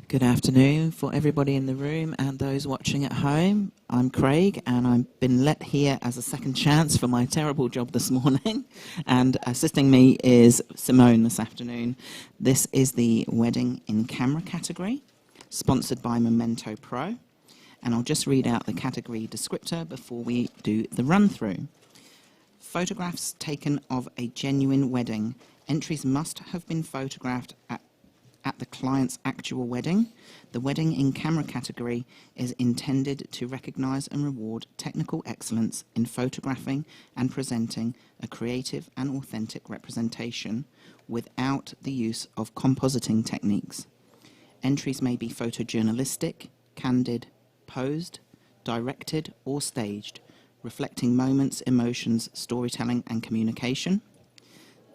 Good afternoon for everybody in the room and those watching at home. I'm Craig, and I've been let here as a second chance for my terrible job this morning. And assisting me is Simone this afternoon. This is the Wedding in Camera category, sponsored by Memento Pro. And I'll just read out the category descriptor before we do the run-through. Photographs taken of a genuine wedding. Entries must have been photographed at the client's actual wedding. The Wedding in Camera category is intended to recognise and reward technical excellence in photographing and presenting a creative and authentic representation without the use of compositing techniques. Entries may be photojournalistic, candid, posed, directed or staged, reflecting moments, emotions, storytelling and communication.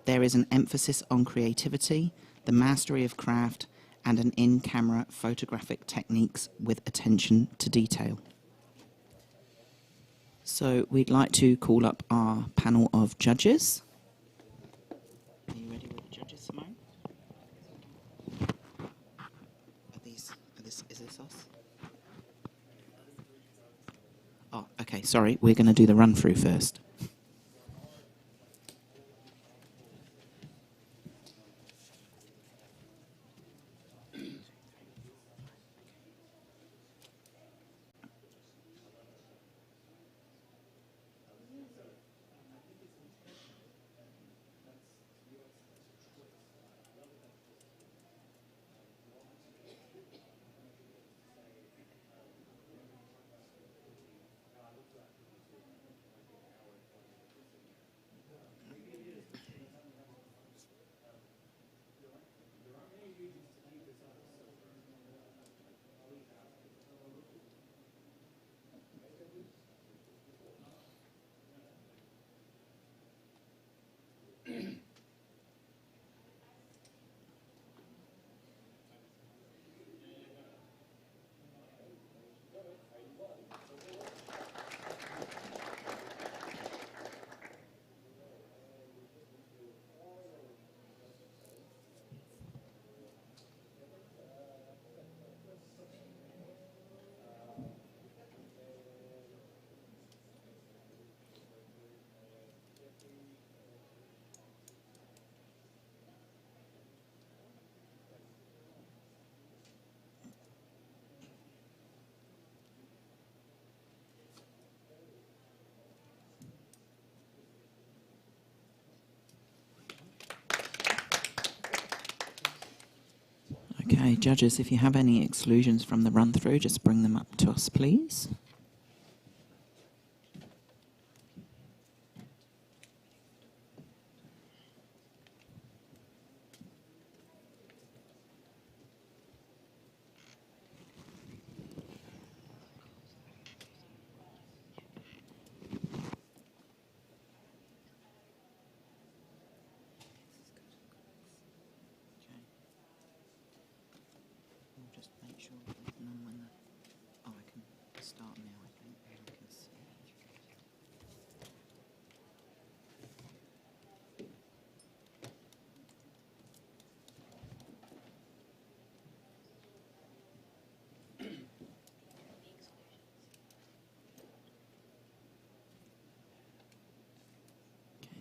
There is an emphasis on creativity, the mastery of craft, and an in-camera photographic techniques with attention to detail. So we'd like to call up our panel of judges. Are you ready with the judges, Simone? Is this us? Oh, okay, sorry, we're going to do the run-through first. Okay, judges, if you have any exclusions from the run-through, just bring them up to us, please.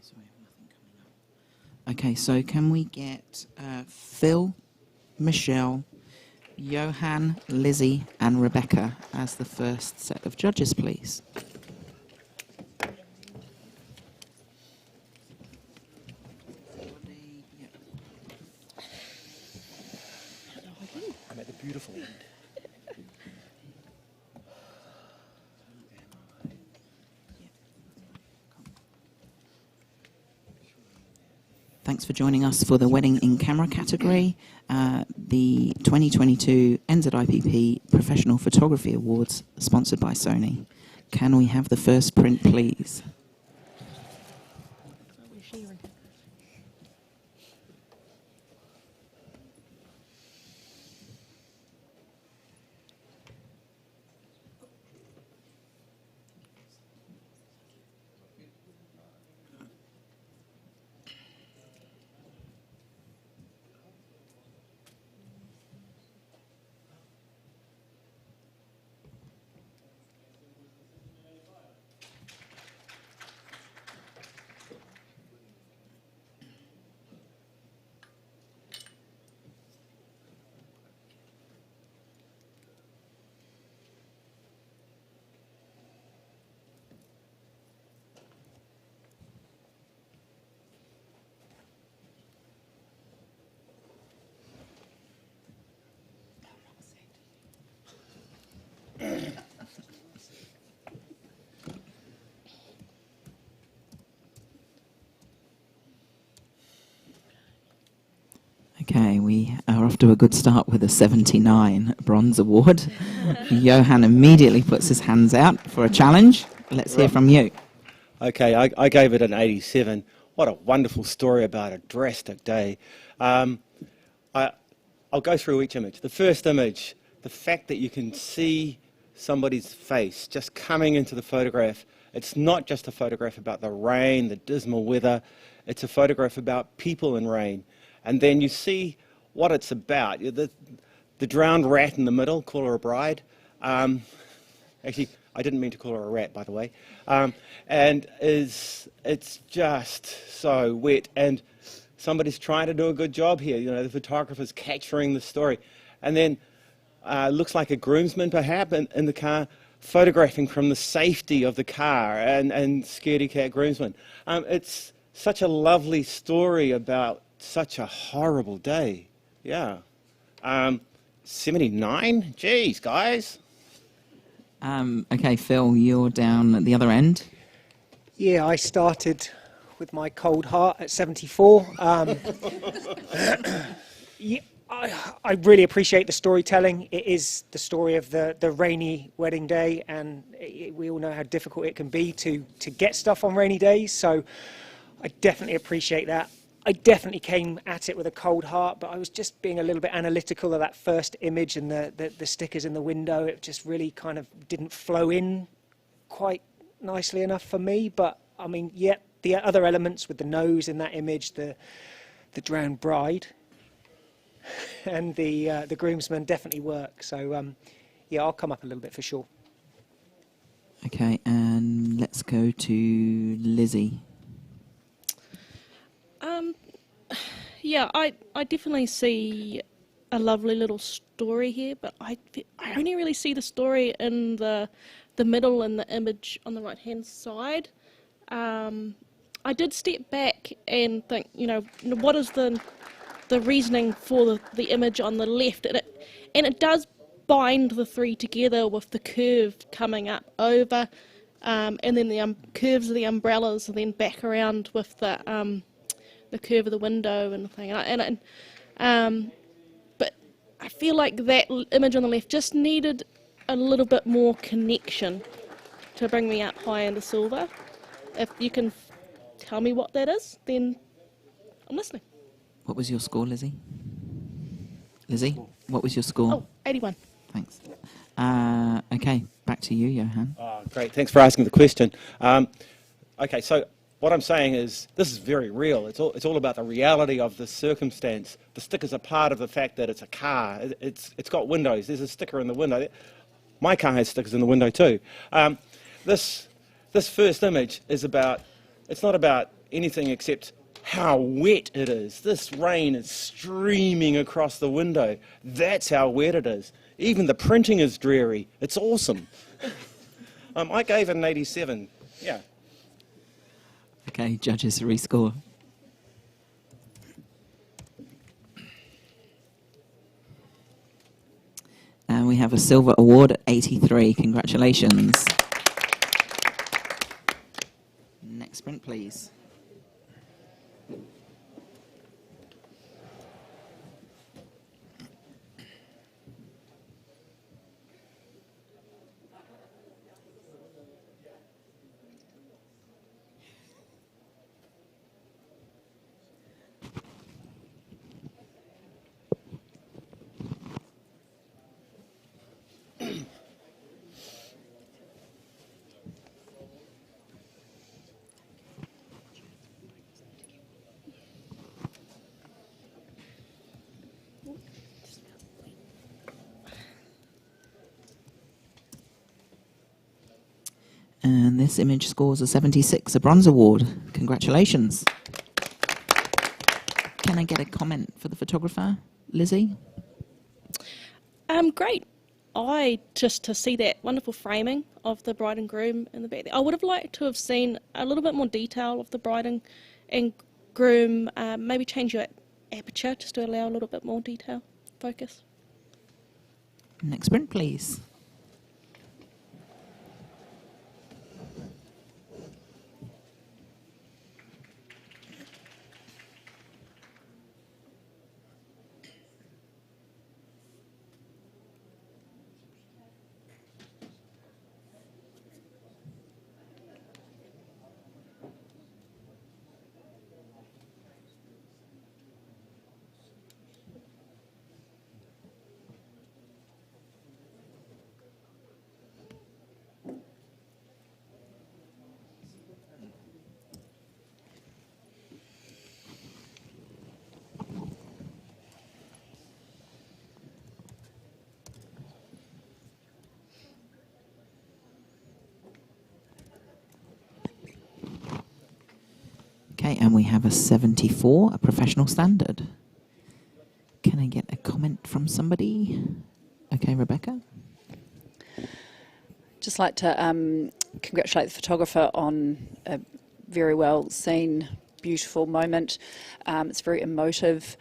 So we have nothing coming up. Okay, so can we get Phil, Michelle, Johan, Lizzie and Rebecca as the first set of judges, please? I'm at the beautiful end. Thanks for joining us for the Wedding in Camera category, the 2022 NZIPP Professional Photography Awards, sponsored by Sony. Can we have the first print, please? Okay, we are off to a good start with a 79 Bronze Award. Johan immediately puts his hands out for a challenge. Let's hear from you. Okay, I gave it an 87. What a wonderful story about a drastic day. I'll go through each image. The first image, the fact that you can see somebody's face just coming into the photograph. It's not just a photograph about the rain, the dismal weather. It's a photograph about people in rain. And then you see what it's about. The drowned rat in the middle, call her a bride. Actually, I didn't mean to call her a rat, by the way. And it's just so wet. And somebody's trying to do a good job here. You know, the photographer's capturing the story. And then looks like a groomsman, perhaps, in the car, photographing from the safety of the car and scaredy cat groomsman. It's such a lovely story about such a horrible day. Yeah. 79? Jeez, guys. Okay, Phil, you're down at the other end. Yeah, I started with my cold heart at 74. Yeah, I really appreciate the storytelling. It is the story of the rainy wedding day, and we all know how difficult it can be to get stuff on rainy days, so I definitely appreciate that. I definitely came at it with a cold heart, but I was just being a little bit analytical of that first image and the stickers in the window. It just really kind of didn't flow in quite nicely enough for me. But, I mean, yeah, the other elements with the nose in that image, the drowned bride and the groomsman definitely work. So, yeah, I'll come up a little bit for sure. Okay, and let's go to Lizzie. Yeah, I definitely see a lovely little story here, but I only really see the story in the middle and the image on the right hand side. I did step back and think, you know, what is the reasoning for the image on the left, and it does bind the three together with the curve coming up over, and then the curves of the umbrellas, and then back around with the curve of the window and the thing. But I feel like that image on the left just needed a little bit more connection to bring me up high into silver. If you can tell me what that is, then I'm listening. What was your score, Lizzie? Lizzie, what was your score? Oh, 81. Thanks. Okay, back to you, Johan. Great, thanks for asking the question. Okay, so what I'm saying is this is very real. It's all about the reality of the circumstance. The stickers are part of the fact that it's a car. It's got windows. There's a sticker in the window. My car has stickers in the window too. This first image is about, it's not about anything except how wet it is. This rain is streaming across the window. That's how wet it is. Even the printing is dreary. It's awesome. I gave it an 87. Yeah. Okay, judges rescore. And we have a silver award at 83. Congratulations. Next sprint, please. And this image scores a 76, a bronze award. Congratulations. Can I get a comment for the photographer, Lizzie? Great. Just to see that wonderful framing of the bride and groom in the back there. I would have liked to have seen a little bit more detail of the bride and groom, maybe change your aperture just to allow a little bit more detail, focus. Next sprint, please. Okay, and we have a 74, a professional standard. Can I get a comment from somebody? Okay, Rebecca. Just like to congratulate the photographer on a very well seen, beautiful moment. It's very emotive.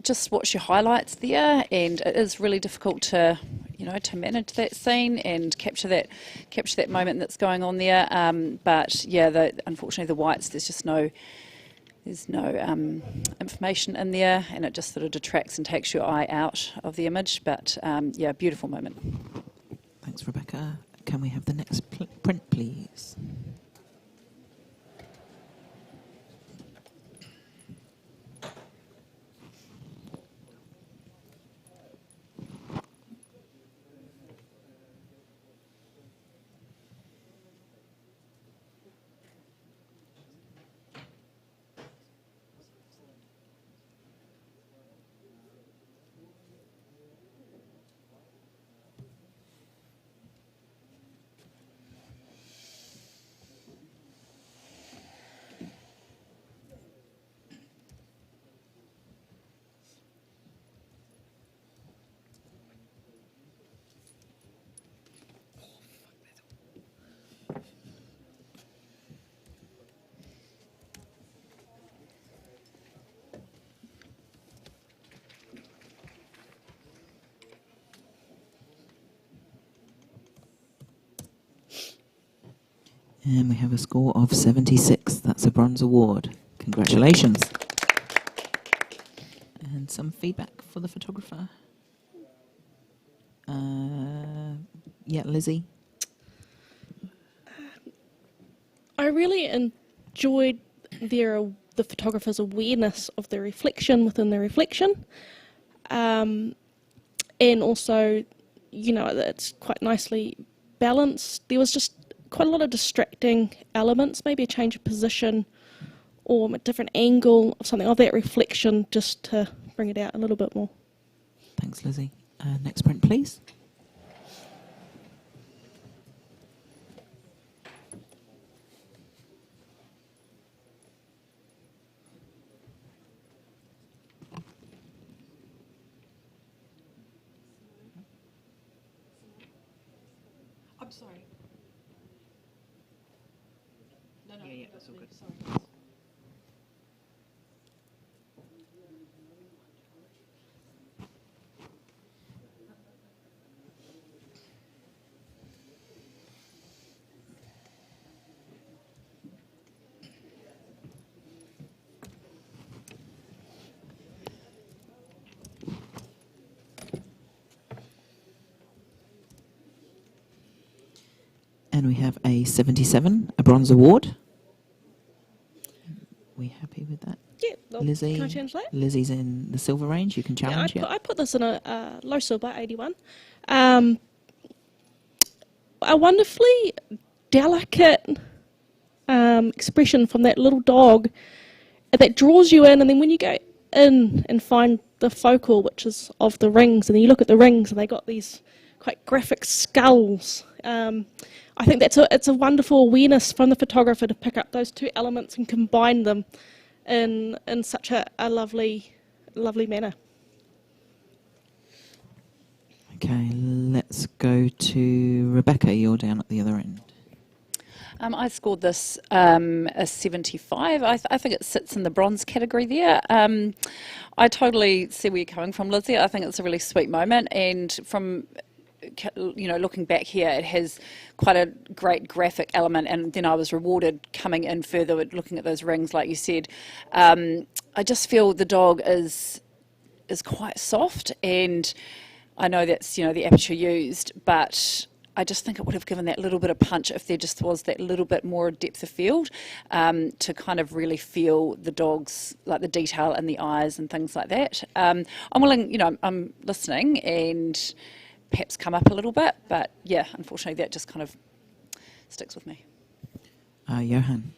Just watch your highlights there, and it is really difficult to, to manage that scene and capture that moment that's going on there. But yeah, unfortunately the whites, there's no information in there, and it just sort of detracts and takes your eye out of the image. But yeah, beautiful moment. Thanks, Rebecca. Can we have the next print, please? And we have a score of 76. That's a bronze award. Congratulations. And some feedback for the photographer. Yeah, Lizzie. I really enjoyed the photographer's awareness of the reflection within the reflection. And also, it's quite nicely balanced. There was just quite a lot of distracting elements, maybe a change of position or a different angle of something of that reflection, just to bring it out a little bit more. Thanks, Lizzie. Next print, please. I'm sorry. No, Yeah, that's all good. Sorry. And we have a 77, a bronze award. We happy with that? Yeah, well, Lizzie, can I change that? Lizzie's in the silver range. You can challenge. I put this in a low silver, 81. A wonderfully delicate expression from that little dog that draws you in, and then when you go in and find the focal, which is of the rings, and then you look at the rings and they got these quite graphic skulls. I think it's a wonderful awareness from the photographer to pick up those two elements and combine them in such a lovely manner. Okay, let's go to Rebecca. You're down at the other end. I scored this a 75. I think it sits in the bronze category there. I totally see where you're coming from, Lizzie. I think it's a really sweet moment, and from looking back here, it has quite a great graphic element, and then I was rewarded coming in further with looking at those rings, like you said. I just feel the dog is quite soft, and I know that's the aperture used, but I just think it would have given that little bit of punch if there just was that little bit more depth of field to kind of really feel the dog's, like the detail in the eyes and things like that. I'm willing, I'm listening and perhaps come up a little bit, but yeah, unfortunately that just kind of sticks with me. Johan.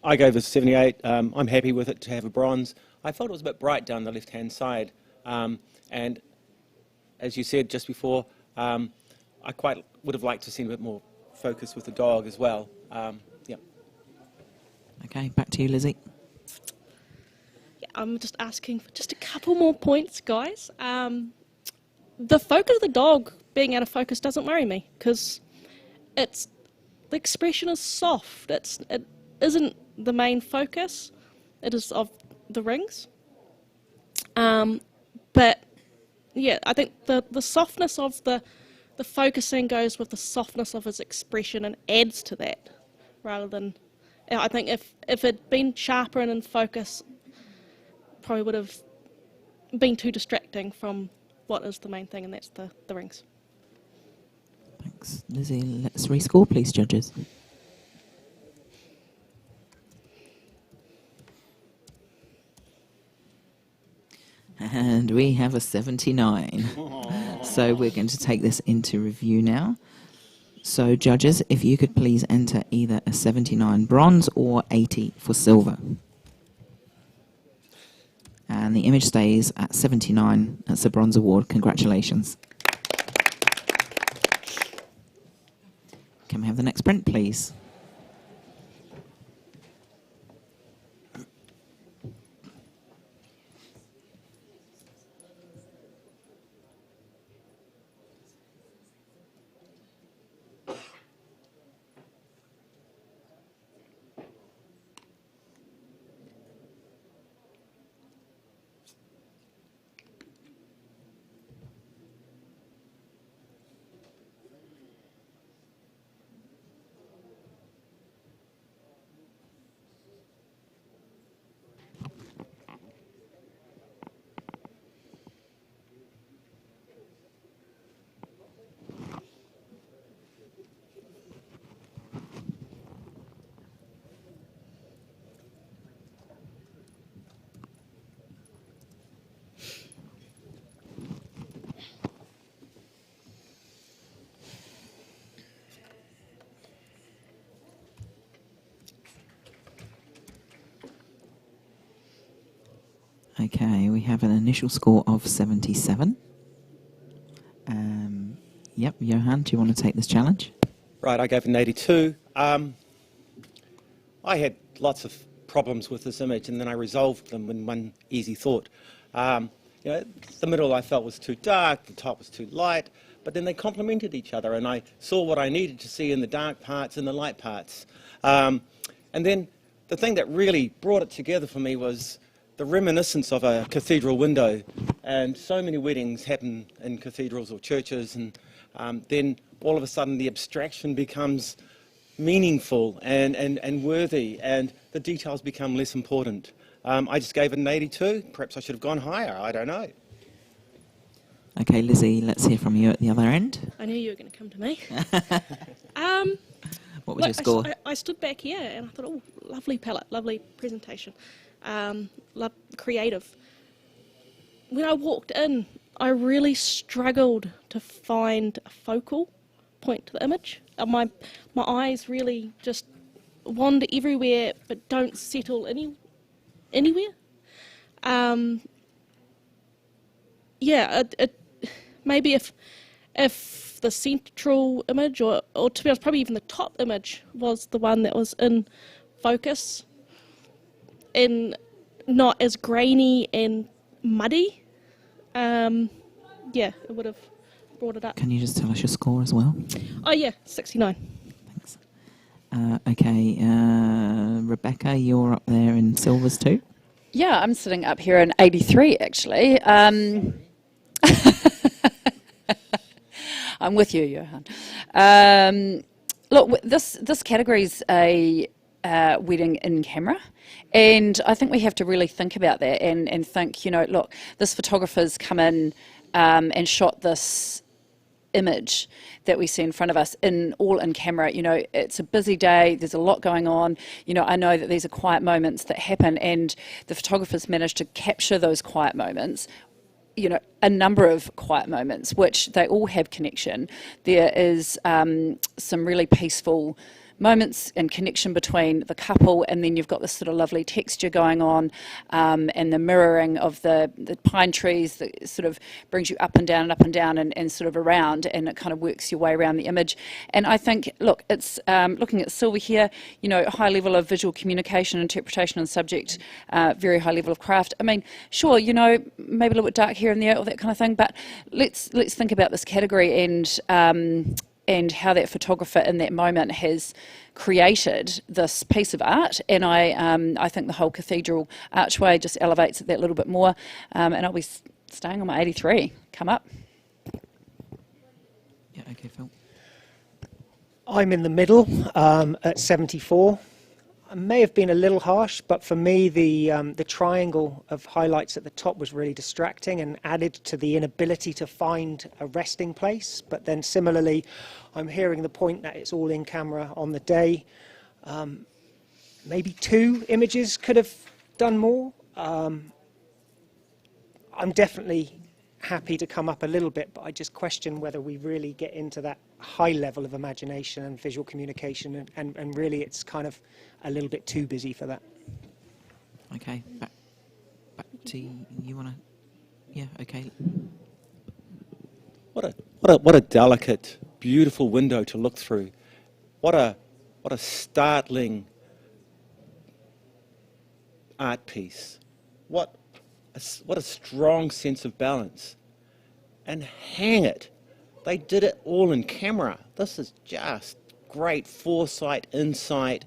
I gave it a 78. I'm happy with it to have a bronze. I felt it was a bit bright down the left-hand side. And as you said just before, I quite would have liked to see a bit more focus with the dog as well. Yeah. Okay, back to you, Lizzie. Yeah, I'm just asking for just a couple more points, guys. The focus of the dog being out of focus doesn't worry me because the expression is soft. It isn't the main focus. It is of the rings. But yeah, I think the softness of the focusing goes with the softness of his expression and adds to that, rather than. I think if it'd been sharper and in focus, probably would have been too distracting from what is the main thing, and that's the rings. Thanks, Lizzie. Let's rescore, please, judges. And we have a 79. So we're going to take this into review now. So judges, if you could please enter either a 79 bronze or 80 for silver. And the image stays at 79. That's a bronze award. Congratulations. Can we have the next print, please? Okay, we have an initial score of 77. Yep, Johan, do you want to take this challenge? Right, I gave it an 82. I had lots of problems with this image, and then I resolved them in one easy thought. The middle I felt was too dark, the top was too light, but then they complemented each other, and I saw what I needed to see in the dark parts and the light parts. And then the thing that really brought it together for me was the reminiscence of a cathedral window. And so many weddings happen in cathedrals or churches, and then all of a sudden the abstraction becomes meaningful and worthy, and the details become less important. I just gave it an 82. Perhaps I should have gone higher. I don't know. Okay, Lizzie, let's hear from you at the other end. I knew you were going to come to me. What was your score? I stood back here and I thought, oh, lovely palette, lovely presentation, creative. When I walked in, I really struggled to find a focal point to the image. My eyes really just wander everywhere, but don't settle anywhere. Maybe if the central image, or to be honest, probably even the top image, was the one that was in focus and not as grainy and muddy, it would have brought it up. Can you just tell us your score as well? Oh yeah, 69. Thanks. Okay, Rebecca, you're up there in silvers too. Yeah, I'm sitting up here in 83 actually. I'm with you, Johan. Look, this category is a wedding in camera, and I think we have to really think about that and think, look, this photographer's come in and shot this image that we see in front of us all in camera. It's a busy day, there's a lot going on. I know that these are quiet moments that happen, and the photographers managed to capture those quiet moments, a number of quiet moments, which they all have connection. There is some really peaceful moments and connection between the couple, and then you've got this sort of lovely texture going on, and the mirroring of the pine trees that sort of brings you up and down and sort of around, and it kind of works your way around the image. And I think, look, it's looking at Silver here, you know, high level of visual communication, interpretation and subject, very high level of craft. I mean, sure, you know, maybe a little bit dark here and there, or that kind of thing, but let's think about this category and how that photographer in that moment has created this piece of art. And I think the whole cathedral archway just elevates it that little bit more. And I'll be staying on my 83. Come up. Yeah, okay, Phil. I'm in the middle at 74. I may have been a little harsh, but for me the triangle of highlights at the top was really distracting and added to the inability to find a resting place. But then similarly, I'm hearing the point that it's all in camera on the day. Maybe 2 images could have done more. I'm definitely happy to come up a little bit, but I just question whether we really get into that high level of imagination and visual communication, and really it's kind of a little bit too busy for that. Okay, back to you. Want to? Yeah, okay. What a delicate, beautiful window to look through. What a startling art piece. What a strong sense of balance. And hang it, they did it all in camera. This is just great foresight, insight,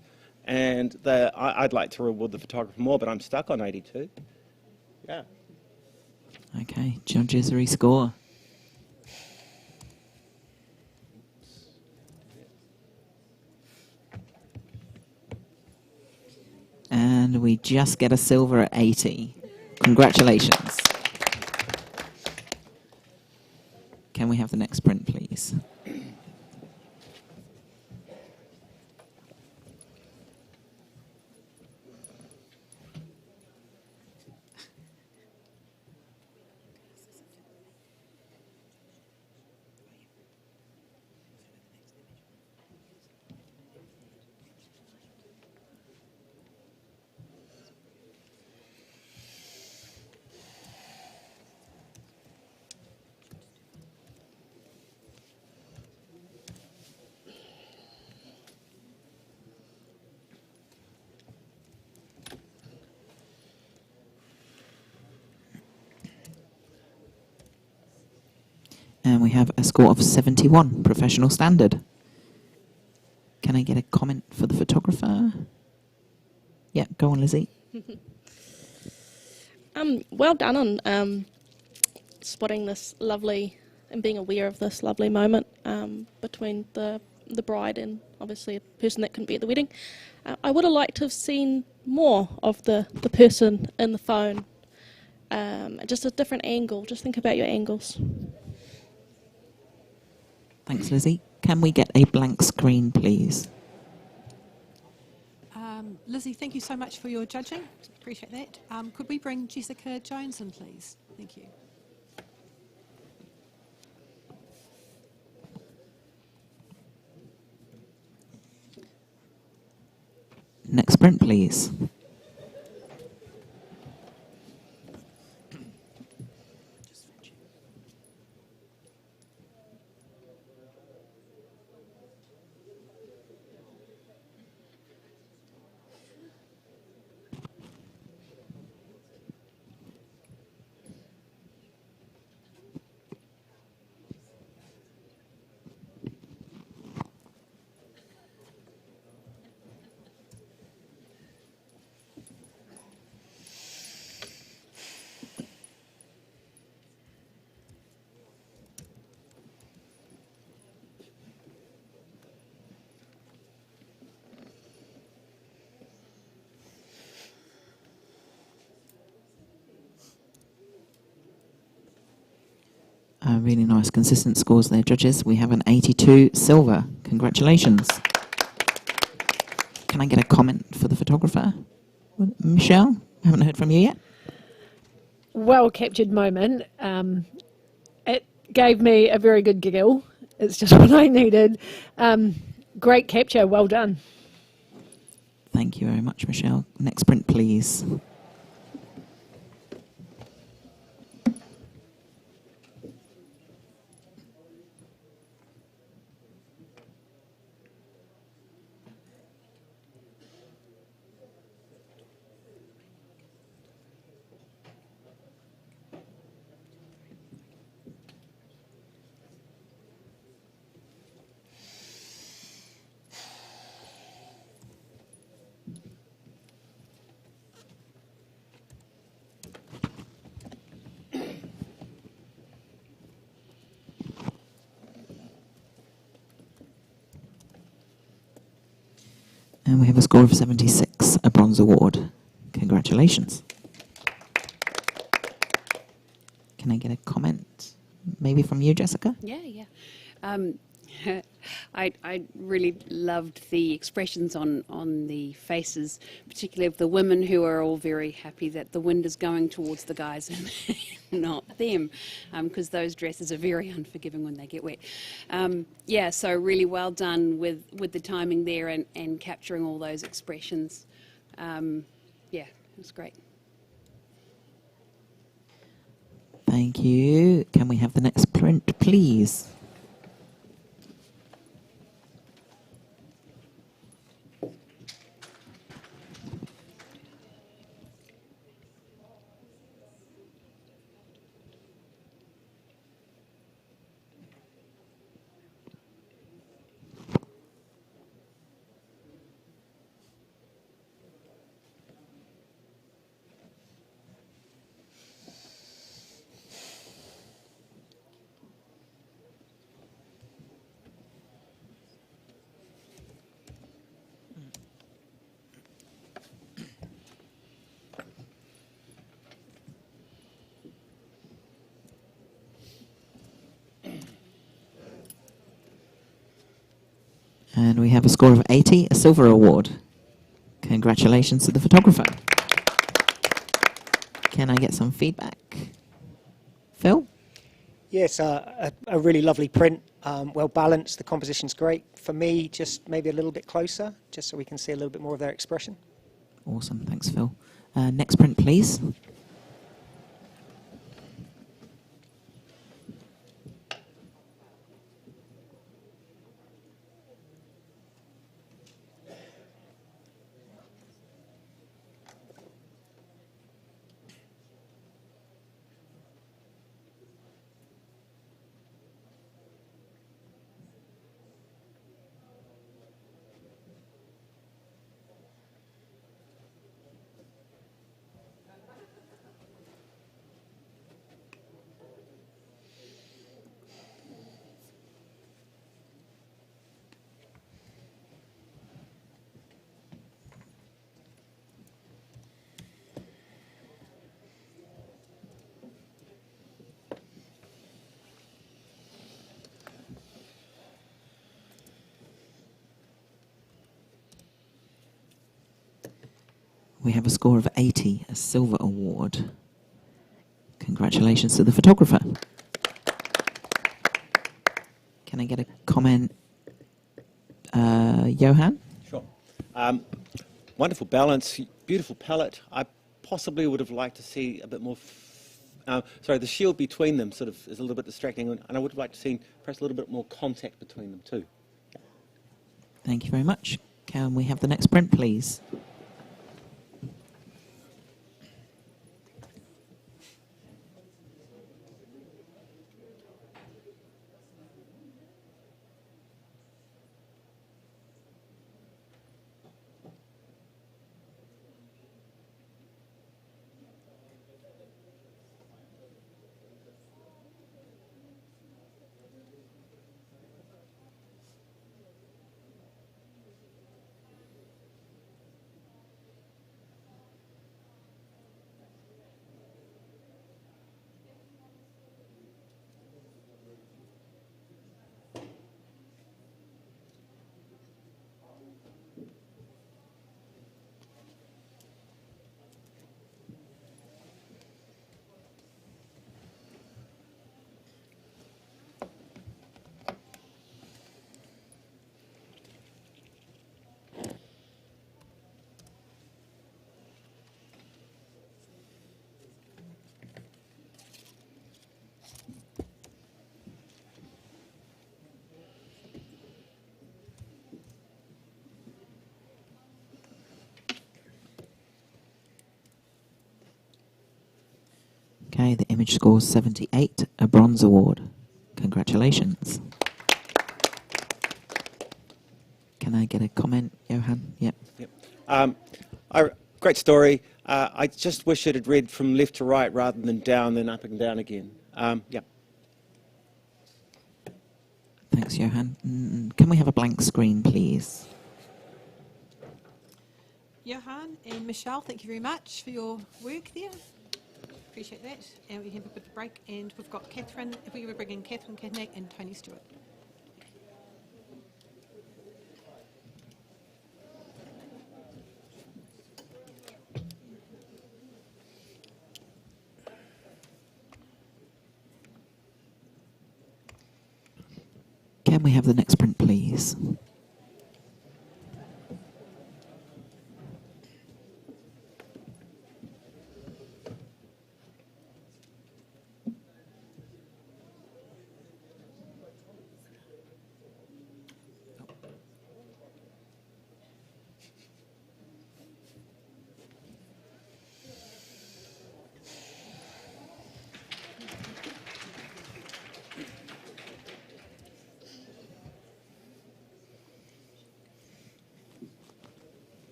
and I'd like to reward the photographer more, but I'm stuck on 82. Yeah. Okay, judges rescore. And we just get a silver at 80. Congratulations. Can we have the next print, please? And we have a score of 71, professional standard. Can I get a comment for the photographer? Yeah, go on, Lizzie. Well done on spotting this lovely and being aware of this lovely moment between the bride and obviously a person that couldn't be at the wedding. I would have liked to have seen more of the person in the phone, just a different angle. Just think about your angles. Thanks, Lizzie. Can we get a blank screen, please? Lizzie, thank you so much for your judging. Appreciate that. Could we bring Jessica Jones in, please? Thank you. Next print, please. Really nice, consistent scores there, judges. We have an 82 silver. Congratulations. Can I get a comment for the photographer? Michelle, haven't heard from you yet. Well captured moment. It gave me a very good giggle. It's just what I needed. Great capture, well done. Thank you very much, Michelle. Next print, please. And we have a score of 76, a bronze award. Congratulations. Can I get a comment? Maybe from you, Jessica? Yeah. I really loved the expressions on the faces, particularly of the women who are all very happy that the wind is going towards the guys and not them, because those dresses are very unforgiving when they get wet. So really well done with the timing there and capturing all those expressions. It was great. Thank you. Can we have the next print, please? And we have a score of 80, a silver award. Congratulations to the photographer. Can I get some feedback? Phil? Yes, a really lovely print, well balanced. The composition's great. For me, just maybe a little bit closer, just so we can see a little bit more of their expression. Awesome, thanks, Phil. Next print, please. We have a score of 80, a silver award. Congratulations to the photographer. Can I get a comment, Johan? Sure. Wonderful balance, beautiful palette. I possibly would have liked to see a bit more. The shield between them sort of is a little bit distracting, and I would have liked to see perhaps a little bit more contact between them too. Thank you very much. Can we have the next print, please? Okay, the image scores 78, a bronze award. Congratulations. Can I get a comment, Johan? Yep. Yep. Great story. I just wish it had read from left to right rather than down, then up and down again. Yeah. Thanks, Johan. Can we have a blank screen, please? Johan and Michelle, thank you very much for your work there. Appreciate that. And we have a bit of a break, and we've got Catherine, if we were bringing Catherine Kadnack and Tony Stewart. Can we have the next print, please?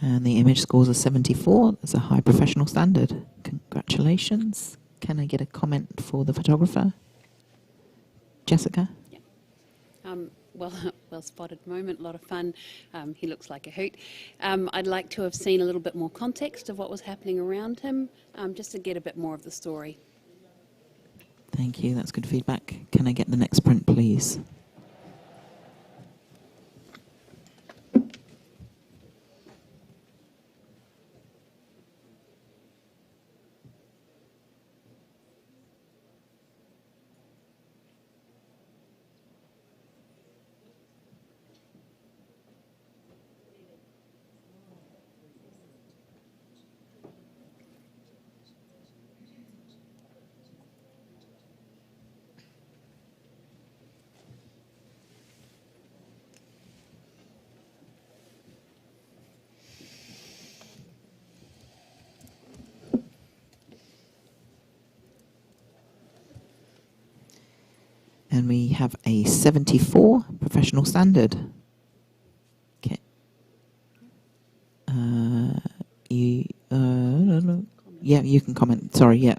And the image scores a 74. That's a high professional standard. Congratulations. Can I get a comment for the photographer? Jessica? Yeah. Well spotted moment, a lot of fun. He looks like a hoot. I'd like to have seen a little bit more context of what was happening around him, just to get a bit more of the story. Thank you. That's good feedback. Can I get the next print, please? And we have a 74 professional standard. Okay. Yeah, you can comment. Sorry, yeah.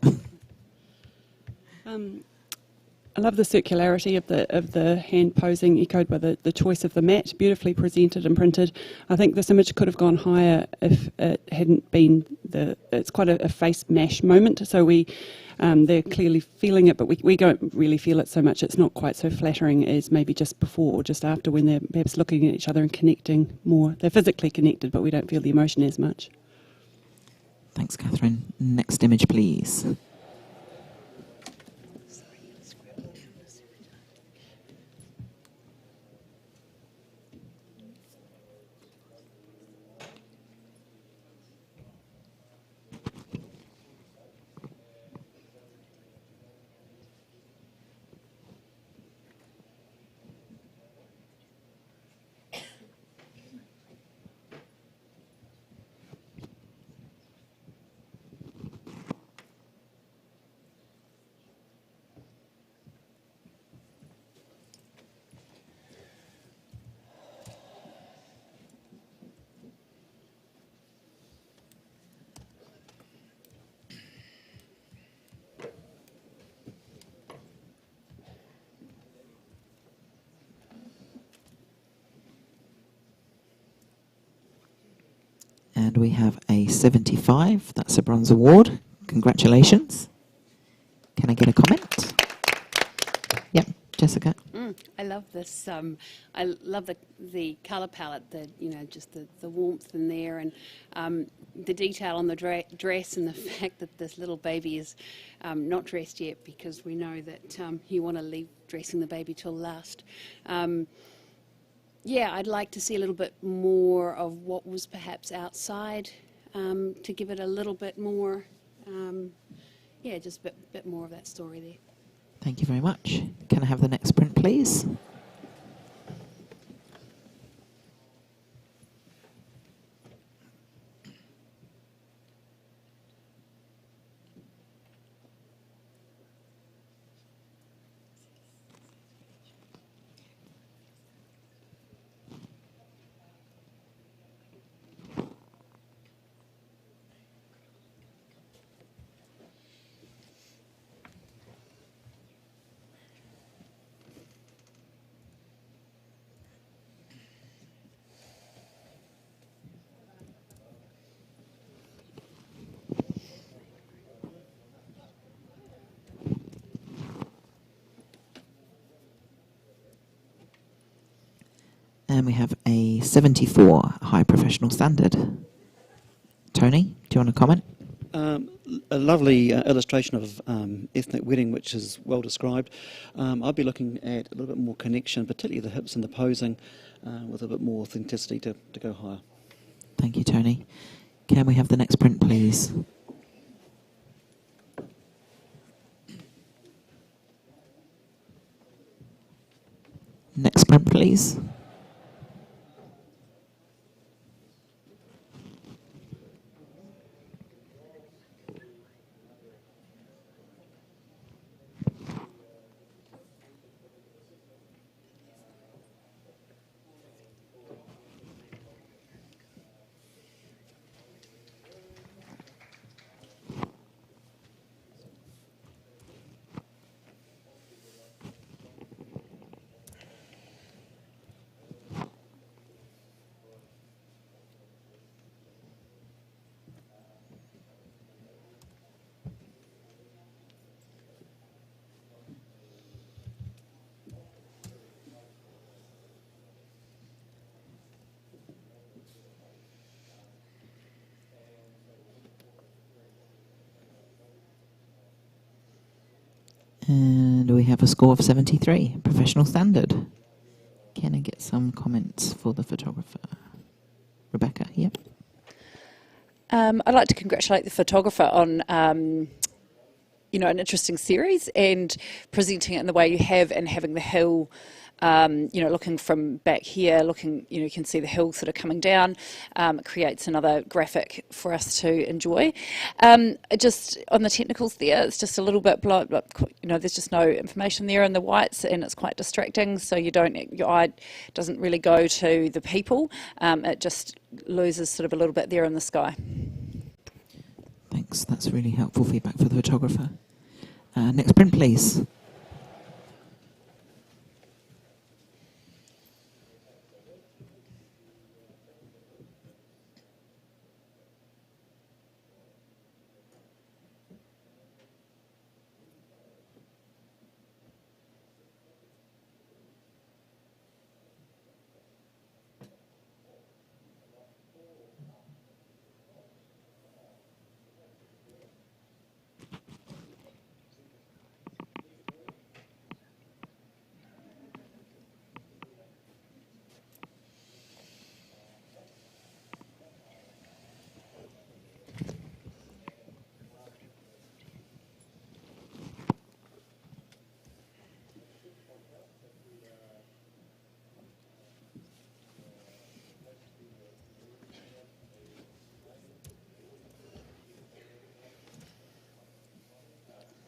I love the circularity of the hand posing, echoed by the choice of the mat, beautifully presented and printed. I think this image could have gone higher if it hadn't been it's quite a face mash moment. So they're clearly feeling it, but we don't really feel it so much. It's not quite so flattering as maybe just before or just after, when they're perhaps looking at each other and connecting more. They're physically connected, but we don't feel the emotion as much. Thanks, Catherine. Next image, please. And we have a 75. That's a bronze award. Congratulations. Can I get a comment? Yep, Jessica. I love this. I love the colour palette, just the warmth in there, and the detail on the dress, and the fact that this little baby is not dressed yet, because we know that you want to leave dressing the baby till last. Yeah, I'd like to see a little bit more of what was perhaps outside, to give it a little bit more yeah, just a bit more of that story there. Thank you very much. Can I have the next print, please? And we have a 74 high professional standard. Tony, do you want to comment? A lovely illustration of ethnic wedding, which is well described. I'd be looking at a little bit more connection, particularly the hips and the posing, with a bit more authenticity to go higher. Thank you, Tony. Can we have the next print, please? Next print, please. And we have a score of 73, professional standard. Can I get some comments for the photographer? Rebecca, yep. I'd like to congratulate the photographer on an interesting series and presenting it in the way you have, and having the hill, looking from back here, you can see the hill sort of coming down. It creates another graphic for us to enjoy. Just on the technicals there, it's just a little bit there's just no information there in the whites, and it's quite distracting, so your eye doesn't really go to the people. It just loses sort of a little bit there in the sky. Thanks, that's really helpful feedback for the photographer. Next print, please.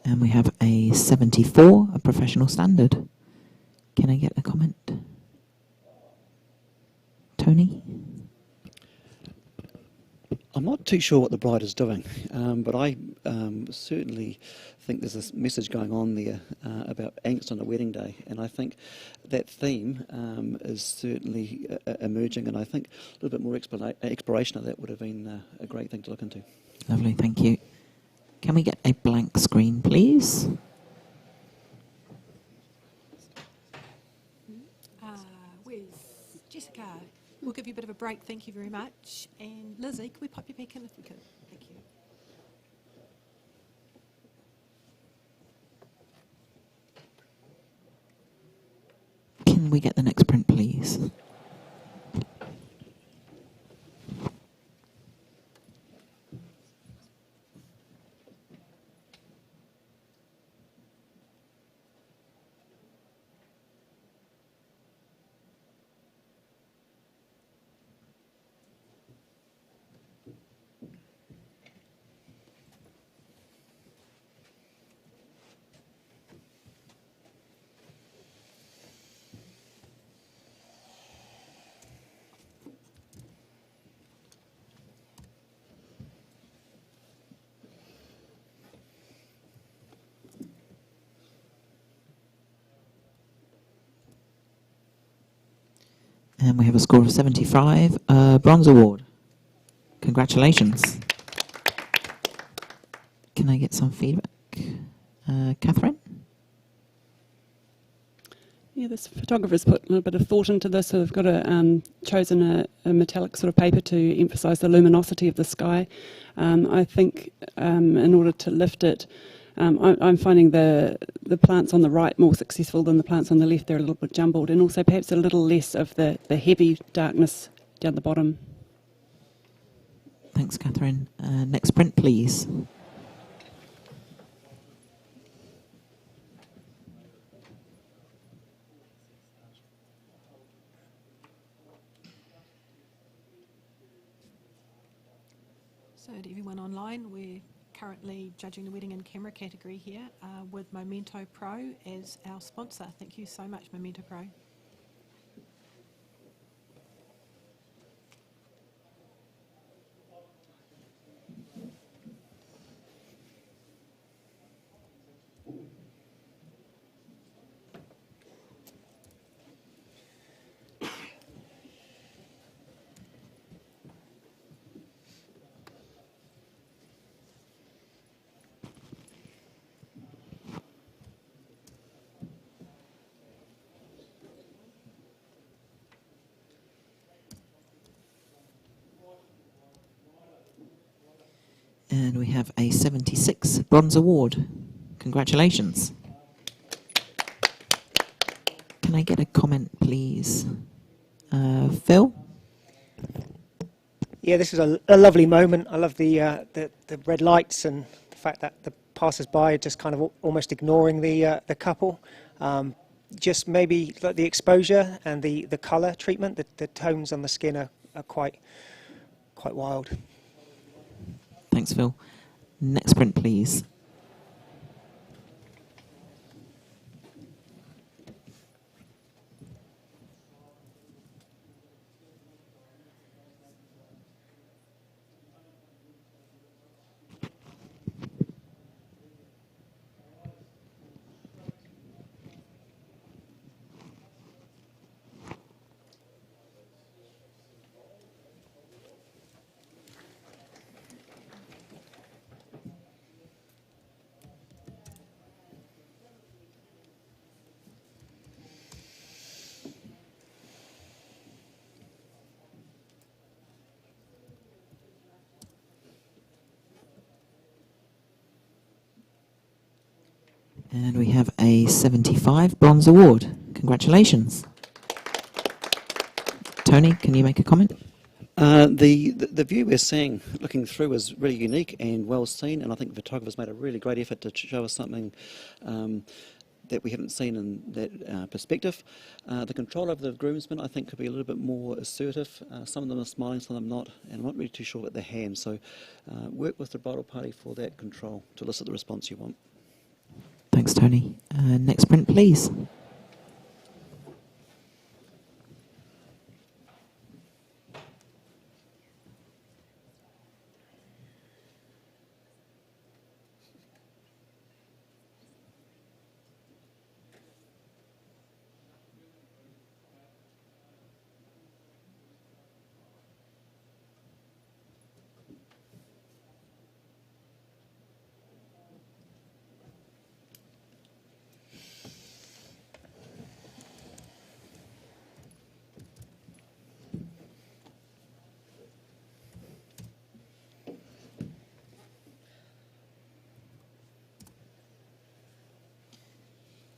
And we have a 74, a professional standard. Can I get a comment? Tony? I'm not too sure what the bride is doing, but I certainly think there's this message going on there about angst on a wedding day, and I think that theme is certainly emerging, and I think a little bit more exploration of that would have been a great thing to look into. Lovely, thank you. Can we get a blank screen, please? Where's Jessica? We'll give you a bit of a break, thank you very much. And Lizzie, can we pop you back in if we could? Thank you. Can we get the next print, please? And we have a score of 75, Bronze Award. Congratulations. Can I get some feedback? Catherine? Yeah, this photographer's put a little bit of thought into this. So they've got chosen a metallic sort of paper to emphasise the luminosity of the sky. I think in order to lift it, I'm finding the plants on the right more successful than the plants on the left. They're a little bit jumbled, and also perhaps a little less of the heavy darkness down the bottom. Thanks, Catherine. Next print, please. So to everyone online, we're currently judging the wedding and camera category here with Memento Pro as our sponsor. Thank you so much, Memento Pro. And we have a 76 Bronze Award. Congratulations. Can I get a comment, please? Phil? Yeah, this is a lovely moment. I love the red lights and the fact that the passers-by are just kind of almost ignoring the couple. Just maybe like the exposure and the colour treatment, the tones on the skin are quite wild. Thanks, Phil. Next print, please. And we have a 75 Bronze Award. Congratulations. Tony, can you make a comment? The view we're seeing, looking through, is really unique and well seen, and I think the photographers made a really great effort to show us something that we haven't seen in that perspective. The control of the groomsmen, I think, could be a little bit more assertive. Some of them are smiling, some of them not, and I'm not really too sure about the hands. So work with the bridal party for that control to elicit the response you want. Thanks, Tony. Next print, please.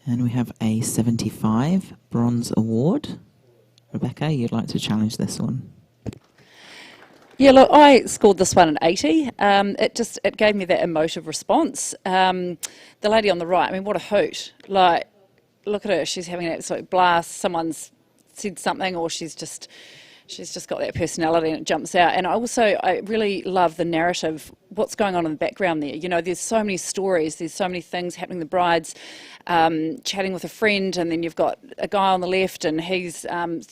And we have a 75 Bronze Award. Rebecca, you'd like to challenge this one? Yeah, look, I scored this one an 80. It gave me that emotive response. The lady on the right, I mean, what a hoot. Like, look at her, she's having an absolute blast. Someone's said something, or she's just she's just got that personality and it jumps out. And I really love the narrative, what's going on in the background there. You know, there's so many stories, there's so many things happening. The bride's chatting with a friend, and then you've got a guy on the left and he's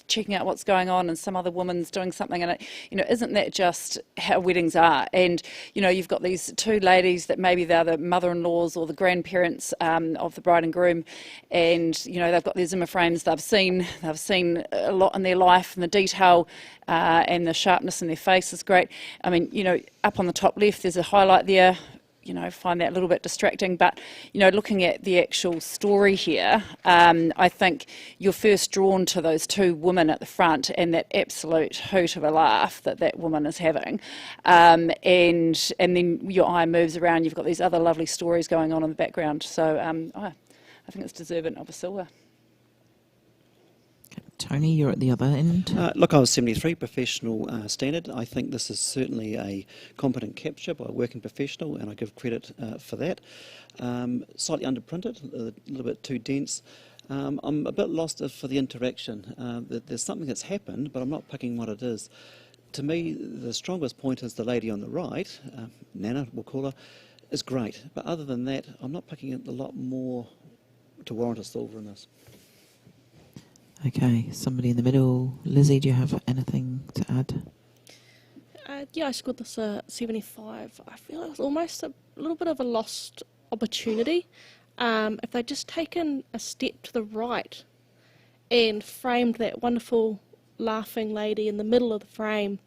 checking out what's going on, and some other woman's doing something. And isn't that just how weddings are? And you've got these two ladies that maybe they're the mother-in-laws or the grandparents of the bride and groom, and they've got their Zimmer frames. They've seen a lot in their life, and the detail and the sharpness in their face is great. I mean, up on the top left, there's a highlight there. Find that a little bit distracting, but looking at the actual story here, I think you're first drawn to those two women at the front and that absolute hoot of a laugh that woman is having, and then your eye moves around. You've got these other lovely stories going on in the background. So I think it's deserving of a silver. Tony, you're at the other end. Look, I was 73, professional standard. I think this is certainly a competent capture by a working professional, and I give credit for that. Slightly underprinted, a little bit too dense. I'm a bit lost for the interaction. There's something that's happened, but I'm not picking what it is. To me, the strongest point is the lady on the right, Nana, we'll call her, is great. But other than that, I'm not picking a lot more to warrant a silver in this. Okay, somebody in the middle. Lizzie, do you have anything to add? Yeah, I scored this 75. I feel it was almost a little bit of a lost opportunity. If they'd just taken a step to the right and framed that wonderful laughing lady in the middle of the frame,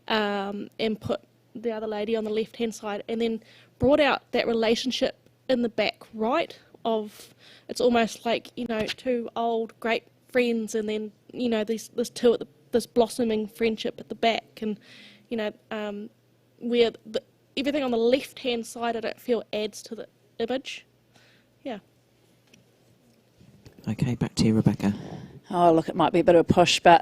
and put the other lady on the left-hand side, and then brought out that relationship in the back right of, it's almost like, two old great friends, and then this two at this blossoming friendship at the back, and where everything on the left hand side I don't feel adds to the image. Yeah. Okay, back to you, Rebecca. Oh, look, it might be a bit of a push, but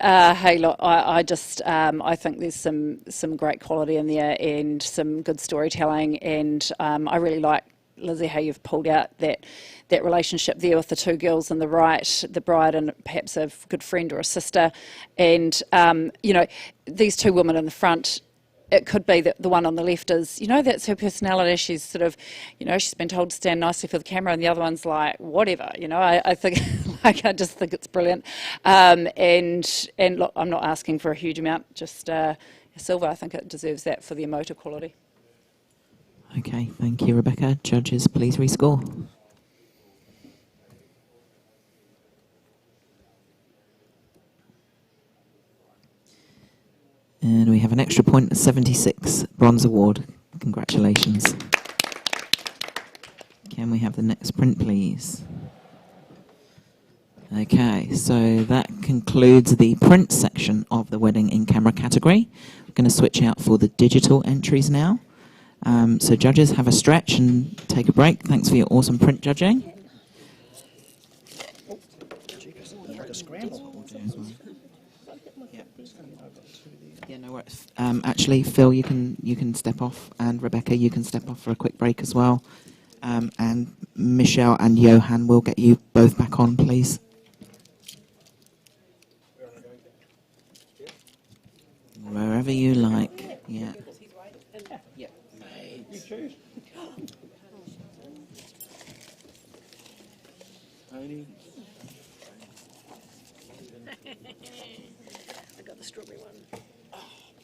hey, look, I think there's some great quality in there and some good storytelling, and I really like, Lizzie, how you've pulled out that relationship there with the two girls on the right, the bride and perhaps a good friend or a sister, and these two women in the front. It could be that the one on the left is, that's her personality. She's sort of, she's been told to stand nicely for the camera, and the other one's like, whatever. I think, I just think it's brilliant. And look, I'm not asking for a huge amount, just a silver. I think it deserves that for the emotive quality. Okay, thank you, Rebecca. Judges, please rescore. And we have an extra point, 76, Bronze Award. Congratulations. Can we have the next print, please? Okay, so that concludes the print section of the Wedding in Camera category. We're going to switch out for the digital entries now. So judges, have a stretch and take a break. Thanks for your awesome print judging. Yeah, no worries. Actually, Phil, you can step off, and Rebecca, you can step off for a quick break as well. And Michelle and Johan will get you both back on, please. Wherever you like. Yeah. You choose. Tony. I got the strawberry one.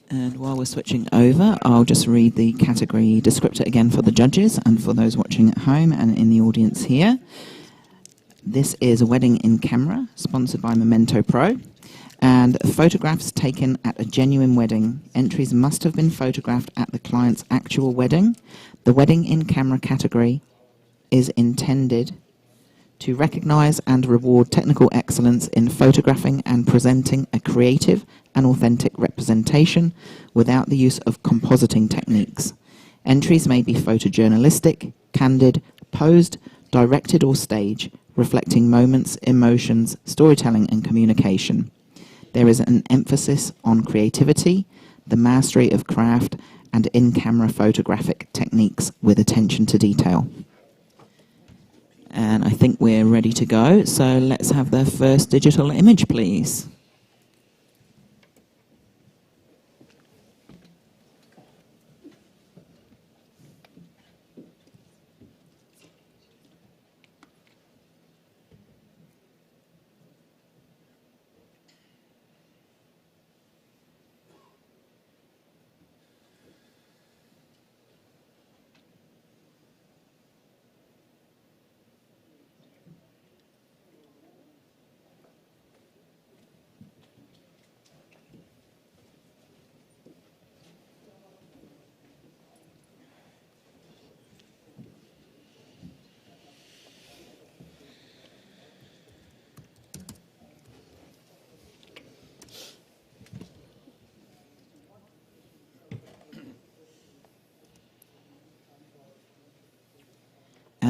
And while we're switching over, I'll just read the category descriptor again for the judges and for those watching at home and in the audience here. This is a Wedding in Camera, sponsored by Memento Pro. And photographs taken at a genuine wedding. Entries must have been photographed at the client's actual wedding. The Wedding in Camera category is intended to recognise and reward technical excellence in photographing and presenting a creative and authentic representation without the use of compositing techniques. Entries may be photojournalistic, candid, posed, directed or stage, reflecting moments, emotions, storytelling and communication. There is an emphasis on creativity, the mastery of craft, and in-camera photographic techniques with attention to detail. And I think we're ready to go, so let's have the first digital image, please.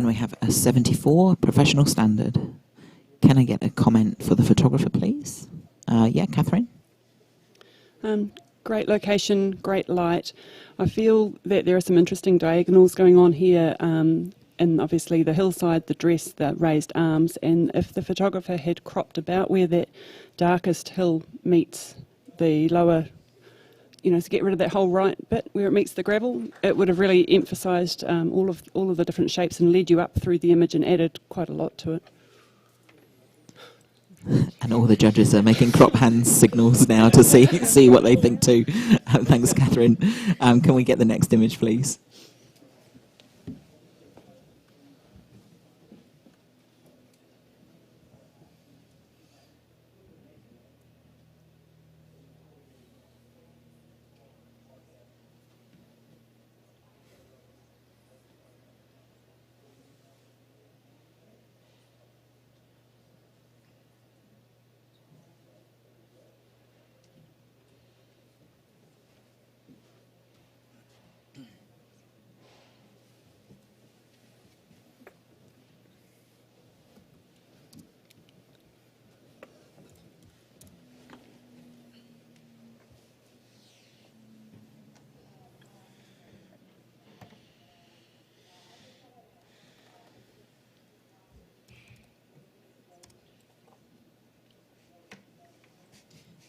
And we have a 74 professional standard. Can I get a comment for the photographer, please? Yeah, Catherine? Great location, great light. I feel that there are some interesting diagonals going on here, and obviously the hillside, the dress, the raised arms, and if the photographer had cropped about where that darkest hill meets the lower, to get rid of that whole right bit where it meets the gravel, it would have really emphasised all of the different shapes and led you up through the image and added quite a lot to it. And all the judges are making crop hands signals now to see what they think too. Thanks, Catherine. Can we get the next image, please?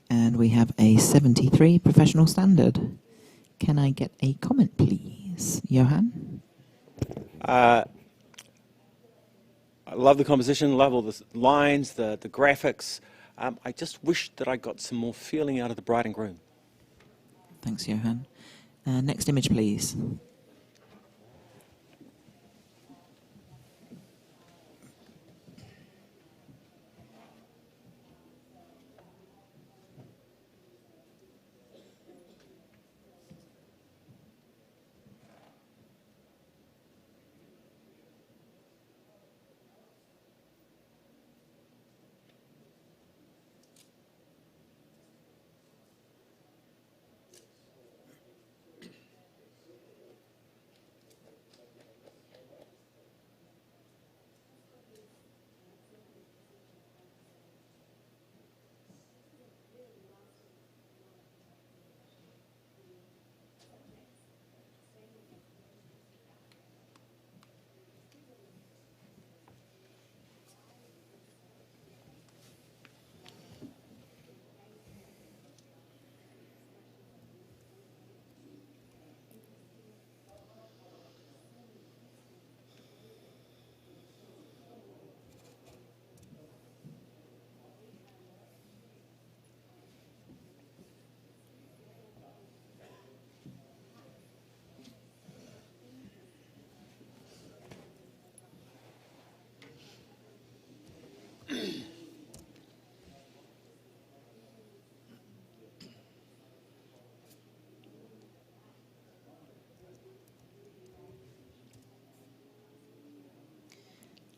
And we have a 73 professional standard. Can I get a comment, please? Johan? I love the composition, love all the lines, the graphics. I just wish that I got some more feeling out of the bride and groom. Thanks, Johan. Next image, please.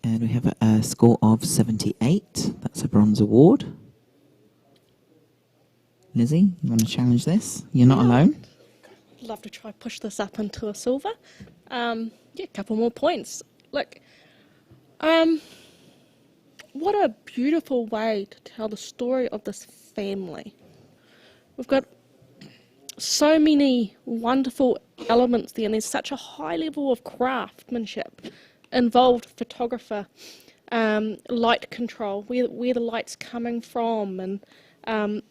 And we have a score of 78. That's a bronze award. Lizzie, you want to challenge this? You're not alone. Love to try push this up into a silver. Yeah, a couple more points. Look, what a beautiful way to tell the story of this family. We've got so many wonderful elements there, and there's such a high level of craftsmanship involved. Photographer, light control, where the light's coming from, and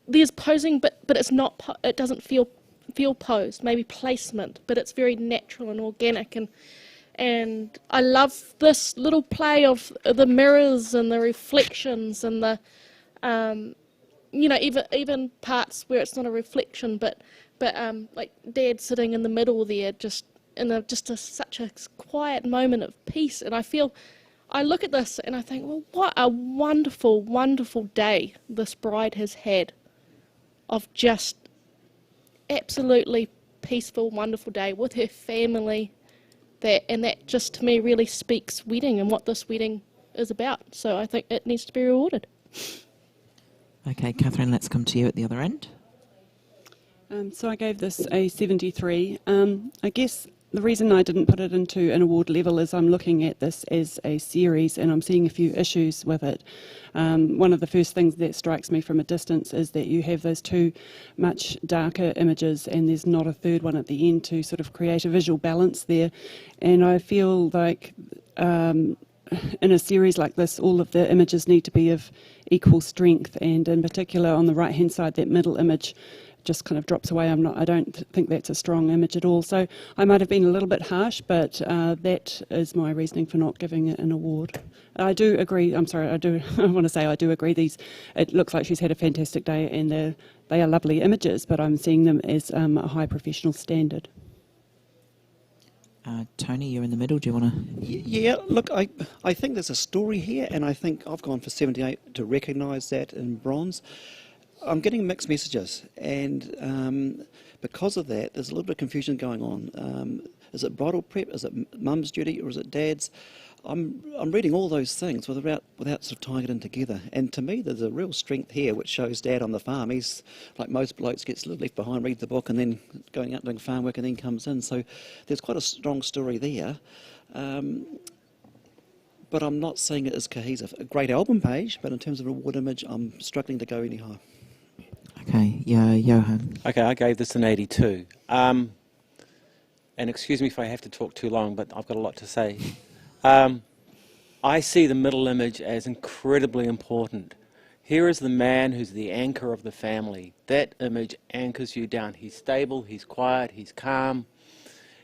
there's posing, but it's not. It doesn't feel posed. Maybe placement, but it's very natural and organic, and I love this little play of the mirrors and the reflections and the even parts where it's not a reflection, but like Dad sitting in the middle there, just in such a quiet moment of peace. And I look at this and I think, well, what a wonderful, wonderful day this bride has had, of just absolutely peaceful, wonderful day with her family. That just to me really speaks wedding and what this wedding is about. So I think it needs to be rewarded. Okay, Catherine, let's come to you at the other end. So I gave this a 73. I guess the reason I didn't put it into an award level is I'm looking at this as a series and I'm seeing a few issues with it. One of the first things that strikes me from a distance is that you have those two much darker images and there's not a third one at the end to sort of create a visual balance there. And I feel like in a series like this, all of the images need to be of equal strength, and in particular on the right hand side, that middle image just kind of drops away. I don't think that's a strong image at all. So I might have been a little bit harsh, but that is my reasoning for not giving it an award. I do agree. I want to say I do agree. It looks like she's had a fantastic day, and they are lovely images, but I'm seeing them as a high professional standard. Tony, you're in the middle. Do you want to? Yeah, look, I think there's a story here, and I think I've gone for 78 to recognise that in bronze. I'm getting mixed messages, and because of that, there's a little bit of confusion going on. Is it bridal prep? Is it mum's duty, or is it dad's? I'm reading all those things without sort of tying it in together. And to me, there's a real strength here, which shows Dad on the farm. He's like most blokes, gets a little left behind, read the book, and then going out doing farm work, and then comes in. So there's quite a strong story there. But I'm not seeing it as cohesive. A great album page, but in terms of award image, I'm struggling to go any higher. Okay, yeah, Johan. Okay, I gave this an 82. And excuse me if I have to talk too long, but I've got a lot to say. I see the middle image as incredibly important. Here is the man who's the anchor of the family. That image anchors you down. He's stable, he's quiet, he's calm.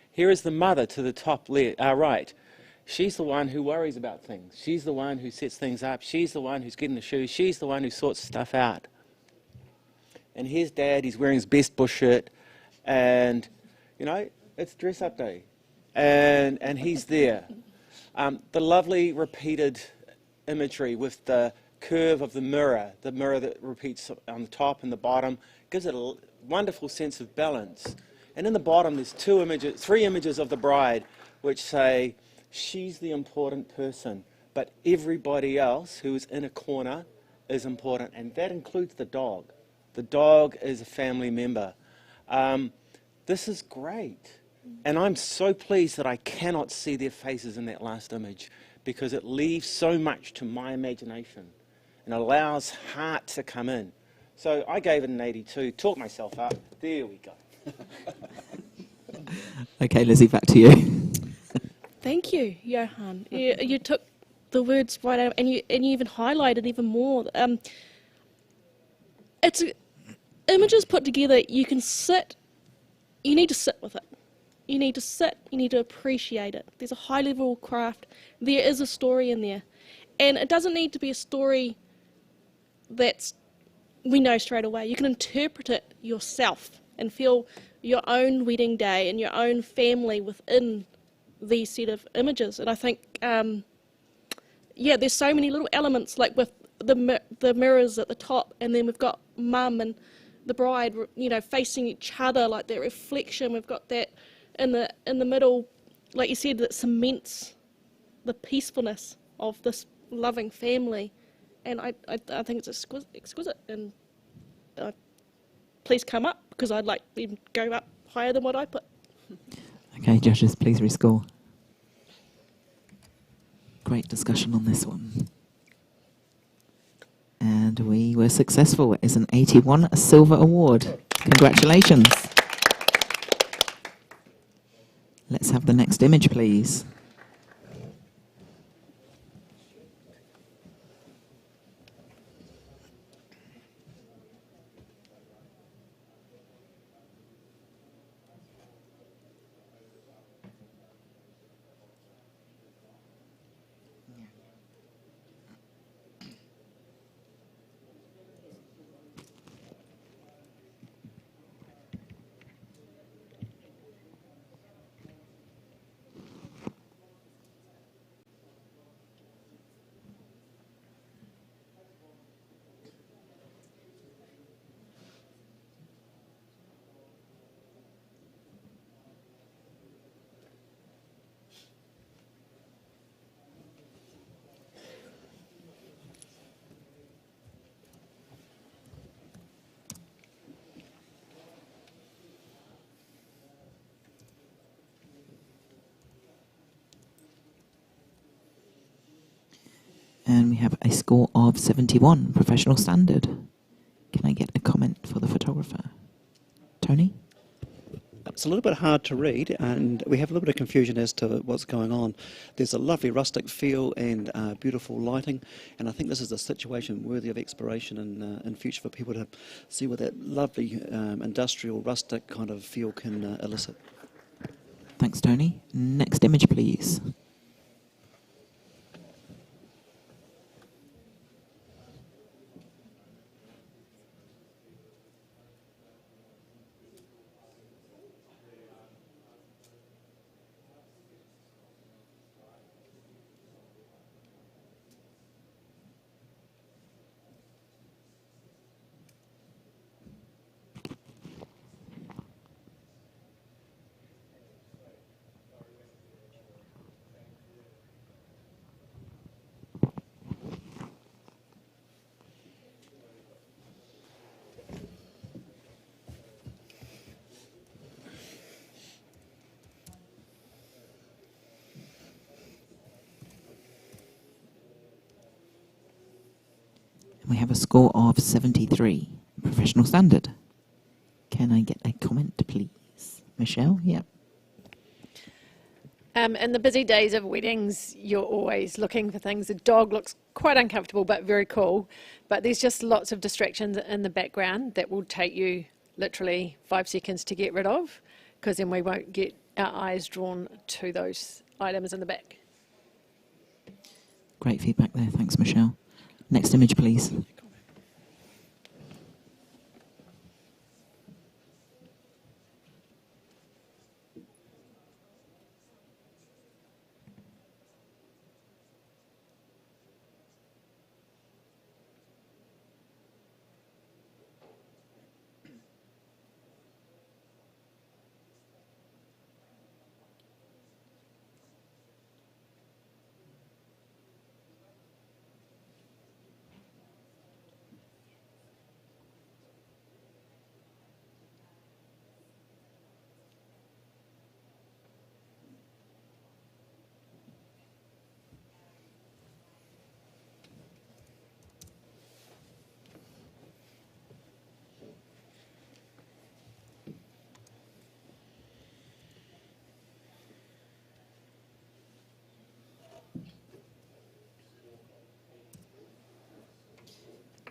Here is the mother to the top right. She's the one who worries about things. She's the one who sets things up. She's the one who's getting the shoes. She's the one who sorts stuff out. And here's Dad, he's wearing his best bush shirt, and, you know, it's dress-up day, and he's there. The lovely repeated imagery with the curve of the mirror that repeats on the top and the bottom, gives it a wonderful sense of balance. And in the bottom, there's three images of the bride, which say, she's the important person, but everybody else who is in a corner is important, and that includes the dog. The dog is a family member. This is great. And I'm so pleased that I cannot see their faces in that last image, because it leaves so much to my imagination and allows heart to come in. So I gave it an 82, talked myself up. There we go. Okay, Lizzie, back to you. Thank you, Johan. You took the words right out, and you even highlighted even more. It's images put together. You can sit. You need to sit with it. You need to sit. You need to appreciate it. There's a high level of craft. There is a story in there, and it doesn't need to be a story that's we know straight away. You can interpret it yourself and feel your own wedding day and your own family within these set of images. And I think, there's so many little elements, like with the mirrors at the top, and then we've got mum and the bride, facing each other, like that reflection. We've got that in the middle, like you said, that cements the peacefulness of this loving family. And I think it's exquisite. And please come up, because I'd like them to go up higher than what I put. Okay, judges, please rescore. Great discussion on this one. And we were successful. It is an 81 Silver Award. Congratulations. Let's have the next image, please. And we have a score of 71, professional standard. Can I get a comment for the photographer? Tony? It's a little bit hard to read, and we have a little bit of confusion as to what's going on. There's a lovely rustic feel and beautiful lighting, and I think this is a situation worthy of exploration in future for people to see what that lovely industrial, rustic kind of feel can elicit. Thanks, Tony. Next image, please. We have a score of 73, professional standard. Can I get a comment, please? Michelle? Yep. In the busy days of weddings, you're always looking for things. The dog looks quite uncomfortable, but very cool. But there's just lots of distractions in the background that will take you literally 5 seconds to get rid of, because then we won't get our eyes drawn to those items in the back. Great feedback there. Thanks, Michelle. Next image, please.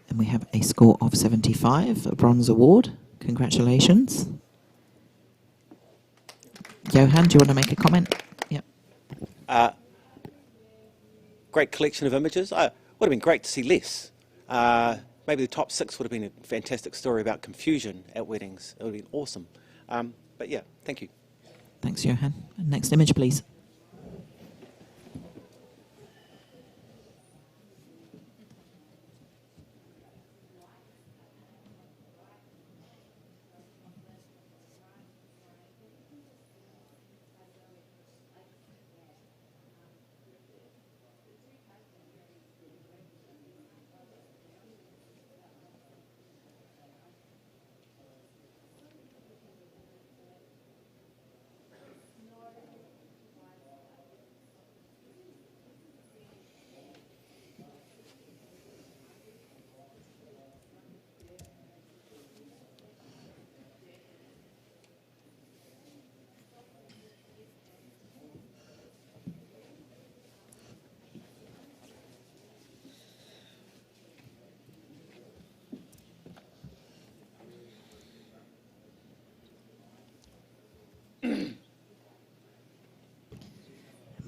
And we have a score of 75, a bronze award. Congratulations. Johan, do you want to make a comment? Yep. Great collection of images. Would have been great to see less. Maybe the top 6 would have been a fantastic story about confusion at weddings. It would have been awesome. But yeah, thank you. Thanks, Johan. Next image, please.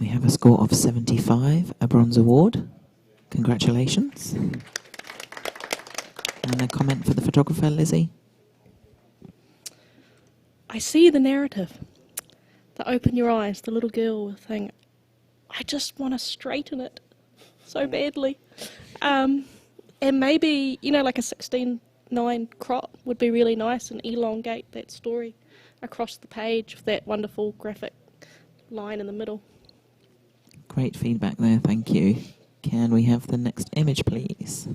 We have a score of 75, a bronze award. Congratulations. And a comment for the photographer, Lizzie. I see the narrative. The open your eyes, the little girl thing. I just want to straighten it so badly. And maybe, like a 16:9 crop would be really nice and elongate that story across the page with that wonderful graphic line in the middle. Great feedback there, thank you. Can we have the next image, please?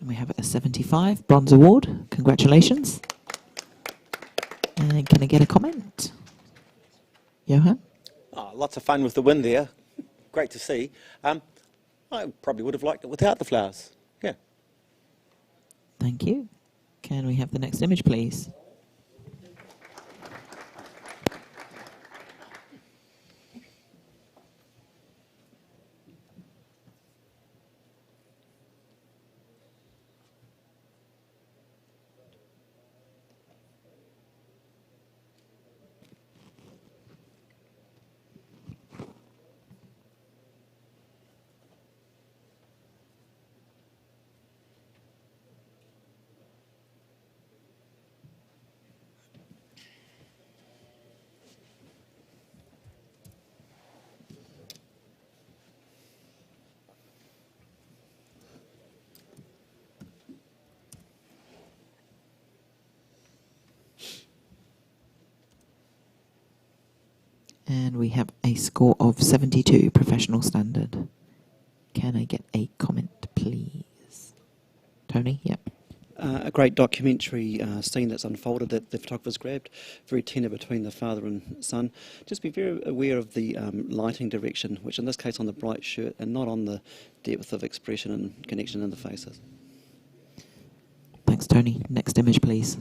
we have a 75 Bronze Award. Congratulations. And can I get a comment? Johan? Oh, lots of fun with the wind there. Great to see. I probably would have liked it without the flowers. Yeah. Thank you. Can we have the next image, please? And we have a score of 72, professional standard. Can I get a comment, please? Tony? Yep. A great documentary scene that's unfolded that the photographer's grabbed, very tender between the father and son. Just be very aware of the lighting direction, which in this case on the bright shirt and not on the depth of expression and connection in the faces. Thanks, Tony. Next image, please.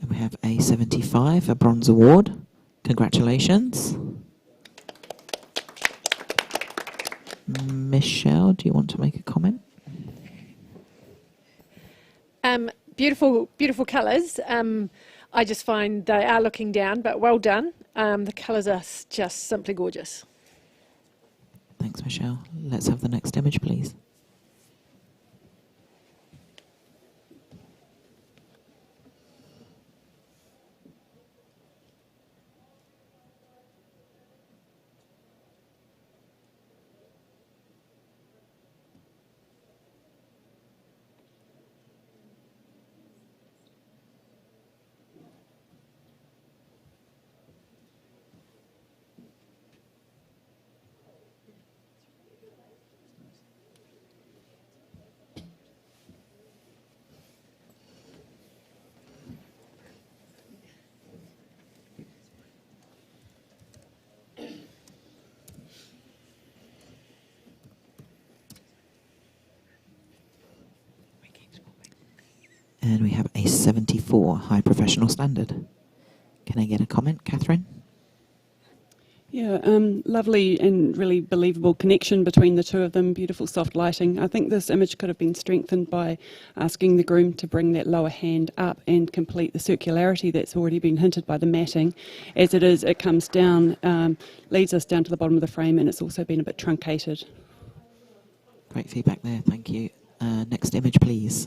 And we have a 75, a Bronze Award. Congratulations. Michelle, do you want to make a comment? Beautiful, beautiful colours. I just find they are looking down, but well done. The colours are just simply gorgeous. Thanks, Michelle. Let's have the next image, please. And we have a 74, high professional standard. Can I get a comment, Catherine? Yeah, lovely and really believable connection between the two of them, beautiful soft lighting. I think this image could have been strengthened by asking the groom to bring that lower hand up and complete the circularity that's already been hinted by the matting. As it is, it comes down, leads us down to the bottom of the frame, and it's also been a bit truncated. Great feedback there, thank you. Next image, please.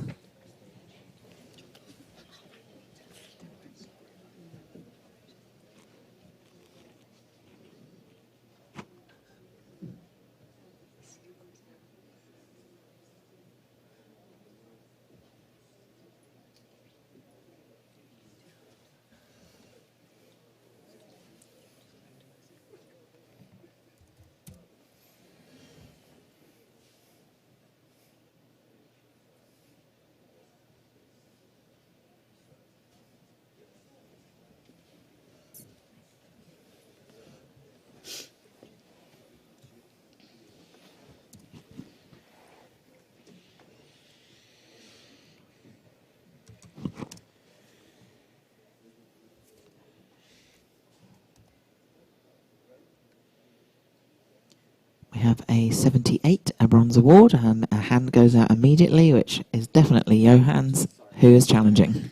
have a 78, a bronze award, and a hand goes out immediately, which is definitely Johann's, who is challenging.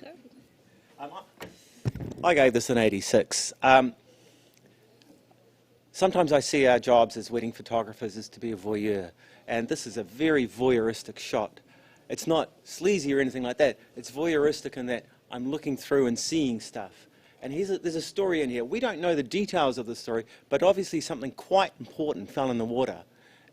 I gave this an 86. Sometimes I see our jobs as wedding photographers as to be a voyeur, and this is a very voyeuristic shot. It's not sleazy or anything like that. It's voyeuristic in that I'm looking through and seeing stuff. And there's a story in here. We don't know the details of the story, but obviously something quite important fell in the water.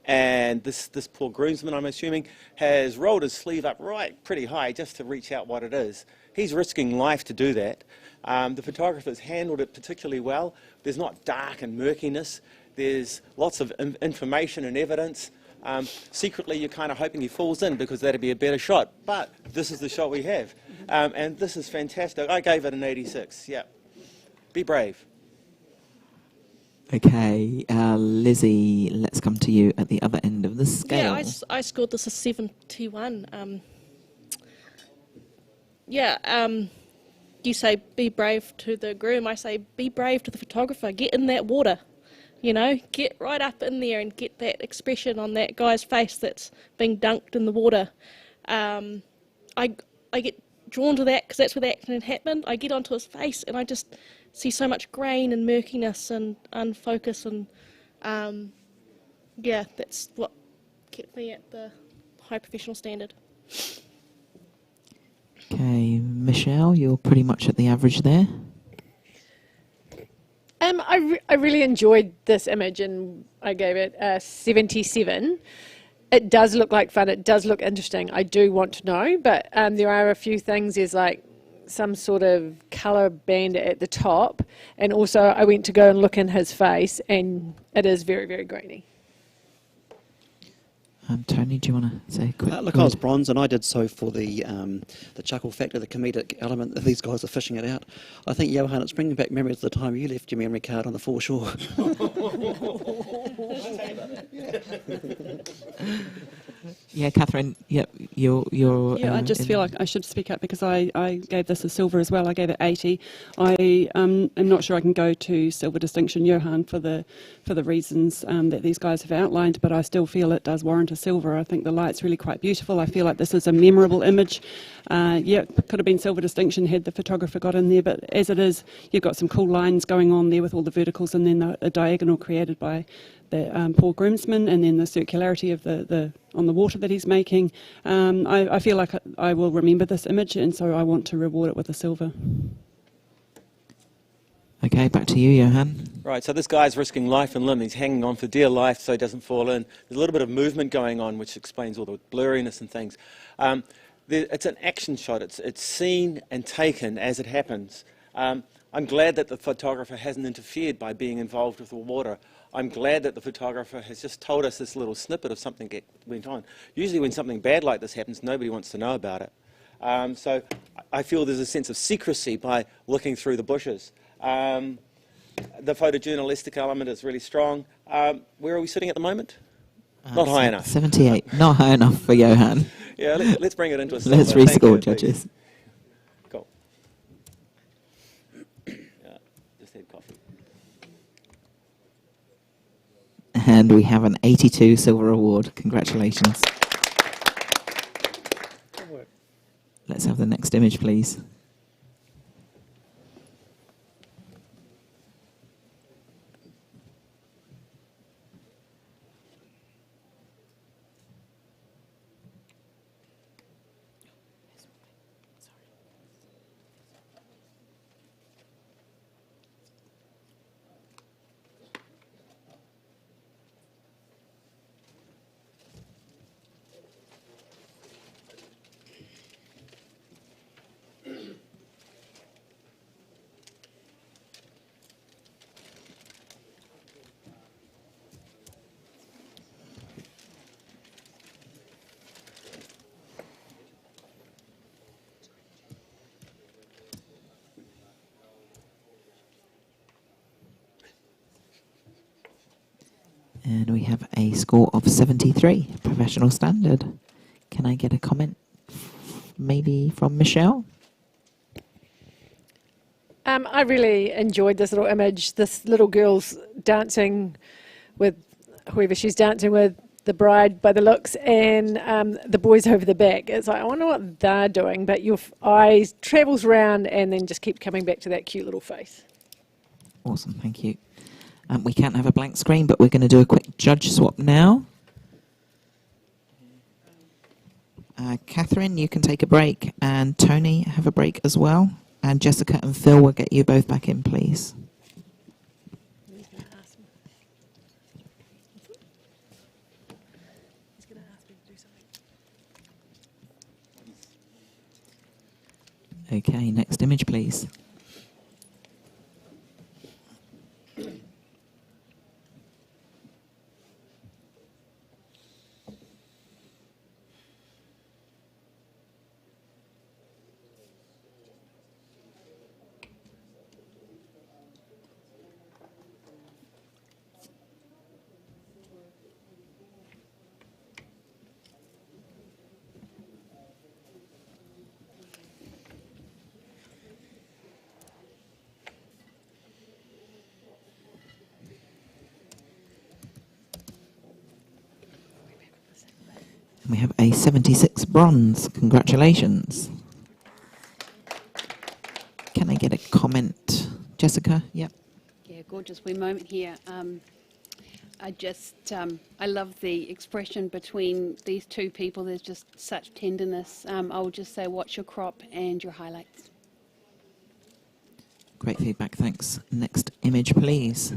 And this poor groomsman, I'm assuming, has rolled his sleeve up right pretty high just to reach out what it is. He's risking life to do that. The photographer's handled it particularly well. There's not dark and murkiness. There's lots of information and evidence. Secretly, you're kind of hoping he falls in because that'd be a better shot. But this is the shot we have. And this is fantastic. I gave it an 86. Yeah. Be brave. Okay, Lizzie, let's come to you at the other end of the scale. Yeah, I scored this a 71. You say be brave to the groom. I say be brave to the photographer. Get in that water, get right up in there and get that expression on that guy's face that's being dunked in the water. I get drawn to that because that's where the accident happened. I get onto his face and I just see so much grain and murkiness and unfocus and that's what kept me at the high professional standard. Okay, Michelle, you're pretty much at the average there. I really enjoyed this image and I gave it a 77. It does look like fun. It does look interesting. I do want to know, but there are a few things. There's like some sort of colour band at the top, and also I went to go and look in his face, and it is very, very grainy. Tony, do you want to say a quick Look, I was bronze, and I did so for the chuckle factor, the comedic element that these guys are fishing it out. I think, Johann, it's bringing back memories of the time you left your memory card on the foreshore. Yeah, Catherine, you're I just feel like I should speak up because I gave this a silver as well. I gave it 80. I am not sure I can go to silver distinction, Johann, for the reasons that these guys have outlined, but I still feel it does warrant a silver. I think the light's really quite beautiful. I feel like this is a memorable image. It could have been silver distinction had the photographer got in there, but as it is, you've got some cool lines going on there with all the verticals and then a diagonal created by the poor groomsman, and then the circularity of the on the water that he's making. I feel like I will remember this image, and so I want to reward it with a silver. Okay, back to you, Johann. Right, so this guy's risking life and limb. He's hanging on for dear life so he doesn't fall in. There's a little bit of movement going on, which explains all the blurriness and things. It's an action shot. It's seen and taken as it happens. I'm glad that the photographer hasn't interfered by being involved with the water. I'm glad that the photographer has just told us this little snippet of something that went on. Usually when something bad like this happens, nobody wants to know about it. So I feel there's a sense of secrecy by looking through the bushes. The photojournalistic element is really strong. Where are we sitting at the moment? Not high enough. 78, not high enough for Johann. Yeah, let's bring it into a silver. Let's rescore, judges. Cool. Just had coffee. And we have an 82 silver award. Congratulations. Let's have the next image, please. And we have a score of 73, professional standard. Can I get a comment maybe from Michelle? I really enjoyed this little image. This little girl's dancing with whoever she's dancing with, the bride by the looks, and the boys over the back. It's like, I wonder what they're doing, but your eyes travels around and then just keep coming back to that cute little face. Awesome, thank you. We can't have a blank screen, but we're going to do a quick judge swap now. Catherine, you can take a break, and Tony, have a break as well. And Jessica and Phil will get you both back in, please. Okay, next image, please. We have a 76 bronze. Congratulations. Can I get a comment? Jessica? Yep. Yeah, gorgeous wee moment here. I love the expression between these two people. There's just such tenderness. I'll just say, watch your crop and your highlights. Great feedback, thanks. Next image, please.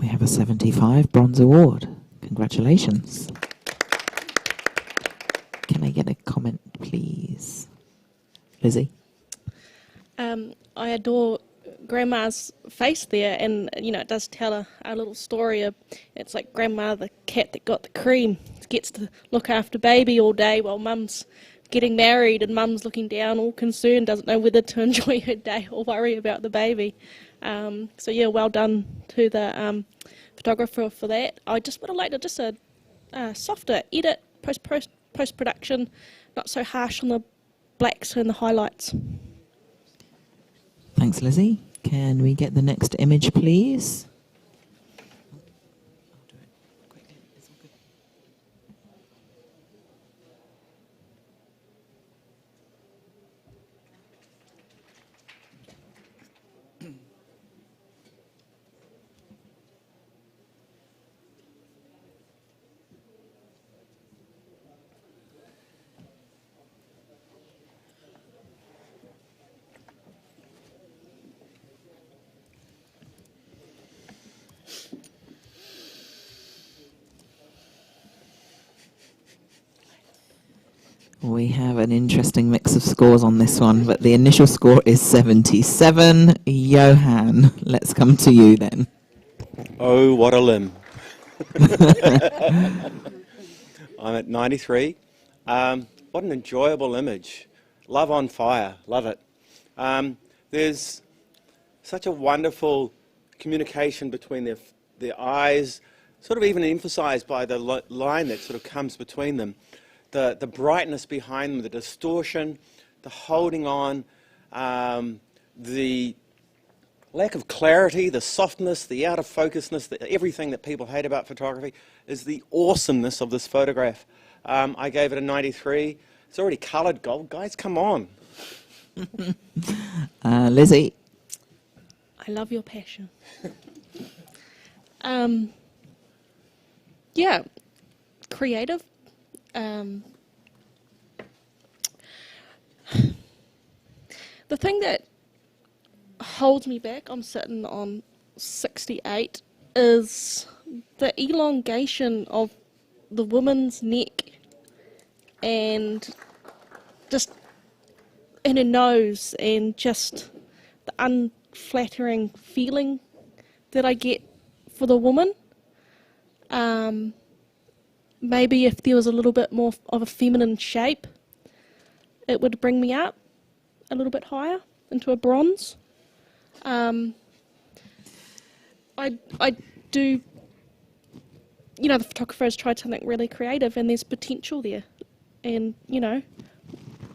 We have a 75 bronze award. Congratulations. Can I get a comment, please? Lizzie? I adore Grandma's face there, and it does tell a little story. It's like Grandma, the cat that got the cream, gets to look after baby all day while Mum's getting married, and Mum's looking down, all concerned, doesn't know whether to enjoy her day or worry about the baby. So yeah, well done to the photographer for that. I just would have liked just a softer edit, post-production, not so harsh on the blacks and the highlights. Thanks, Lizzie. Can we get the next image, please? We have an interesting mix of scores on this one, but the initial score is 77. Johan, let's come to you then. Oh, what a limb. I'm at 93. What an enjoyable image. Love on fire. Love it. There's such a wonderful communication between their eyes, sort of even emphasized by the line that sort of comes between them. The brightness behind them, the distortion, the holding on, the lack of clarity, the softness, the out of focusness, everything that people hate about photography is the awesomeness of this photograph. I gave it a 93. It's already coloured gold. Guys, come on. Lizzie? I love your passion. Yeah, creative. The thing that holds me back, I'm sitting on 68, is the elongation of the woman's neck and just in her nose, and just the unflattering feeling that I get for the woman. Maybe if there was a little bit more of a feminine shape, it would bring me up a little bit higher into a bronze. I do, you know, the photographer has tried something really creative and there's potential there. And, you know,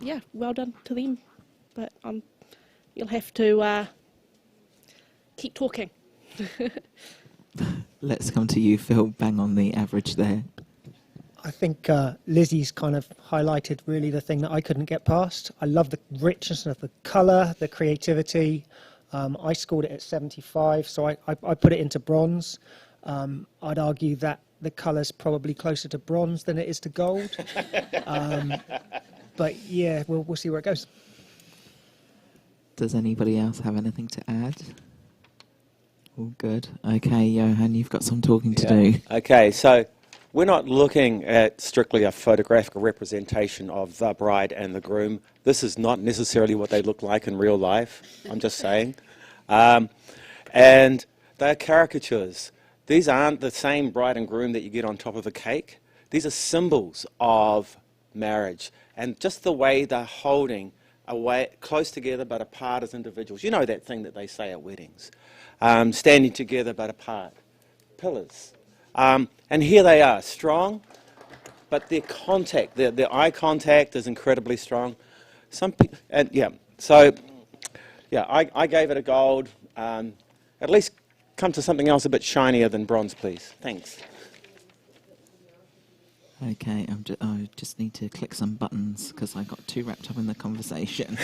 yeah, well done to them. But you'll have to keep talking. Let's come to you, Phil. Bang on the average there. I think Lizzie's kind of highlighted really the thing that I couldn't get past. I love the richness of the colour, the creativity. I scored it at 75, so I put it into bronze. I'd argue that the colour's probably closer to bronze than it is to gold. But yeah, we'll see where it goes. Does anybody else have anything to add? All good. Okay, Johan, you've got some talking to do. Okay, so we're not looking at strictly a photographical representation of the bride and the groom. This is not necessarily what they look like in real life, I'm just saying. And they're caricatures. These aren't the same bride and groom that you get on top of a cake. These are symbols of marriage. And just the way they're holding away, close together but apart as individuals. You know that thing that they say at weddings. Standing together but apart. Pillars. And here they are, strong, but their contact, their eye contact is incredibly strong. I gave it a gold. At least come to something else a bit shinier than bronze, please. Thanks. Okay, I just need to click some buttons because I got too wrapped up in the conversation.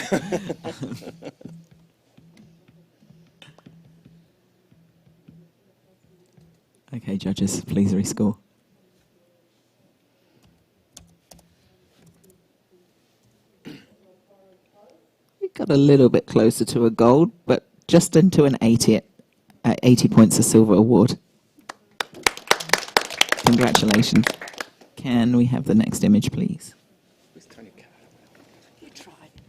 Okay, judges, please rescore. We got a little bit closer to a gold, but just into an 80 at 80 points a silver award. Congratulations. Can we have the next image, please? You tried.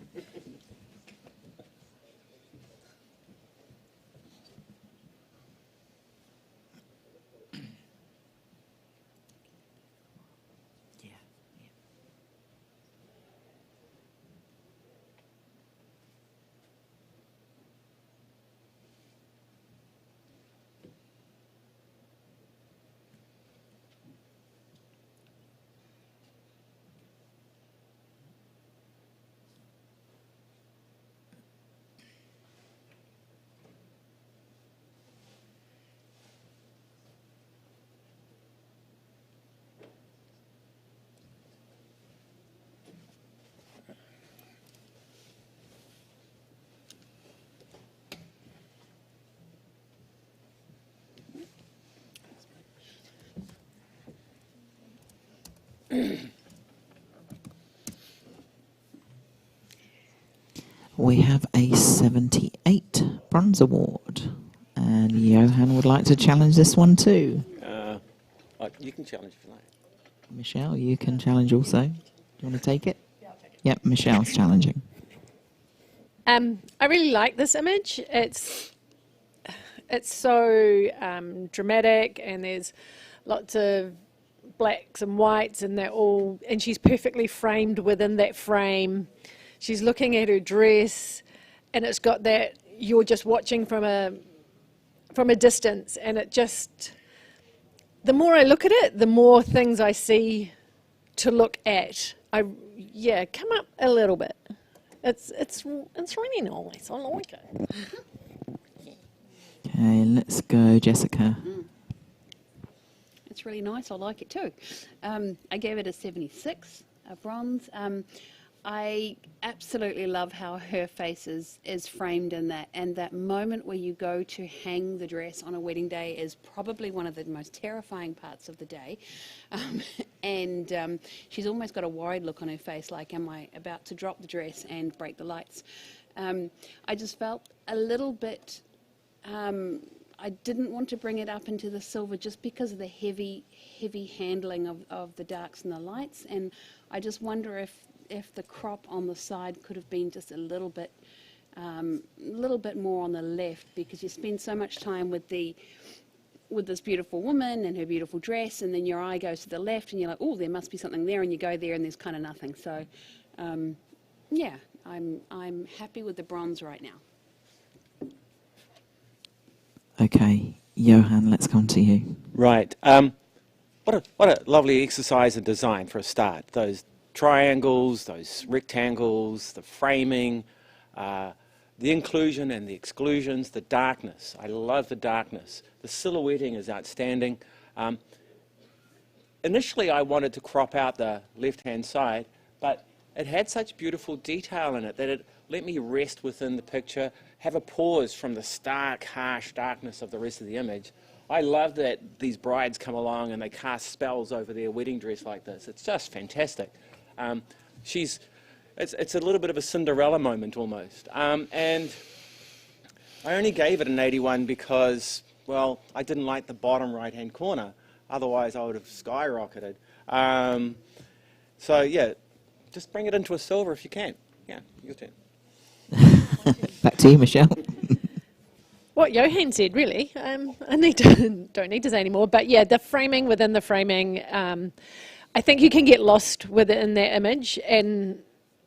We have a 78 bronze award, and Johan would like to challenge this one too. You can challenge if you like. Michelle, you can challenge also. Do you want to take it? Yeah, I'll take it. Yep, Michelle's challenging. I really like this image. It's so dramatic, and there's lots of blacks and whites, and and she's perfectly framed within that frame. She's looking at her dress, and it's got that you're just watching from a distance, and it just, the more I look at it, the more things I see to look at. Come up a little bit. It's really nice. I like it. Okay, let's go, Jessica. It's really nice. I like it too. I gave it a 76, a bronze. I absolutely love how her face is framed in that, and that moment where you go to hang the dress on a wedding day is probably one of the most terrifying parts of the day. She's almost got a worried look on her face, like, am I about to drop the dress and break the lights? I just felt a little bit, I didn't want to bring it up into the silver just because of the heavy handling of the darks and the lights, and I just wonder if the crop on the side could have been just a little bit more on the left, because you spend so much time with this beautiful woman and her beautiful dress, and then your eye goes to the left and you're like, oh, there must be something there, and you go there and there's kind of nothing. So yeah, I'm happy with the bronze right now. Okay, Johan, let's come to you. Right. What a lovely exercise in design for a start. Those triangles, those rectangles, the framing, the inclusion and the exclusions, the darkness. I love the darkness. The silhouetting is outstanding. Initially, I wanted to crop out the left-hand side, but it had such beautiful detail in it that it let me rest within the picture, have a pause from the stark, harsh darkness of the rest of the image. I love that these brides come along and they cast spells over their wedding dress like this. It's just fantastic. It's a little bit of a Cinderella moment almost. And I only gave it an 81 because, well, I didn't like the bottom right-hand corner. Otherwise, I would have skyrocketed. So, yeah, just bring it into a silver if you can. Yeah, your turn. Back to you, Michelle. What Johan said, really. I don't need to say anymore. But yeah, the framing within the framing, I think you can get lost within that image, and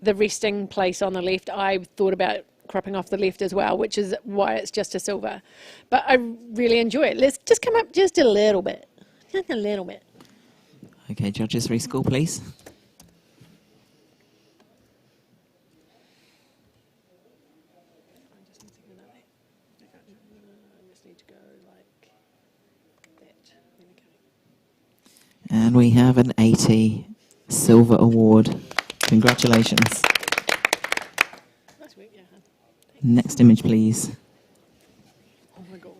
the resting place on the left, I thought about cropping off the left as well, which is why it's just a silver. But I really enjoy it. Let's just come up just a little bit. Just a little bit. Okay, judges, rescore, please. And we have an 80 Silver Award. Congratulations. Nice work, Johan. Next image, please. Oh my God.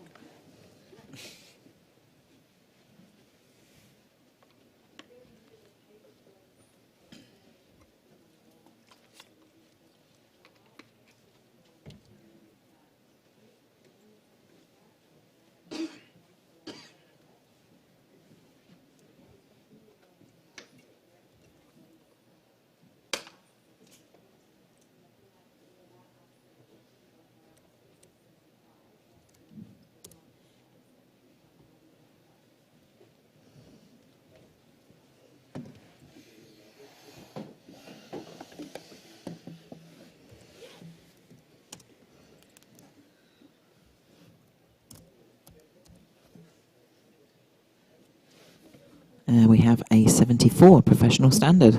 We have a 74 professional standard.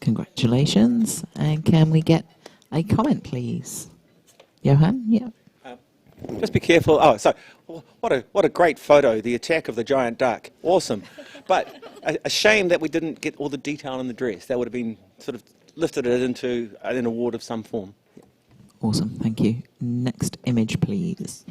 Congratulations. And can we get a comment, please? Johan? Yeah. Just be careful. Oh, so what a great photo, the attack of the giant duck. Awesome. But a shame that we didn't get all the detail in the dress. That would have been sort of lifted it into an award of some form. Awesome. Thank you. Next image, please.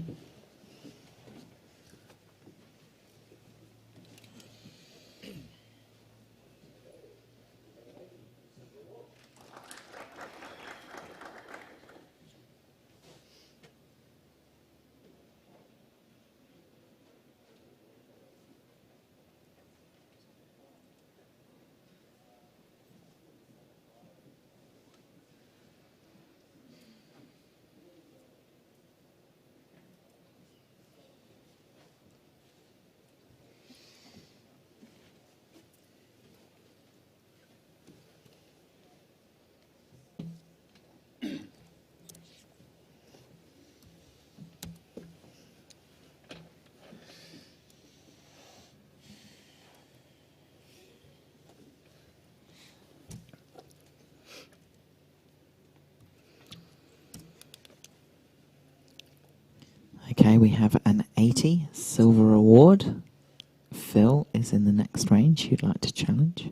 Okay, we have an 80 Silver Award. Phil is in the next range. You'd like to challenge?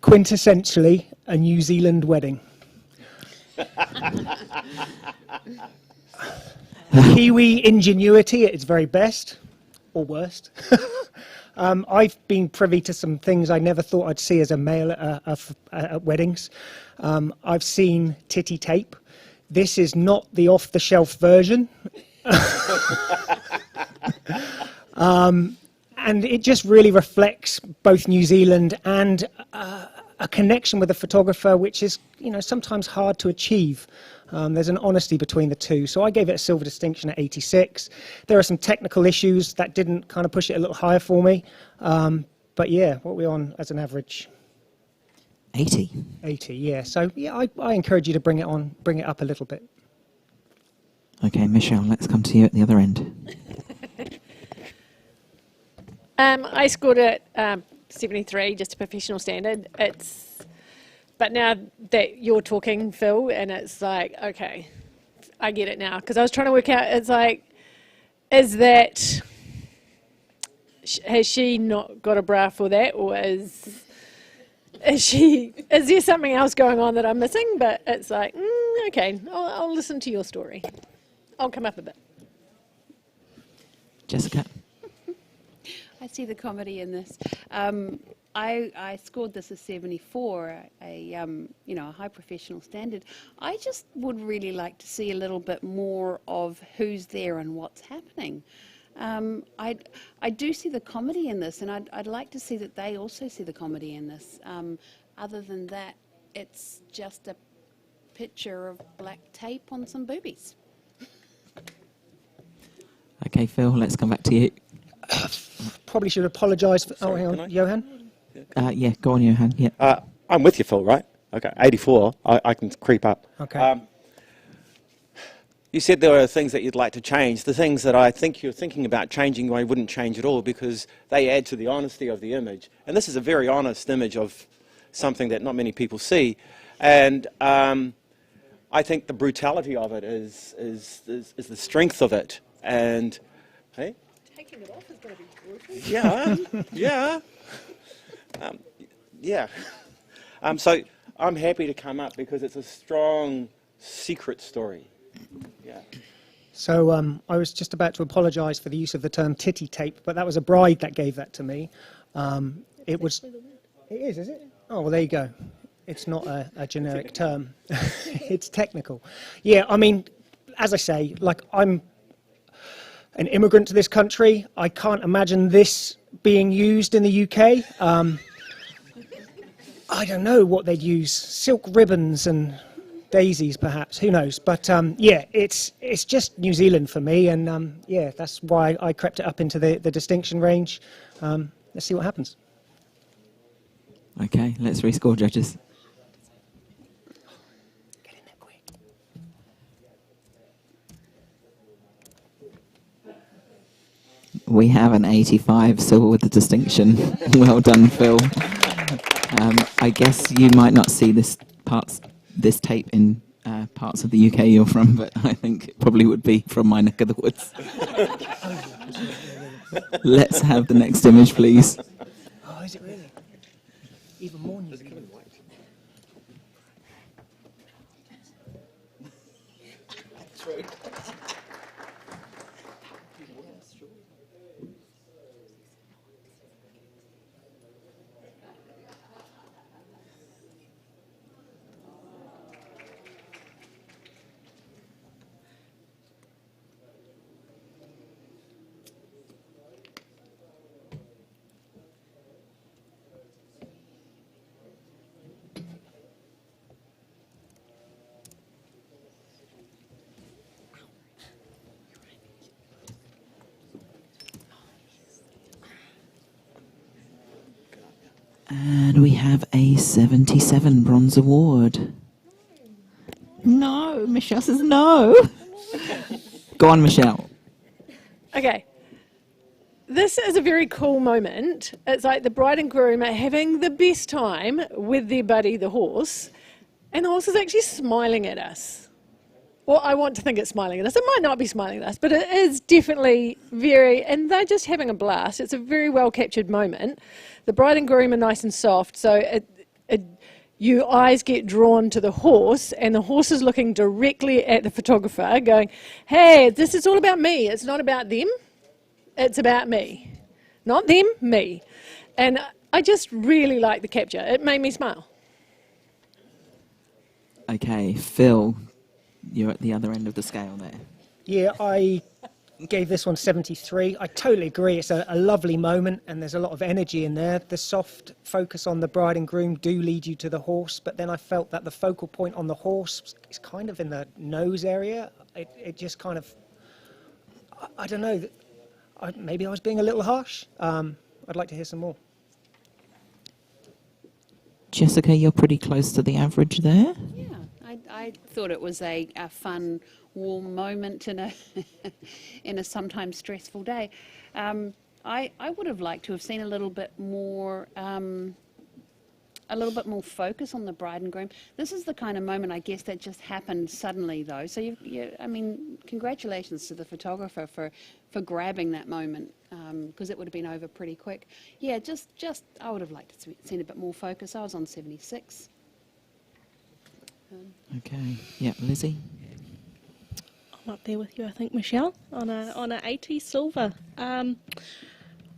Quintessentially a New Zealand wedding. Kiwi ingenuity at its very best, or worst. I've been privy to some things I never thought I'd see as a male at weddings. I've seen titty tape. This is not the off-the-shelf version. And it just really reflects both New Zealand and a connection with a photographer, which is, sometimes hard to achieve. There's an honesty between the two. So I gave it a silver distinction at 86. There are some technical issues that didn't kind of push it a little higher for me. But yeah, what are we on as an average? 80. 80, yeah. So yeah, I encourage you to bring it up a little bit. Okay, Michelle, let's come to you at the other end. I scored it 73, just a professional standard. But now that you're talking, Phil, and it's like, okay, I get it now. Because I was trying to work out, it's like, has she not got a bra for that, or is there something else going on that I'm missing? But it's like, okay, I'll listen to your story. I'll come up a bit. Jessica? I see the comedy in this. I scored this as 74, a high professional standard. I just would really like to see a little bit more of who's there and what's happening. I do see the comedy in this, and I'd like to see that they also see the comedy in this. Other than that, it's just a picture of black tape on some boobies. Okay, Phil, let's come back to you. Probably should apologise for... Sorry, hang on, Johan? Yeah, go on, Johan. Yeah. I'm with you, Phil, right? Okay, 84, I can creep up. Okay. You said there were things that you'd like to change. The things that I think you're thinking about changing, I wouldn't change at all, because they add to the honesty of the image. And this is a very honest image of something that not many people see. And I think the brutality of it is the strength of it. And, hey? Taking it off is going to be brutal. Yeah. So I'm happy to come up because it's a strong secret story. Yeah. So I was just about to apologise for the use of the term titty tape, but that was a bride that gave that to me. It is it? Oh, well, there you go. It's not a generic term. It's technical. Yeah, I mean, as I say, I'm an immigrant to this country. I can't imagine this being used in the UK. I don't know what they'd use. Silk ribbons and daisies, perhaps. Who knows? But it's just New Zealand for me, and that's why I crept it up into the distinction range. Let's see what happens. Okay, let's rescore, judges. Get in there quick. We have an 85, silver with the distinction. Well done, Phil. I guess you might not see this tape in parts of the UK you're from, but I think it probably would be from my neck of the woods. Let's have the next image, please. Oh, is it really? Even more New Zealand. And we have a 77 bronze award. No, Michelle says no. Go on, Michelle. Okay. This is a very cool moment. It's like the bride and groom are having the best time with their buddy, the horse, and the horse is actually smiling at us. Well, I want to think it's smiling at us. It might not be smiling at us, but it is definitely and they're just having a blast. It's a very well captured moment. The bride and groom are nice and soft, so your eyes get drawn to the horse, and the horse is looking directly at the photographer going, hey, this is all about me. It's not about them. It's about me. Not them, me. And I just really like the capture. It made me smile. Okay, Phil, you're at the other end of the scale there. Yeah, I gave this one 73. I totally agree. It's a lovely moment and there's a lot of energy in there. The soft focus on the bride and groom do lead you to the horse, but then I felt that the focal point on the horse is kind of in the nose area. It just kind of, I don't know, maybe I was being a little harsh. I'd like to hear some more. Jessica, you're pretty close to the average there. Yeah, I thought it was a fun, warm moment in a in a sometimes stressful day. I would have liked to have seen a little bit more focus on the bride and groom. This is the kind of moment, I guess, that just happened suddenly, though. So I mean, congratulations to the photographer for grabbing that moment, because it would have been over pretty quick. Yeah, just I would have liked to have seen a bit more focus. I was on 76. Okay, yeah, Lizzie. I'm up there with you, I think, Michelle, on a 80 silver.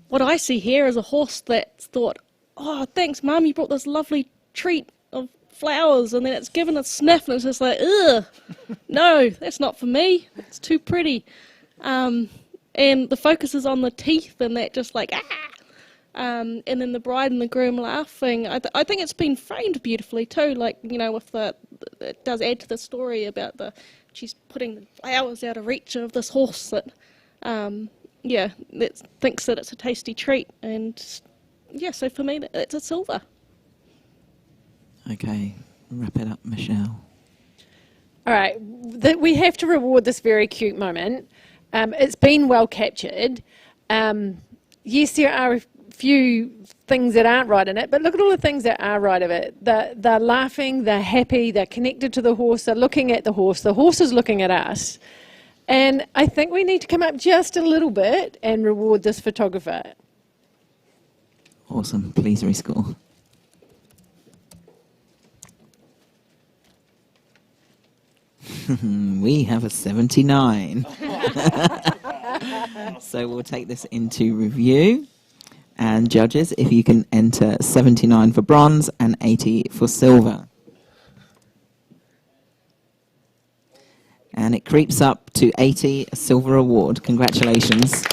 What I see here is a horse that's thought, oh, thanks, Mum, you brought this lovely treat of flowers, and then it's given a sniff, and it's just like, ugh, no, that's not for me. It's too pretty. And the focus is on the teeth, and that just like, ah. And then the bride and the groom laughing. I think it's been framed beautifully too, like, you know, with it does add to the story about she's putting the flowers out of reach of this horse that, that thinks that it's a tasty treat. And yeah, so for me, it's a silver. Okay, wrap it up, Michelle. All right, we have to reward this very cute moment. It's been well captured. Yes, there are a few things that aren't right in it, but look at all the things that are right of it. They're laughing, they're happy, they're connected to the horse, they're looking at the horse is looking at us. And I think we need to come up just a little bit and reward this photographer. Awesome, please rescore. We have a 79. So we'll take this into review. And judges, if you can enter 79 for bronze and 80 for silver. And it creeps up to 80, a silver award. Congratulations.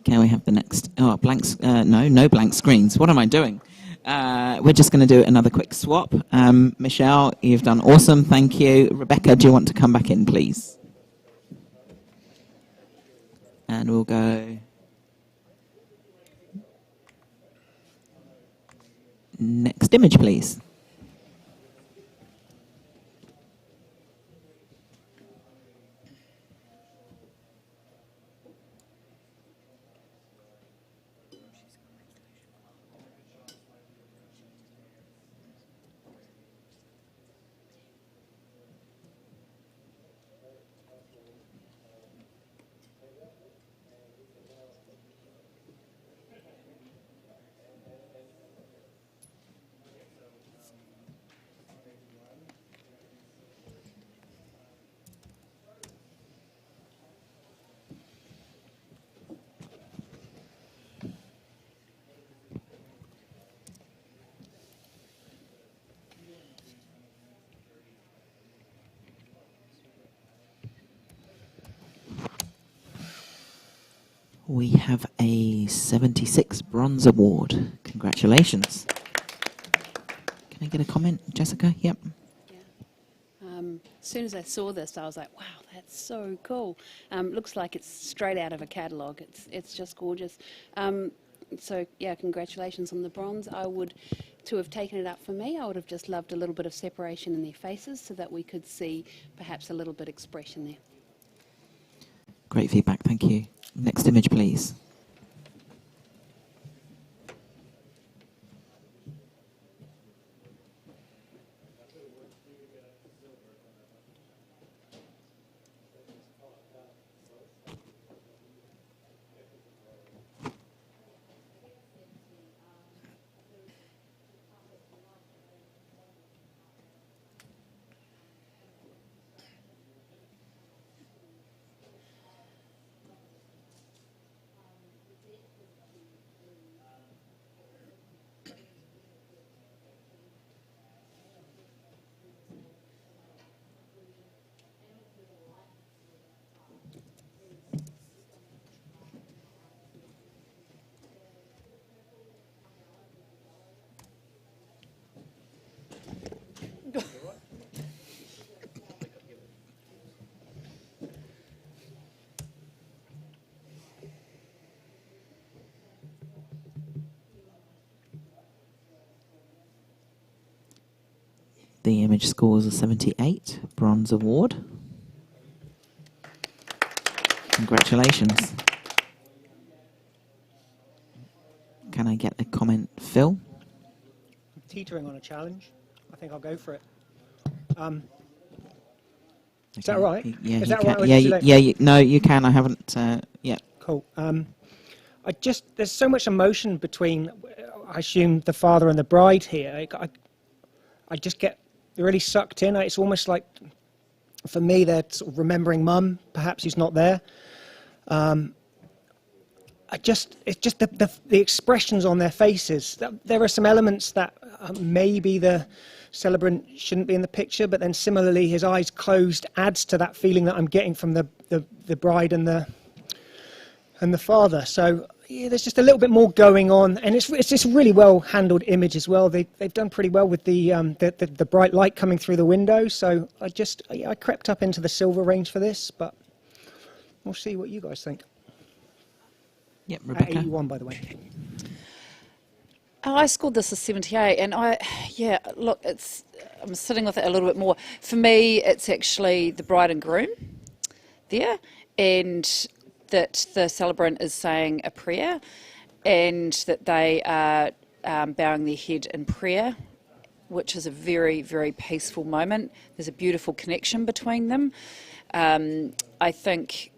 Can we have the next? Oh, blanks. No blank screens. What am I doing? We're just going to do another quick swap. Michelle, you've done awesome. Thank you. Rebecca, do you want to come back in, please? And we'll go next image, please. We have a 76 bronze award. Congratulations. Can I get a comment, Jessica? Yep. Yeah. As soon as I saw this, I was like, wow, that's so cool. Looks like it's straight out of a catalogue. It's just gorgeous. So, yeah, congratulations on the bronze. To have taken it up for me, I would have just loved a little bit of separation in their faces so that we could see perhaps a little bit of expression there. Great feedback, thank you. Next image, please. The image scores a 78, Bronze Award. Congratulations. Can I get a comment, Phil? I'm teetering on a challenge. I think I'll go for it. Is that Okay. right? Yeah, Is you that can. right with Yeah, you, no, you can. I haven't. Yeah. Cool. There's so much emotion between, I assume, the father and the bride here. I just get really sucked in. It's almost like, for me, they're sort of remembering mum, perhaps who's not there. It's just the expressions on their faces. There are some elements that maybe the celebrant shouldn't be in the picture, but then similarly, his eyes closed adds to that feeling that I'm getting from the bride and the father. So yeah, there's just a little bit more going on, and it's just a really well handled image as well. They've done pretty well with the bright light coming through the window. So I crept up into the silver range for this, but we'll see what you guys think. Yep, At Rebecca. 81, by the way. I scored this a 78, and I'm sitting with it a little bit more. For me, it's actually the bride and groom there, and that the celebrant is saying a prayer, and that they are bowing their head in prayer, which is a very, very peaceful moment. There's a beautiful connection between them. I think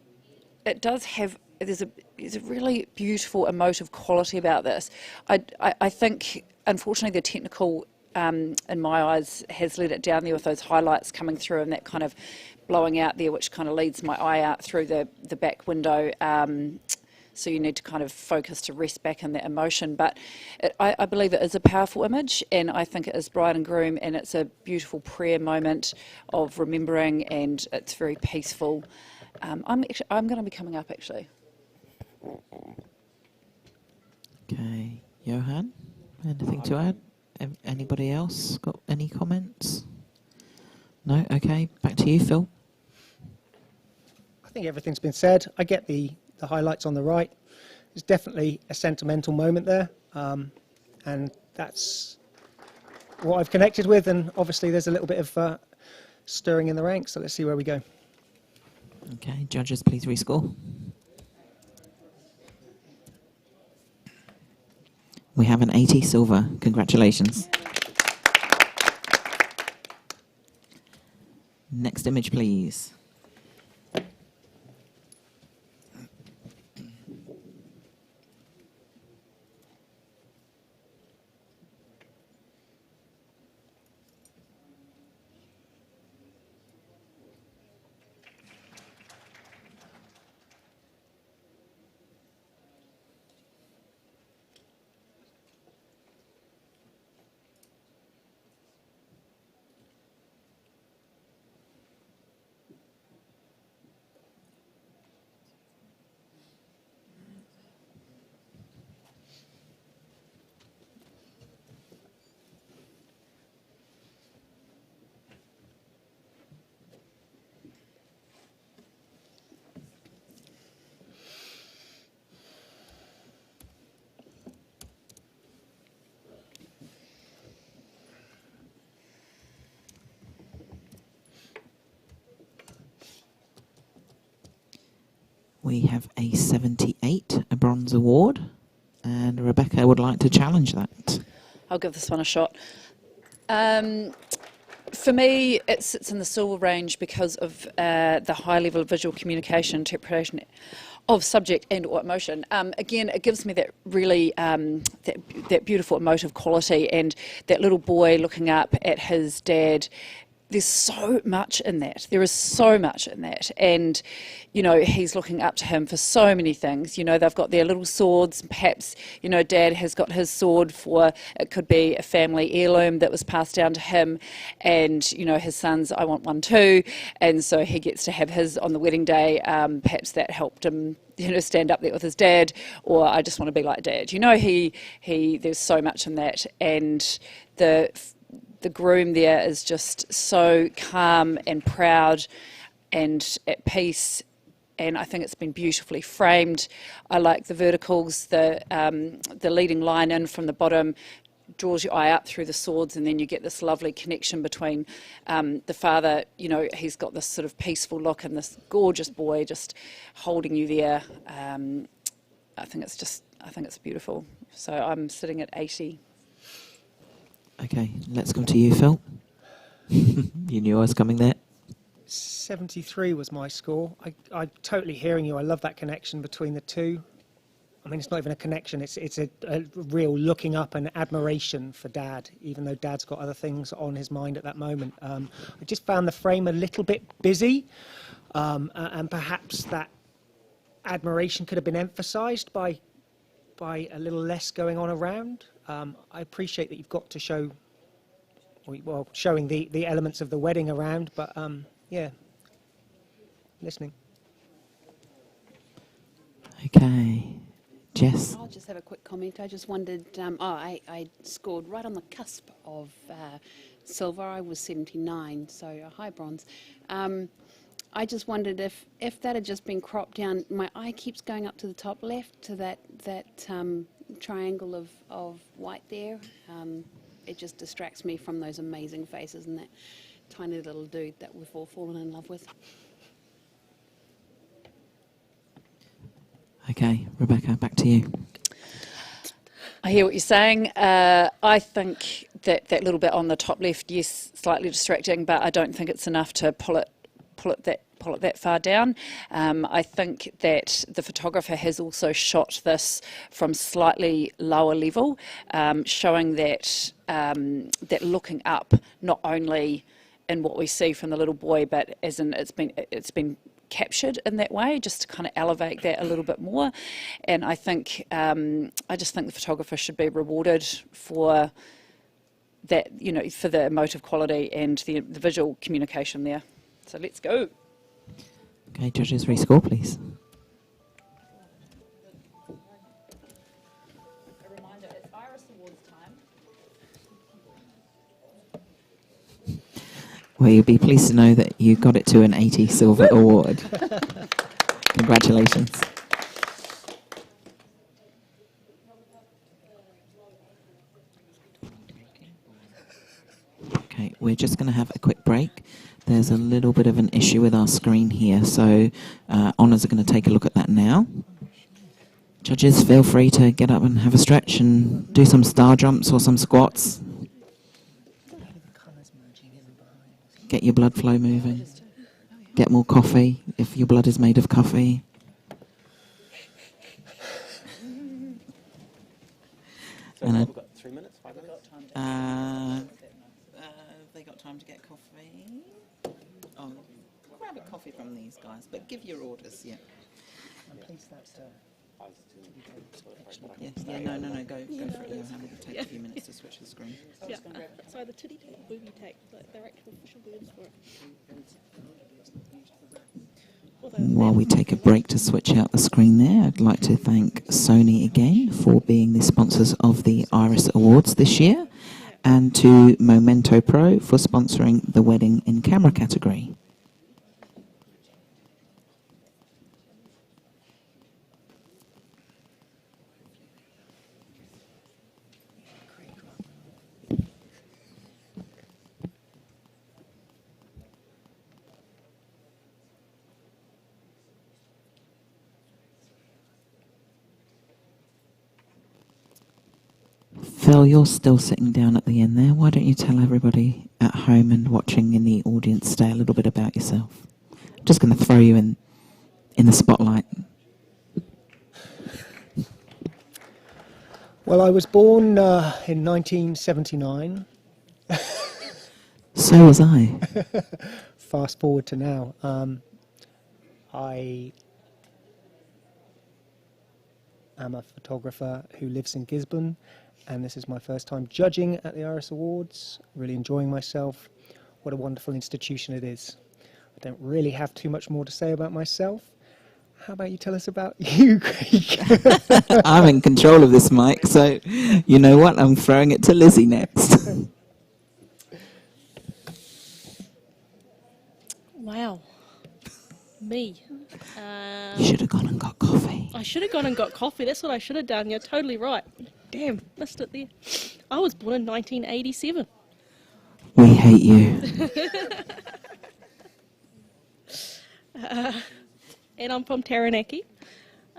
it does have. There's a really beautiful emotive quality about this. I think, unfortunately, the technical, in my eyes, has let it down there with those highlights coming through and that kind of blowing out there, which kind of leads my eye out through the back window. So you need to kind of focus to rest back in that emotion. But I believe it is a powerful image, and I think it is bride and groom, and it's a beautiful prayer moment of remembering, and it's very peaceful. I'm going to be coming up, actually. Okay, Johan, anything to add? Anybody else got any comments? No? Okay, back to you, Phil. I think everything's been said. I get the highlights on the right. There's definitely a sentimental moment there, and that's what I've connected with, and obviously there's a little bit of stirring in the ranks, so let's see where we go. Okay, judges, please rescore. We have an 80 silver. Congratulations. Next image, please. We have a 78, a bronze award, and Rebecca would like to challenge that. I'll give this one a shot. For me, it sits in the silver range because of the high level of visual communication, interpretation of subject and or emotion. Again, it gives me that really that beautiful emotive quality, and that little boy looking up at his dad. There's so much in that. There is so much in that. And, you know, he's looking up to him for so many things. You know, they've got their little swords. Perhaps, you know, Dad has got his sword for, it could be a family heirloom that was passed down to him. And, you know, his son's, I want one too. And so he gets to have his on the wedding day. Perhaps that helped him, you know, stand up there with his dad, or I just want to be like Dad. You know, there's so much in that. And the groom there is just so calm and proud and at peace, and I think it's been beautifully framed. I like the verticals, the leading line in from the bottom draws your eye up through the swords, and then you get this lovely connection between the father. You know, he's got this sort of peaceful look, and this gorgeous boy just holding you there. I think it's beautiful. So I'm sitting at 80. Okay, let's come to you, Phil. You knew I was coming there. 73 was my score. I'm totally hearing you. I love that connection between the two. I mean, it's not even a connection. It's a real looking up and admiration for Dad, even though Dad's got other things on his mind at that moment. I just found the frame a little bit busy, and perhaps that admiration could have been emphasised by a little less going on around. I appreciate that you've got to show, well, showing the elements of the wedding around, but yeah, listening. Okay, Jess. I'll just have a quick comment. I just wondered, I scored right on the cusp of silver. I was 79, so a high bronze. I just wondered if that had just been cropped down. My eye keeps going up to the top left to that triangle of white there. It just distracts me from those amazing faces and that tiny little dude that we've all fallen in love with. Okay, Rebecca, back to you. I hear what you're saying. I think that little bit on the top left, yes, slightly distracting, but I don't think it's enough to pull it that far down. I think that the photographer has also shot this from slightly lower level, showing that that looking up, not only in what we see from the little boy, but as in it's been captured in that way, just to kind of elevate that a little bit more. And I think I just think the photographer should be rewarded for that, you know, for the emotive quality and the visual communication there. So let's go. Okay, judges, rescore, please. A reminder, it's Iris Awards time. Well, you'll be pleased to know that you got it to an 80 silver award. Congratulations. Okay, we're just going to have a quick break. There's a little bit of an issue with our screen here, so honours are going to take a look at that now. Judges, feel free to get up and have a stretch and do some star jumps or some squats. Get your blood flow moving. Get more coffee if your blood is made of coffee. So And we've got 3 minutes, 5 minutes? they got time to get coffee? Oh, grab a coffee from these guys, but give your orders, yeah. I'm pleased that Yeah, no, go for it, Johan. It'll take a few minutes to switch the screen. Yeah, so the titty tape, booby tape, they're actual official words for it. While we take a break to switch out the screen there, I'd like to thank Sony again for being the sponsors of the Iris Awards this year, and to Momento Pro for sponsoring the Wedding in Camera category. Phil, you're still sitting down at the end there. Why don't you tell everybody at home and watching in the audience today a little bit about yourself? I'm just going to throw you in the spotlight. Well, I was born in 1979. So was I. Fast forward to now. I am a photographer who lives in Gisborne, and this is my first time judging at the Iris Awards. Really enjoying myself. What a wonderful institution it is. I don't really have too much more to say about myself. How about you tell us about you, Craig? I'm in control of this mic, so you know what? I'm throwing it to Lizzie next. Wow. Me. You should have gone and got coffee. I should have gone and got coffee. That's what I should have done. You're totally right. damn, missed it there. I was born in 1987. We hate you. And I'm from Taranaki.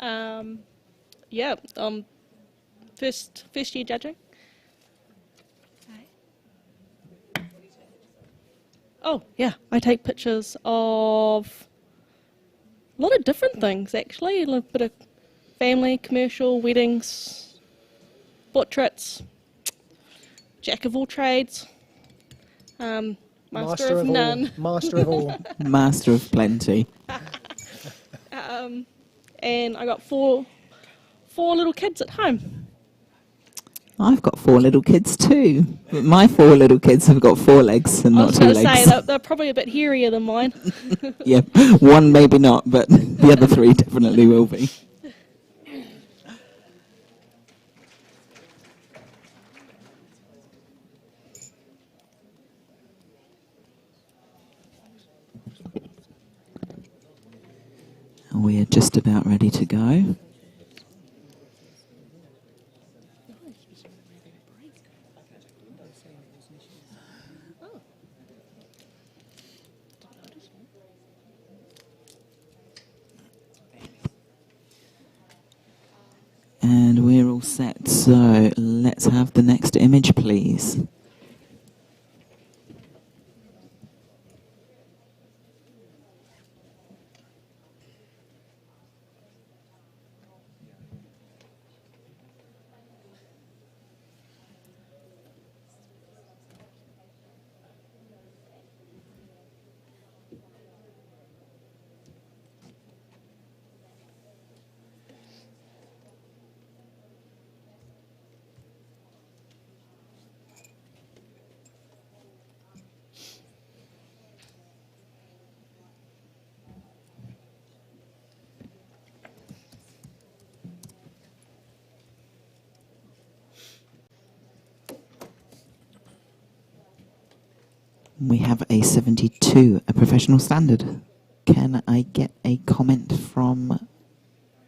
Yeah, first year judging. Oh, yeah, I take pictures of a lot of different things, actually. A little bit of family, commercial, weddings, portraits, jack of all trades, master of none. Master of all. Master of plenty. And I got four little kids at home. I've got 4 little kids too. But my 4 little kids have got 4 legs and I not was 2 going to legs. say they're probably a bit hairier than mine. Yeah, one maybe not, but the other 3 definitely will be. We're just about ready to go. And we're all set, so let's have the next image, please. We have a 72, a professional standard. Can I get a comment from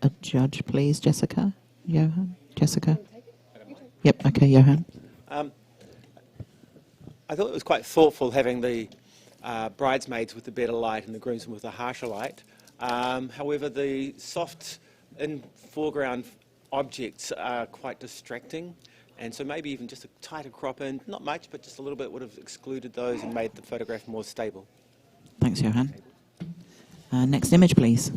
a judge, please, Jessica? Johan? Jessica? Yep, okay, Johan. I thought it was quite thoughtful having the bridesmaids with the better light and the groomsmen with the harsher light. However, the soft in foreground objects are quite distracting, and so maybe even just a tighter crop in, not much, but just a little bit would have excluded those and made the photograph more stable. Thanks, Johan. Next image, please.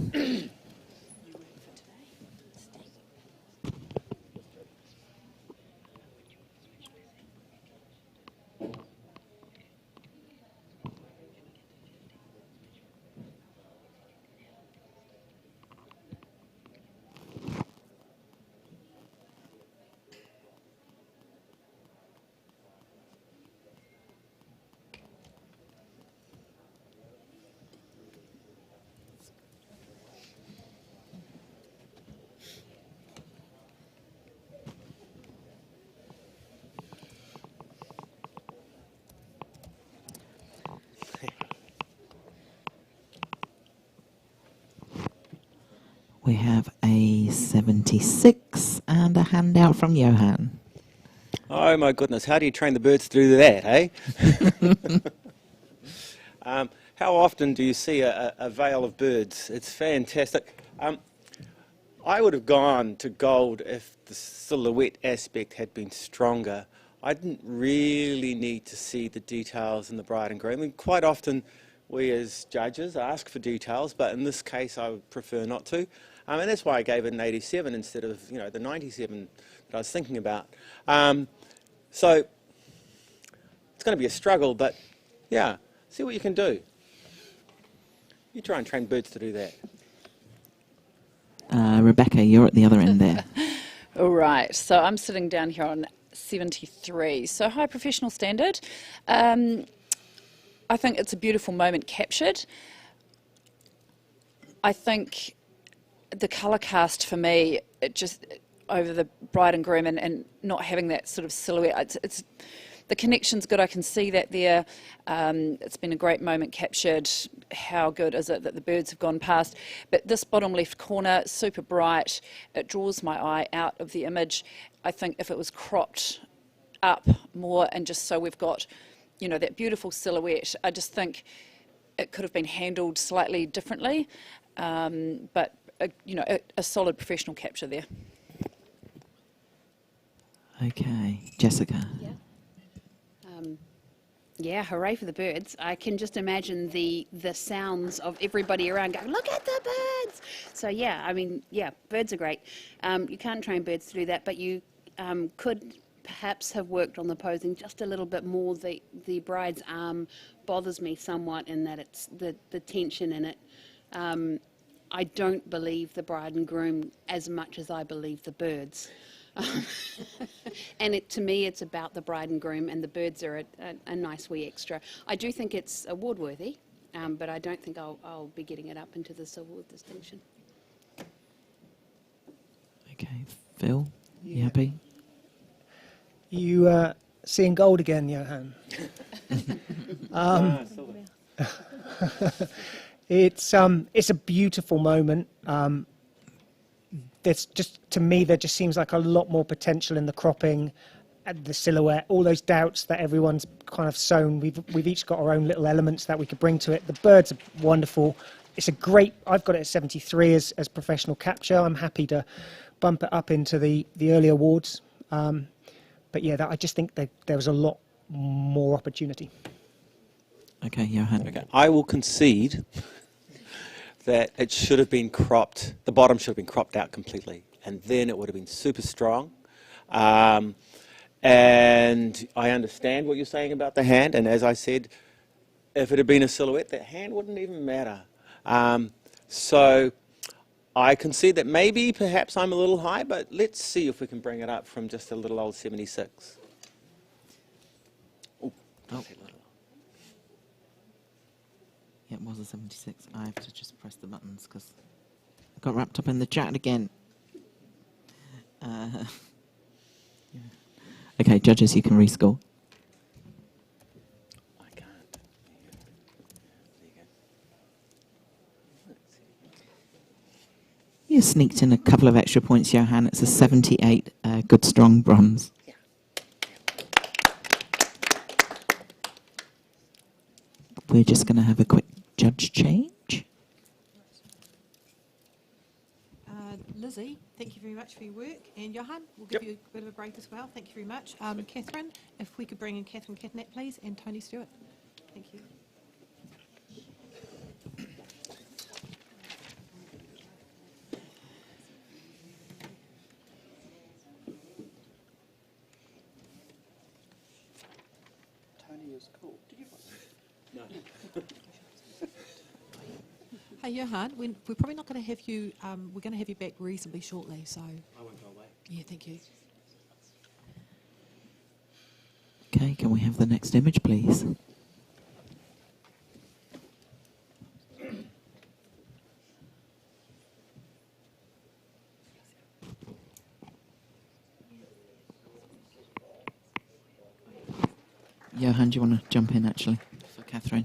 We have a 76 and a handout from Johan. Oh my goodness, how do you train the birds to do that, eh? How often do you see a veil of birds? It's fantastic. I would have gone to gold if the silhouette aspect had been stronger. I didn't really need to see the details in the bride and groom. I mean, quite often we as judges ask for details, but in this case I would prefer not to. And that's why I gave it an 87 instead of the 97 that I was thinking about. So it's going to be a struggle, but yeah, see what you can do. You try and train birds to do that. Rebecca, you're at the other end there. All right, so I'm sitting down here on 73. So high professional standard. I think it's a beautiful moment captured. I think the colour cast for me, it just over the bride and groom and not having that sort of silhouette, it's the connection's good. I can see that there. It's been a great moment captured. How good is it that the birds have gone past? But this bottom left corner, super bright. It draws my eye out of the image. I think if it was cropped up more and just so we've got, you know, that beautiful silhouette, I just think it could have been handled slightly differently. But, you know, a solid professional capture there. Okay, Jessica. Yeah, hooray for the birds. I can just imagine the sounds of everybody around going, look at the birds. So yeah, I mean, yeah, birds are great. You can't train birds to do that, but you could perhaps have worked on the posing just a little bit more. The bride's arm bothers me somewhat in that it's the tension in it. I don't believe the bride and groom as much as I believe the birds. And to me, it's about the bride and groom, and the birds are a nice wee extra. I do think it's award worthy, but I don't think I'll be getting it up into this award distinction. Okay, Phil, you happy? You seeing gold again, Johan? It's a beautiful moment. There's just, to me, there just seems like a lot more potential in the cropping and the silhouette. All those doubts that everyone's kind of sown, we've each got our own little elements that we could bring to it. The birds are wonderful. It's a great. I've got it at 73 as professional capture. I'm happy to bump it up into the early awards. But yeah, I just think that there was a lot more opportunity. Okay, Johan. Okay, I will concede that it should have been cropped, the bottom should have been cropped out completely, and then it would have been super strong. And I understand what you're saying about the hand, and as I said, if it had been a silhouette, that hand wouldn't even matter. So I concede that maybe, perhaps I'm a little high, but let's see if we can bring it up from just a little old 76. Ooh, Oh. Yeah, it was a 76. I have to just press the buttons because I got wrapped up in the chat again. Yeah. Okay, judges, you can rescore. I can't. There you go. Let's see. You sneaked in a couple of extra points, Johan. It's a 78 good, strong bronze. Yeah. We're just going to have a quick judge change. Lizzie, thank you very much for your work. And Johan, we'll give you a bit of a break as well. Thank you very much. Catherine, if we could bring in Catherine Catnett, please, and Tony Stewart. Thank you. Tony is cool. Did you No. Hey, Johan, we're probably not going to have you, we're going to have you back reasonably shortly, so... I won't go away. Yeah, thank you. Okay, can we have the next image, please? Johan, do you want to jump in, actually, for Catherine?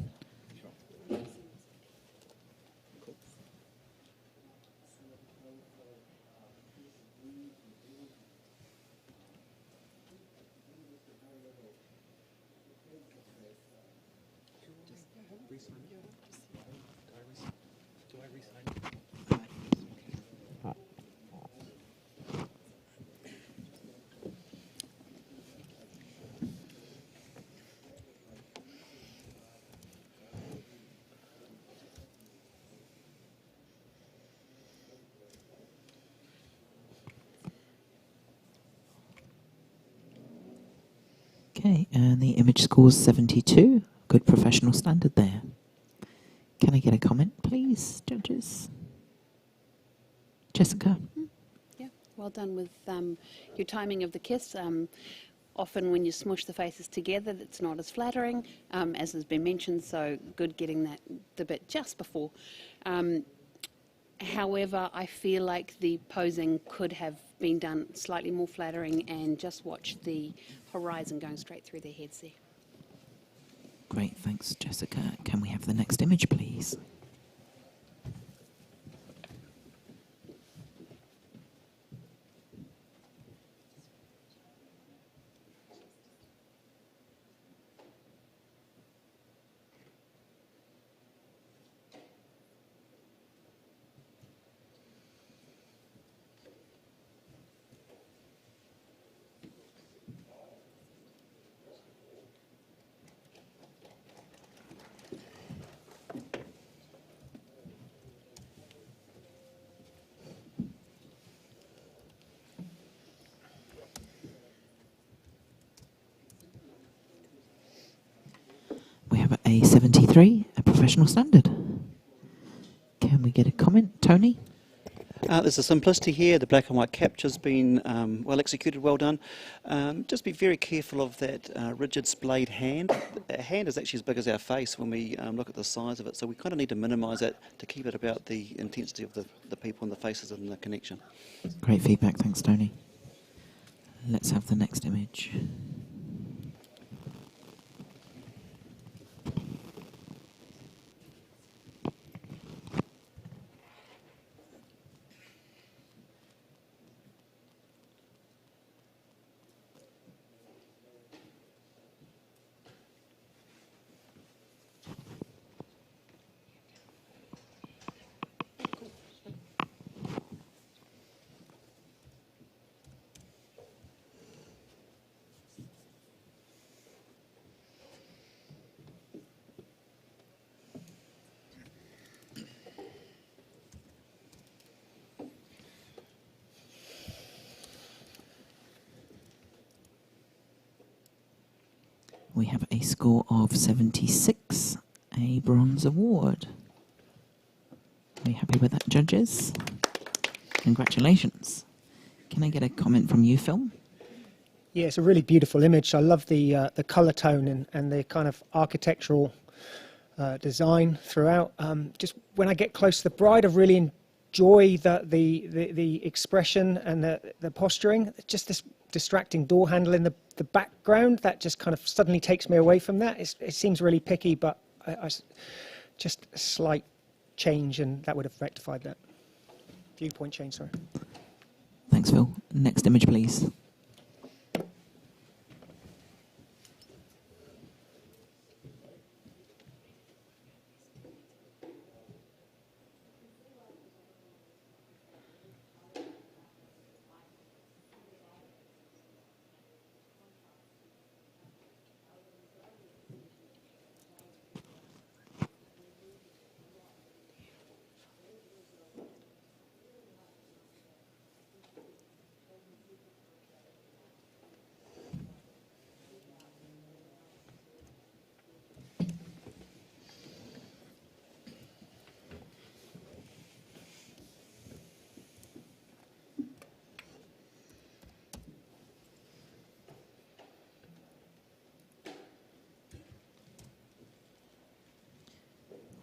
Okay, and the image scores 72. Good professional standard there. Can I get a comment, please, judges? Jessica? Yeah, well done with your timing of the kiss. Often when you smush the faces together, that's not as flattering, as has been mentioned, so good getting the bit just before. However, I feel like the posing could have been done slightly more flattering, and just watch the horizon going straight through their heads there. Great, thanks, Jessica. Can we have the next image, please? We have a 73, a professional standard. Can we get a comment, Tony? There's a simplicity here. The black and white capture's been well executed, well done. Just be very careful of that rigid splayed hand. Our hand is actually as big as our face when we look at the size of it, so we kind of need to minimise that to keep it about the intensity of the people and the faces and the connection. Great feedback, thanks, Tony. Let's have the next image. We have a score of 76, a bronze award. Are you happy with that, judges? Congratulations. Can I get a comment from you, Phil? Yeah, it's a really beautiful image. I love the colour tone and the kind of architectural design throughout. Just when I get close to the bride, I really enjoy the expression and the posturing. Just this distracting door handle in the background that just kind of suddenly takes me away from that. It seems really picky, but I just a slight change and that would have rectified that. Viewpoint change, sorry. Thanks, Phil. Next image, please.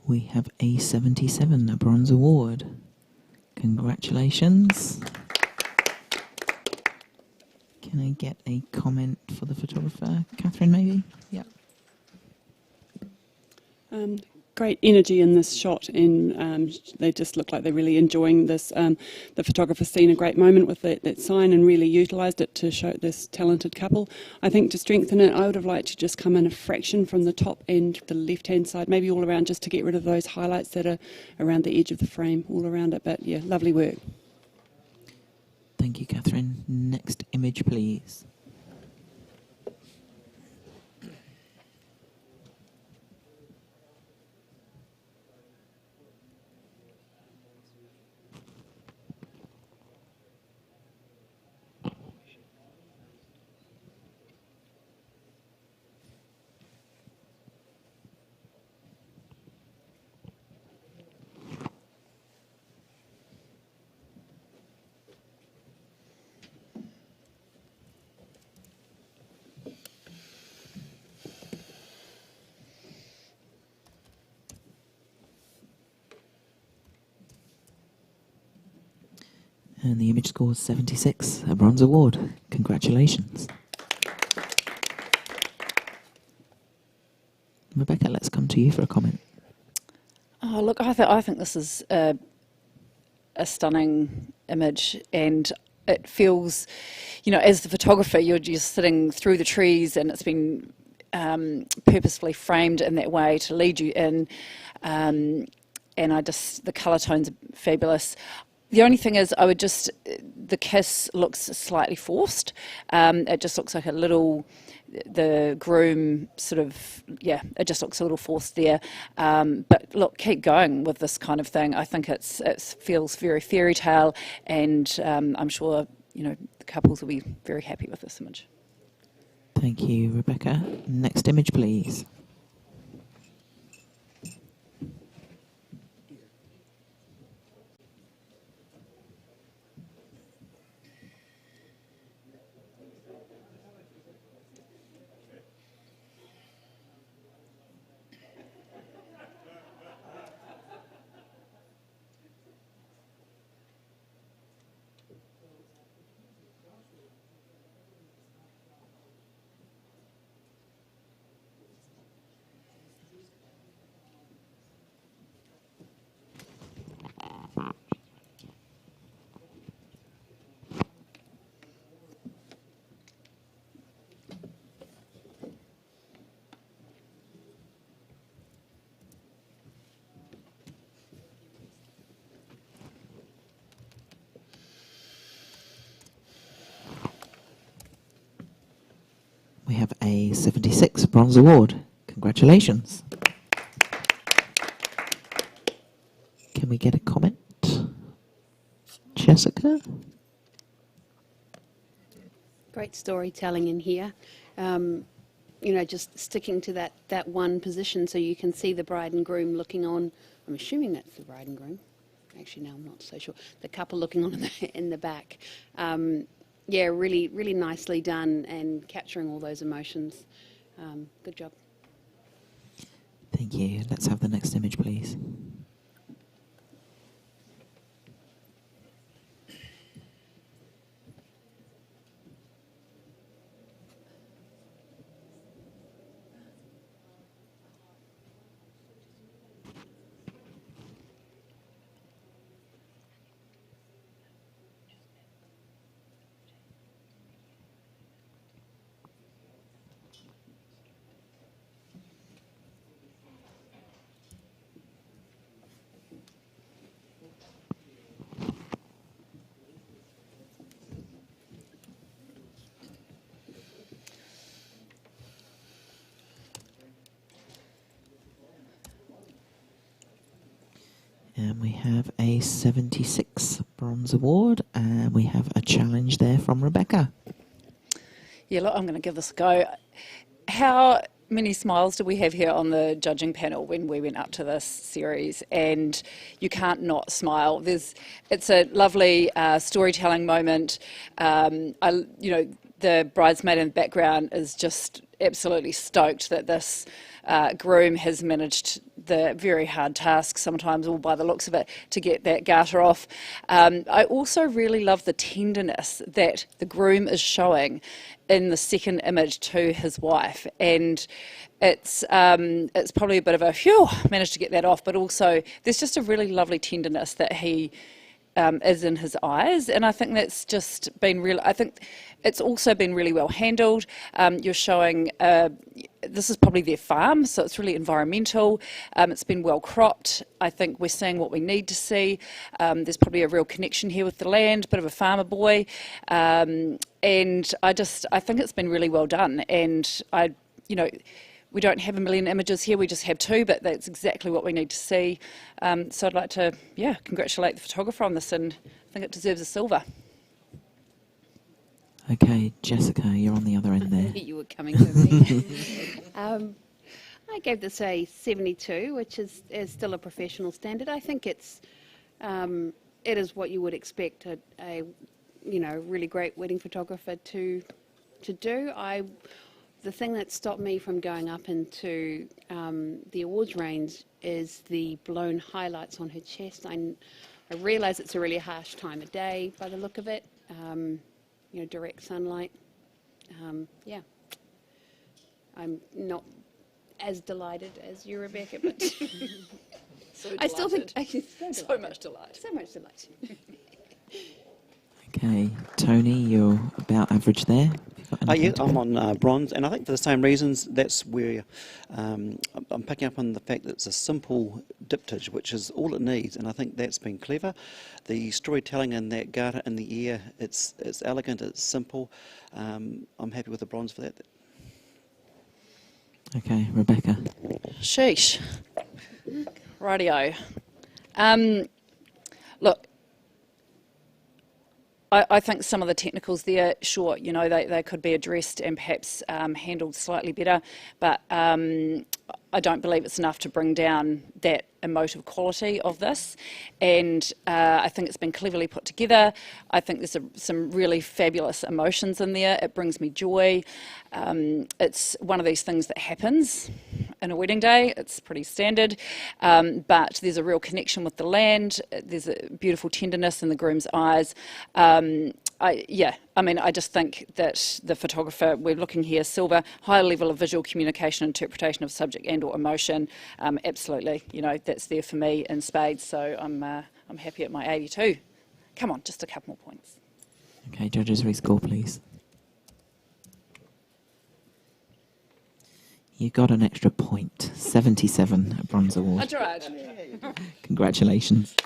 We have a 77, a bronze award. Congratulations. Can I get a comment for the photographer? Catherine, maybe? Yeah. Great energy in this shot, and they just look like they're really enjoying this. The photographer's seen a great moment with that sign and really utilised it to show this talented couple. I think to strengthen it, I would have liked to just come in a fraction from the top and the left-hand side, maybe all around, just to get rid of those highlights that are around the edge of the frame, all around it. But yeah, lovely work. Thank you, Catherine. Next image, please. And the image scores 76, a bronze award. Congratulations. Rebecca, let's come to you for a comment. Oh, look, I think this is a stunning image, and it feels, as the photographer, you're just sitting through the trees, and it's been purposefully framed in that way to lead you in. And the colour tones are fabulous. The only thing is, the kiss looks slightly forced. It just looks like the groom it just looks a little forced there. But look, keep going with this kind of thing. I think it feels very fairy tale, and I'm sure, the couples will be very happy with this image. Thank you, Rebecca. Next image, please. We have a 76 bronze award. Congratulations. Can we get a comment? Jessica? Great storytelling in here. Just sticking to that one position so you can see the bride and groom looking on. I'm assuming that's the bride and groom. Actually, no, I'm not so sure. The couple looking on in the back. Really, really nicely done and capturing all those emotions. Good job. Thank you. Let's have the next image, please. And we have a 76 bronze award, and we have a challenge there from Rebecca. Yeah, look, I'm going to give this a go. How many smiles did we have here on the judging panel when we went up to this series? And you can't not smile. It's a lovely storytelling moment. The bridesmaid in the background is just absolutely stoked that this groom has managed the very hard task, sometimes all by the looks of it, to get that garter off. I also really love the tenderness that the groom is showing in the second image to his wife, and it's probably a bit of a phew, managed to get that off, but also there's just a really lovely tenderness that he is in his eyes, and I think that's just been real. I think it's also been really well handled. You're showing this is probably their farm, so it's really environmental. It's been well cropped. I think we're seeing what we need to see. There's probably a real connection here with the land, bit of a farmer boy, and I think it's been really well done. And we don't have a million images here, we just have two, but that's exactly what we need to see. So I'd like to, congratulate the photographer on this, and I think it deserves a silver. Okay, Jessica, you're on the other end there. You were coming to me. I gave this a 72, which is still a professional standard. I think it is what you would expect a really great wedding photographer to do. The thing that stopped me from going up into the awards range is the blown highlights on her chest. I realise it's a really harsh time of day by the look of it, direct sunlight. Yeah, I'm not as delighted as you, Rebecca, but I still think so much delight. So much delight. Okay, Tony, you're about average there. Yeah, I'm on bronze, and I think for the same reasons, that's where I'm picking up on the fact that it's a simple diptych, which is all it needs, and I think that's been clever. The storytelling in that garter in the air, it's elegant, it's simple. I'm happy with the bronze for that. Okay, Rebecca. Sheesh. Rightio. Look, I think some of the technicals there, sure, they could be addressed and perhaps handled slightly better, but I don't believe it's enough to bring down that emotive quality of this, and I think it's been cleverly put together. I think there's some really fabulous emotions in there. It brings me joy. It's one of these things that happens in a wedding day. It's pretty standard, but there's a real connection with the land. There's a beautiful tenderness in the groom's eyes. I just think that the photographer, we're looking here, Silver, high level of visual communication, interpretation of subject and or emotion, absolutely, that's there for me in spades, so I'm happy at my 82. Come on, just a couple more points. Okay, judges rescore, please. You got an extra point, 77, a bronze award. I tried. Congratulations.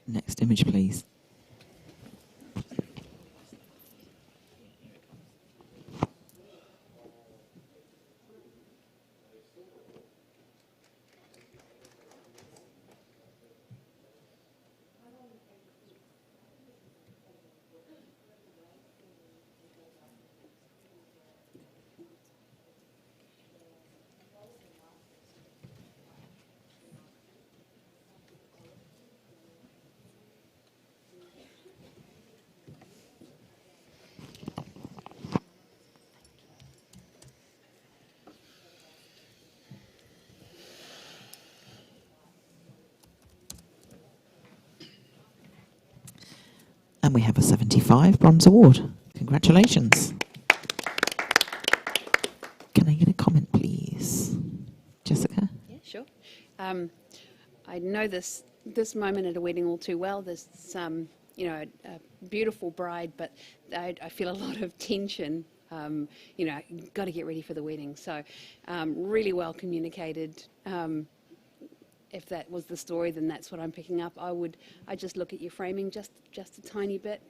Next image, please. And we have a 75 bronze award. Congratulations. Can I get a comment, please? Jessica? Yeah, sure. I know this moment at a wedding all too well. There's a beautiful bride, but I feel a lot of tension. Got to get ready for the wedding. So really well communicated. If that was the story, then that's what I'm picking up. I just look at your framing just a tiny bit.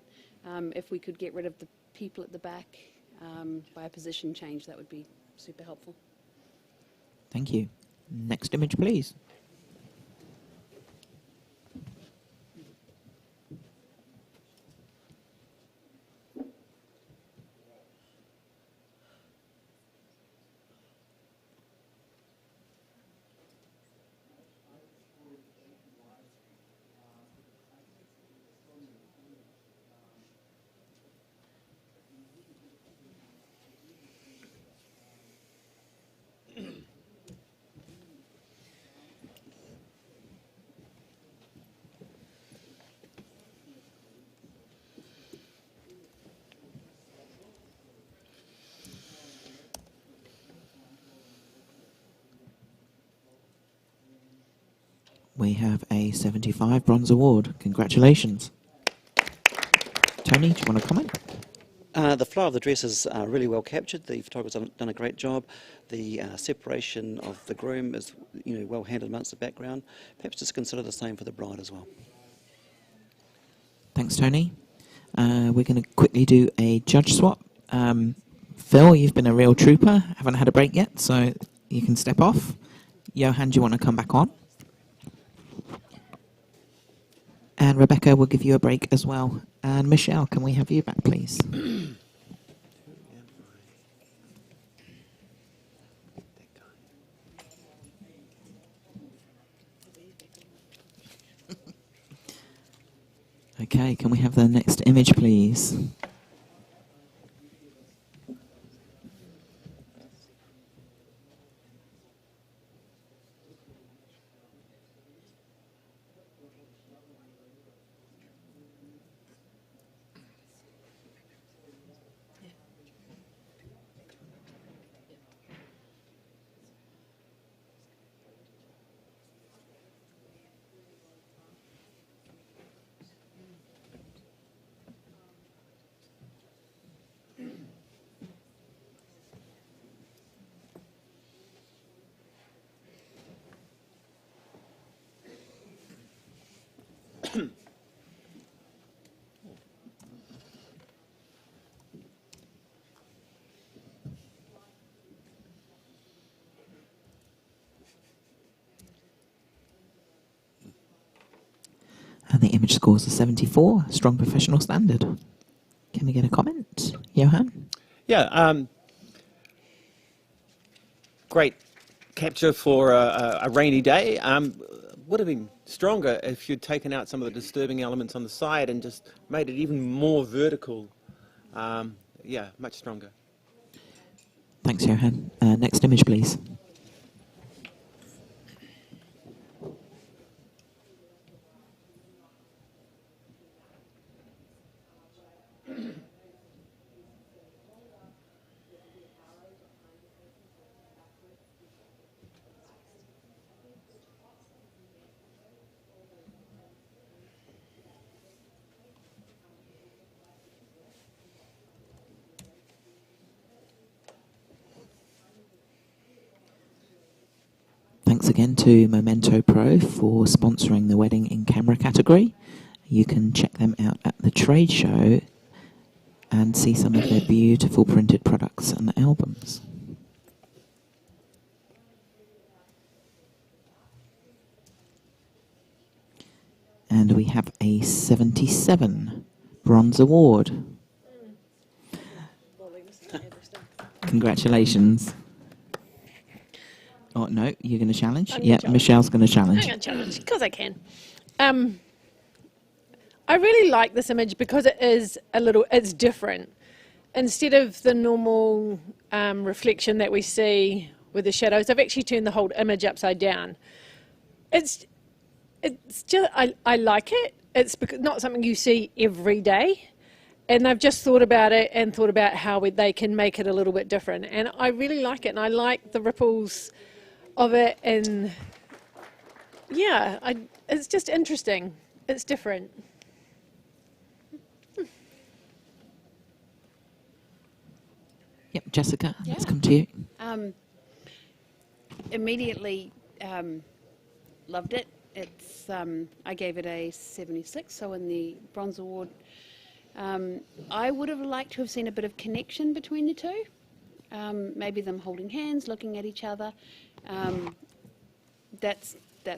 If we could get rid of the people at the back by a position change, that would be super helpful. Thank you. Next image, please. We have a 75 bronze award. Congratulations. Tony, do you want to comment? The flow of the dress is really well captured. The photographer's done a great job. The separation of the groom is well handled amongst the background. Perhaps just consider the same for the bride as well. Thanks, Tony. We're going to quickly do a judge swap. Phil, you've been a real trooper. Haven't had a break yet, so you can step off. Johan, do you want to come back on? And Rebecca will give you a break as well. And Michelle, can we have you back, please? Okay, can we have the next image, please? And the image scores a 74, strong professional standard. Can we get a comment, Johan? Yeah, great capture for a rainy day. Would have been stronger if you'd taken out some of the disturbing elements on the side and just made it even more vertical. Yeah, much stronger. Thanks, Johan. Next image, please. Thanks again to Memento Pro for sponsoring the Wedding in Camera category. You can check them out at the trade show and see some of their beautiful printed products and albums. And we have a 77 Bronze Award. Congratulations. Oh, no, you're going to challenge? Yeah, Michelle's going to challenge. I'm going to challenge, because I can. I really like this image because it's different. Instead of the normal reflection that we see with the shadows, I've actually turned the whole image upside down. It's just, I like it. It's not something you see every day. And I've just thought about it and thought about how they can make it a little bit different. And I really like it. And I like the ripples of it. And yeah, it's just interesting. It's different. Yep, Jessica, let's come to you. Immediately loved it. It's I gave it a 76, so in the Bronze Award. I would have liked to have seen a bit of connection between the two. Maybe them holding hands, looking at each other. That's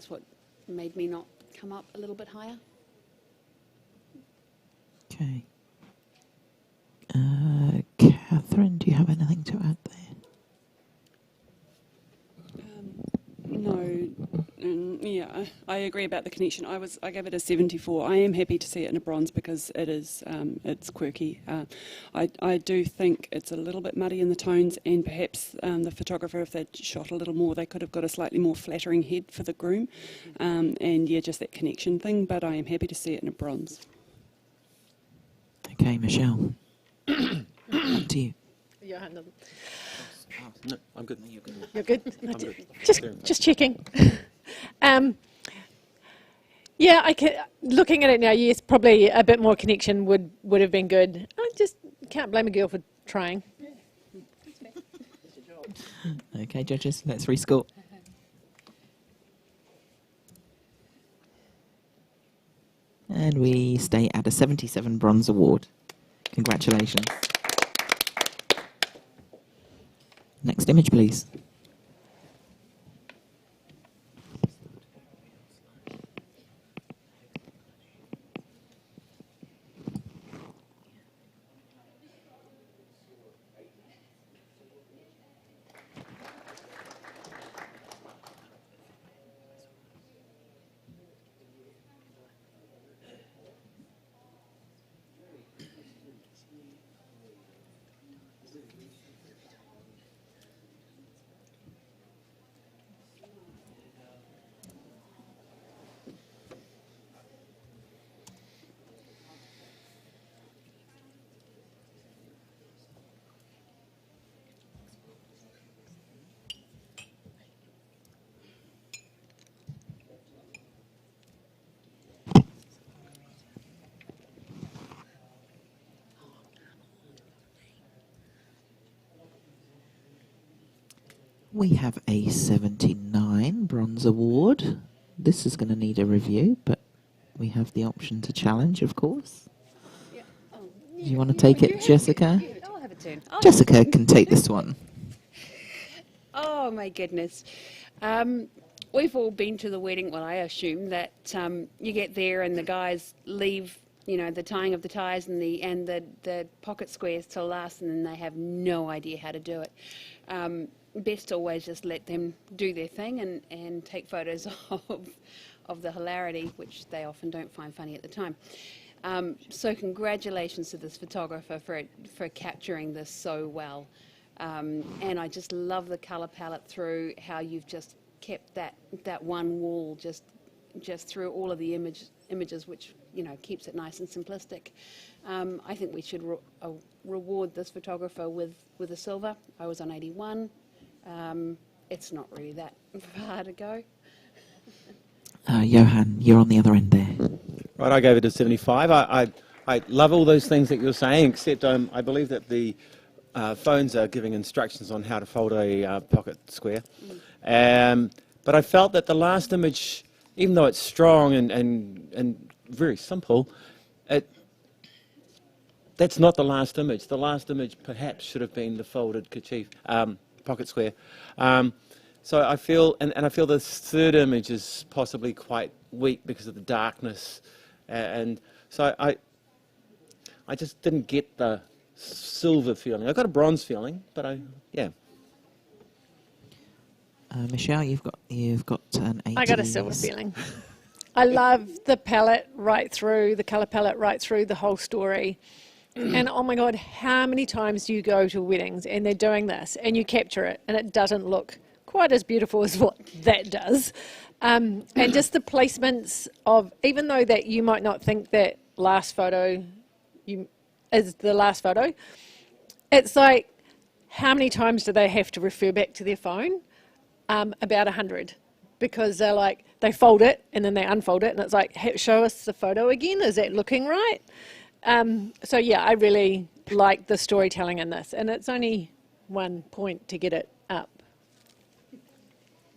what made me not come up a little bit higher. Okay. Catherine, do you have anything to add there? No, yeah, I agree about the connection. I gave it a 74. I am happy to see it in a bronze because it is it's quirky. I do think it's a little bit muddy in the tones, and perhaps the photographer, if they'd shot a little more, they could have got a slightly more flattering head for the groom, and yeah, just that connection thing. But I am happy to see it in a bronze. Okay, Michelle. Up to you. Johan doesn't. No, I'm good. You're good. You're good? I'm good. Just checking. Yeah, looking at it now, yes, probably a bit more connection would have been good. I just can't blame a girl for trying. Okay, judges, let's rescore. And we stay at a 77 Bronze Award. Congratulations. Next image, please. We have a 79 Bronze Award. This is going to need a review, but We have the option to challenge, of course. Yeah. Oh, Do you want to take it, Jessica? I'll have a turn. Oh, Jessica can take this one. Oh my goodness. We've all been to the wedding. Well, I assume that you get there and the guys leave, you know, the tying of the ties and the pocket squares till last, and then they have no idea how to do it. Best to always just let them do their thing and take photos of the hilarity, which they often don't find funny at the time. So congratulations to this photographer for capturing this so well. And I just love the colour palette through how you've just kept that one wall just through all of the images, which, you know, keeps it nice and simplistic. I think we should reward this photographer with a silver. I was on 81. It's not really that far to go. Johan, you're on the other end there. Right, I gave it a 75. I love all those things that you're saying, except I believe that the phones are giving instructions on how to fold a pocket square. But I felt that the last image, even though it's strong and very simple, that's not the last image. The last image perhaps should have been the folded kerchief, pocket square. So I feel, and I feel this third image is possibly quite weak because of the darkness, and so I just didn't get the silver feeling. I got a bronze feeling, but yeah. Michelle, you've got an 80. I got a silver feeling. I love the palette right through, the colour palette right through the whole story. And oh my God, how many times do you go to weddings and they're doing this and you capture it and it doesn't look quite as beautiful as what that does. And just the placements of, even though that you might not think that last photo is the last photo, it's like, how many times do they have to refer back to their phone? About 100, because they're like, they fold it and then they unfold it and it's like, hey, show us the photo again, is that looking right? So yeah, I really like the storytelling in this, and it's only 1 point to get it up.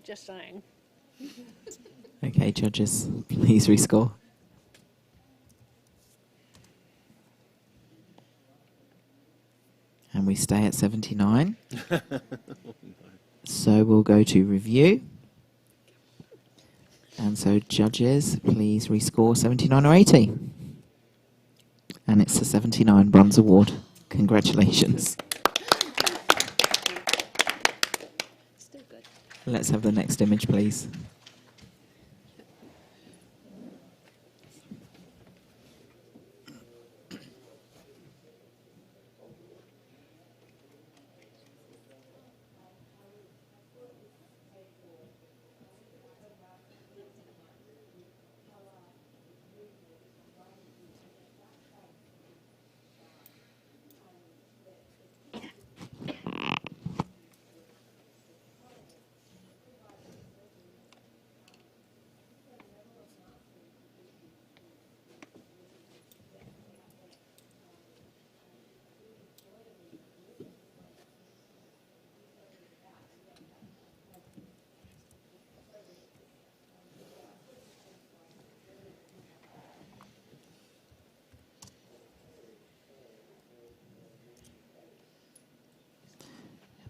Just saying. Okay, judges, please rescore. And we stay at 79. So we'll go to review. And so judges, please rescore 79 or 80. And it's the 79 Bronze Award. Congratulations. Still good. Let's have the next image, please.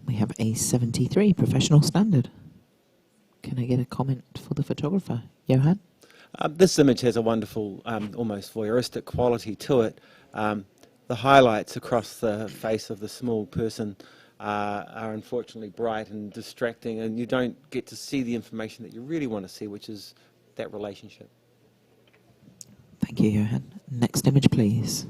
We have a 73 professional standard. Can I get a comment for the photographer? Johan? This image has a wonderful, almost voyeuristic quality to it. The highlights across the face of the small person are unfortunately bright and distracting, and you don't get to see the information that you really want to see, which is that relationship. Thank you, Johan. Next image, please.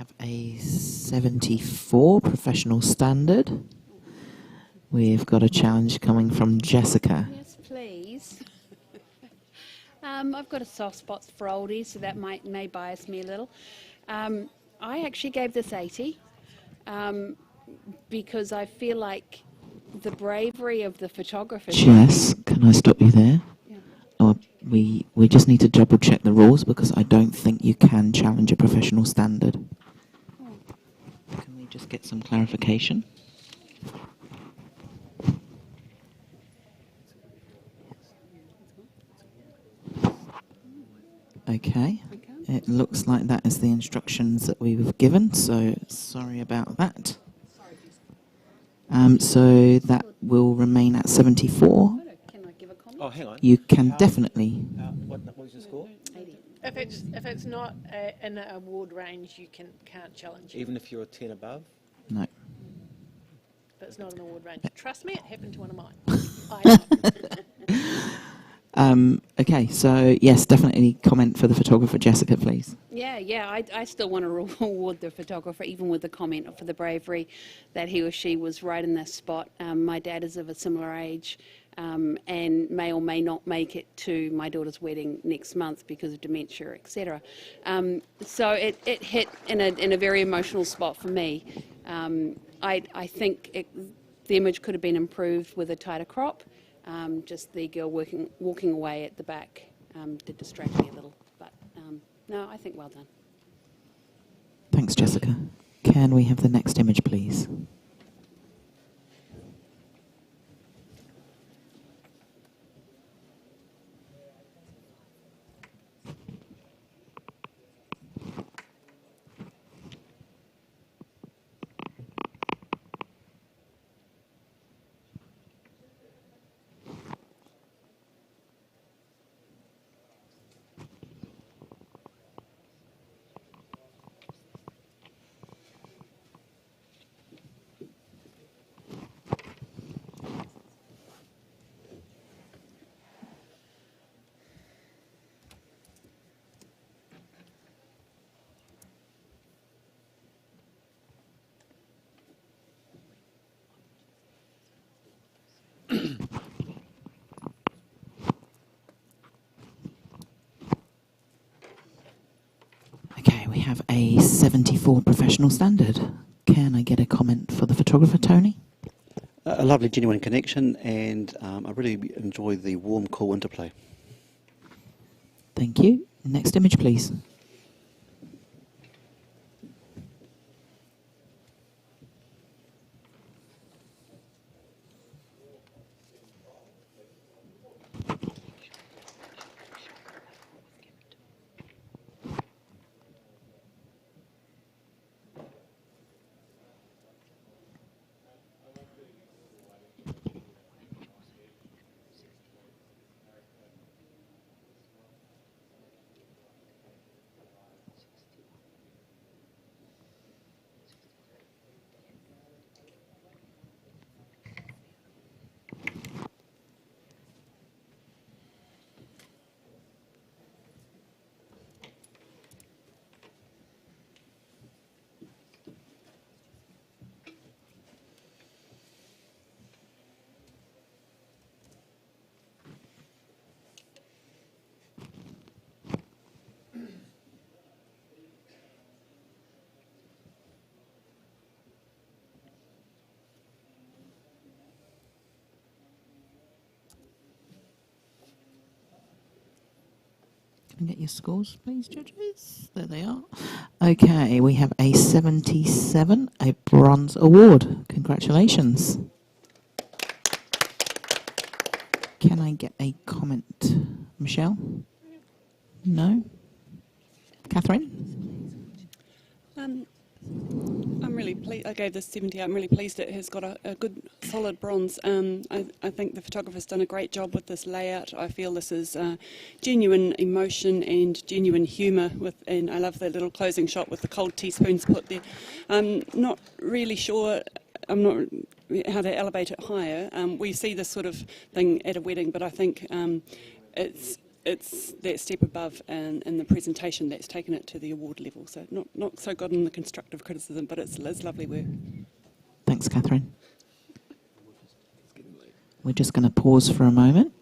have a 74 professional standard. We've got a challenge coming from Jessica. Yes, please. I've got a soft spot for oldies, so that may bias me a little. I actually gave this 80 because I feel like the bravery of the photographer. Jess, can I stop you there? Yeah. Oh, we just need to double check the rules because I don't think you can challenge a professional standard. Can we just get some clarification? Okay. It looks like that is the instructions that we were given, so sorry about that. So that will remain at 74. Can I give a comment? Oh, hang on. You can definitely. What was your score? 80. If it's not in the award range, you can't challenge it. Even if you're a 10 above? No. If it's not an award range. Trust me, it happened to one of mine. I know. Okay, so yes, definitely comment for the photographer, Jessica, please. Yeah, I still want to reward the photographer, even with the comment for the bravery that he or she was right in this spot. My dad is of a similar age and may or may not make it to my daughter's wedding next month because of dementia, etc. So it hit in a very emotional spot for me. I think the image could have been improved with a tighter crop. Just the girl walking away at the back did distract me a little. But no, I think well done. Thanks, Jessica. Can we have the next image, please? Okay, we have a 74 professional standard. Can I get a comment for the photographer, Tony? A lovely, genuine connection, and I really enjoy the warm, cool interplay. Thank you. Next image, please. Can I get your scores, please, judges? There they are. Okay, we have a 77, a bronze award. Congratulations. Can I get a comment? Michelle? No? Catherine? I'm really pleased. I gave this 70. I'm really pleased it has got a good, solid bronze. I think the photographer's done a great job with this layout. I feel this is genuine emotion and genuine humour. And I love the little closing shot with the cold teaspoons put there. I'm not really sure. I'm not how to elevate it higher. We see this sort of thing at a wedding, but I think it's it's that step above in the presentation that's taken it to the award level. So not so good in the constructive criticism, but it's lovely work. Thanks, Catherine. We're just going to pause for a moment.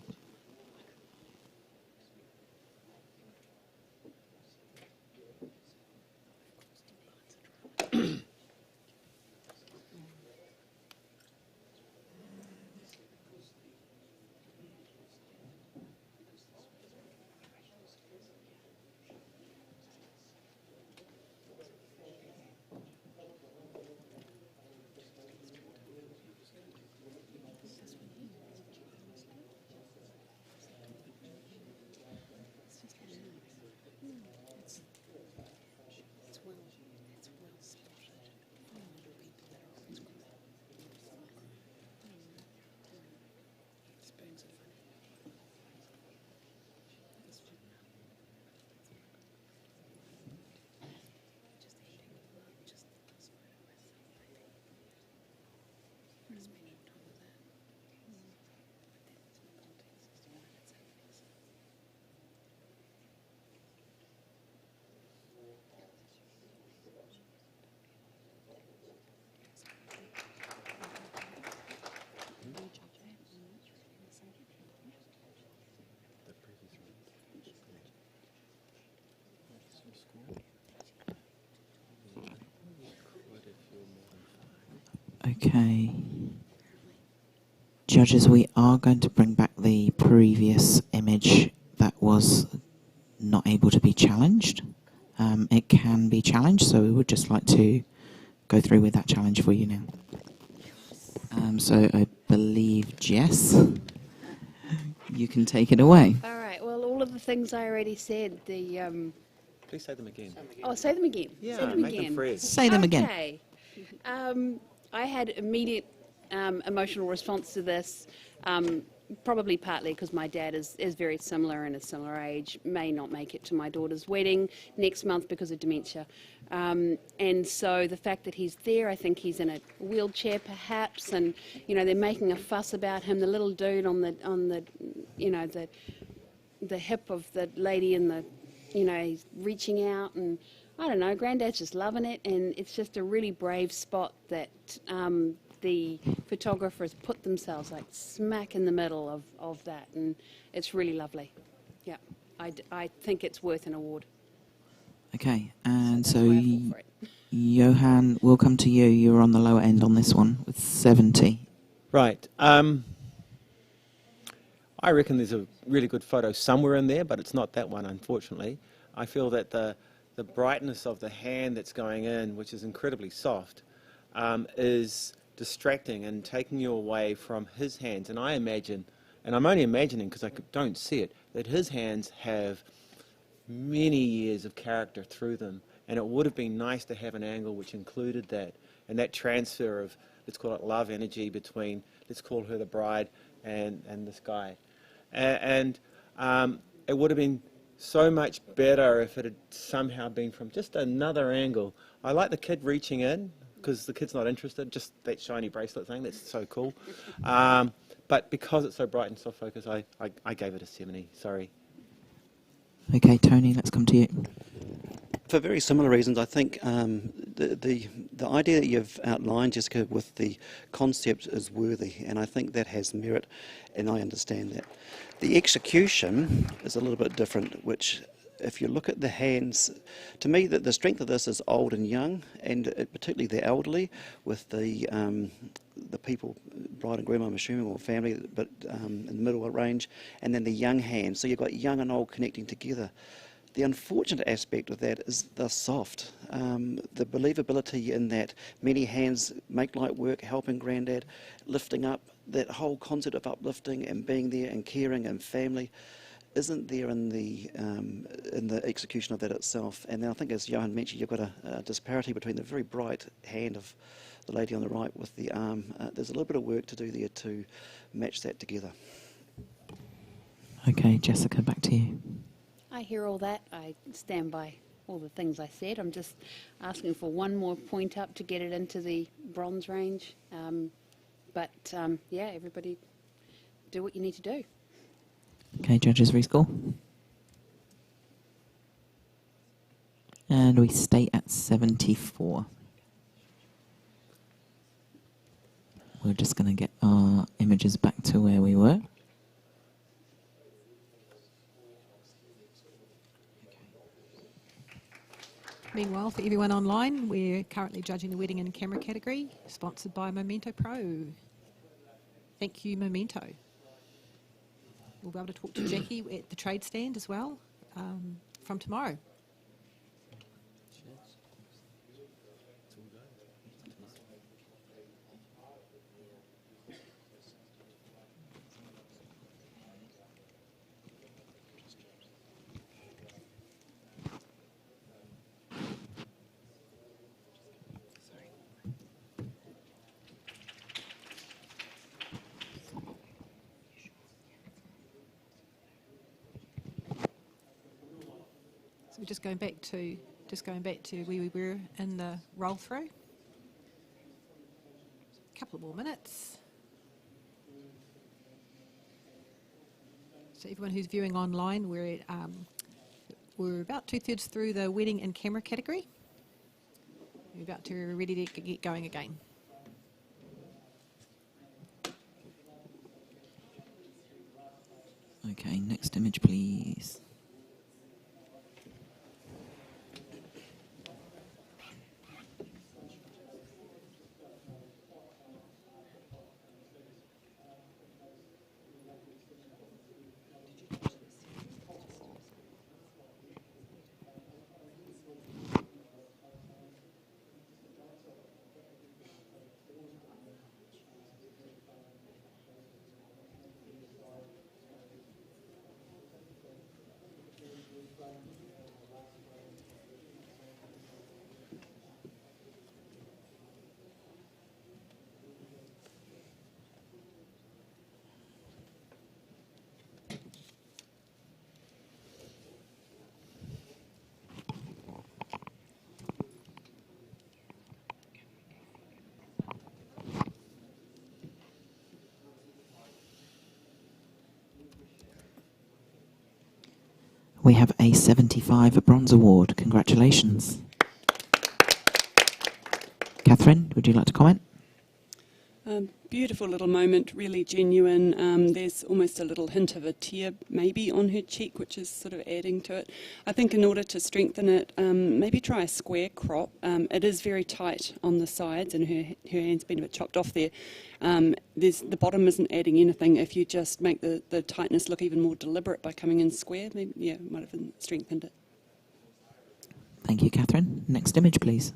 Okay. Judges, we are going to bring back the previous image that was not able to be challenged. It can be challenged, so we would just like to go through with that challenge for you now. So I believe, Jess, you can take it away. All right. Well, all of the things I already said. Please say them again. Oh, say them again. Yeah, say them make again. them fresh. Say them again. Okay. I had immediate emotional response to this. Probably partly because my dad is very similar and a similar age, may not make it to my daughter's wedding next month because of dementia. And so the fact that he's there, I think he's in a wheelchair perhaps, and they're making a fuss about him. The little dude on the the hip of the lady in the, he's reaching out, and I don't know, Granddad's just loving it, and it's just a really brave spot that the photographers put themselves like smack in the middle of that, and it's really lovely. Yeah, I think it's worth an award. Okay, and so that's why I fought for it. Johan, we'll come to you. You're on the lower end on this one with 70. Right. I reckon there's a really good photo somewhere in there, but it's not that one, unfortunately. I feel that the brightness of the hand that's going in, which is incredibly soft, is distracting and taking you away from his hands. And I imagine, and I'm only imagining because I don't see it, that his hands have many years of character through them, and it would have been nice to have an angle which included that, and that transfer of, let's call it love energy between, let's call her the bride and this guy. And it would have been so much better if it had somehow been from just another angle. I like the kid reaching in, because the kid's not interested, just that shiny bracelet thing, that's so cool. But because it's so bright and soft focus, I gave it a 70, sorry. Okay, Tony, let's come to you. For very similar reasons, I think the idea that you've outlined, Jessica, with the concept is worthy, and I think that has merit, and I understand that. The execution is a little bit different, which, if you look at the hands, to me, the strength of this is old and young, and particularly the elderly, with the people, bride and groom, I'm assuming, or family, but in the middle range, and then the young hands. So you've got young and old connecting together. The unfortunate aspect of that is the soft. The believability in that many hands make light work, helping Grandad, lifting up, that whole concept of uplifting and being there and caring and family isn't there in the execution of that itself. And then I think, as Johan mentioned, you've got a disparity between the very bright hand of the lady on the right with the arm. There's a little bit of work to do there to match that together. Okay, Jessica, back to you. I hear all that. I stand by all the things I said. I'm just asking for one more point up to get it into the bronze range. Yeah, everybody do what you need to do. Okay, judges, rescore. And we stay at 74. We're just going to get our images back to where we were. Meanwhile, for everyone online, we're currently judging the wedding and camera category, sponsored by Memento Pro. Thank you, Memento. We'll be able to talk to Jackie at the trade stand as well from tomorrow. So we're just going back to where we were in the roll through. A couple of more minutes. So everyone who's viewing online, we're about 2/3 through the wedding and camera category. We're about to ready to get going again. Okay, next image, please. We have a 75 Bronze Award. Congratulations. Catherine, would you like to comment? Beautiful little moment, really genuine. There's almost a little hint of a tear maybe on her cheek, which is sort of adding to it. I think in order to strengthen it, maybe try a square crop. It is very tight on the sides and her hand's been a bit chopped off there. The bottom isn't adding anything. If you just make the tightness look even more deliberate by coming in square, maybe, yeah, might have strengthened it. Thank you, Catherine. Next image, please.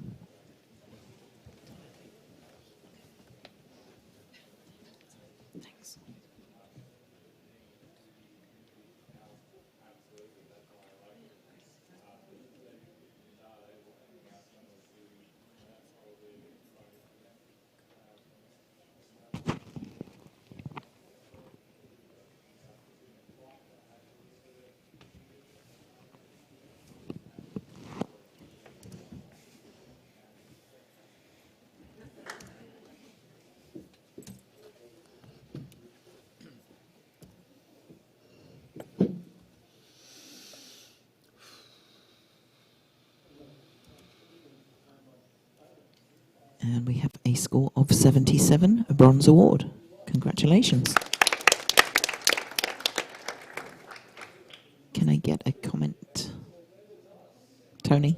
And we have a score of 77, a Bronze Award. Congratulations. Can I get a comment? Tony?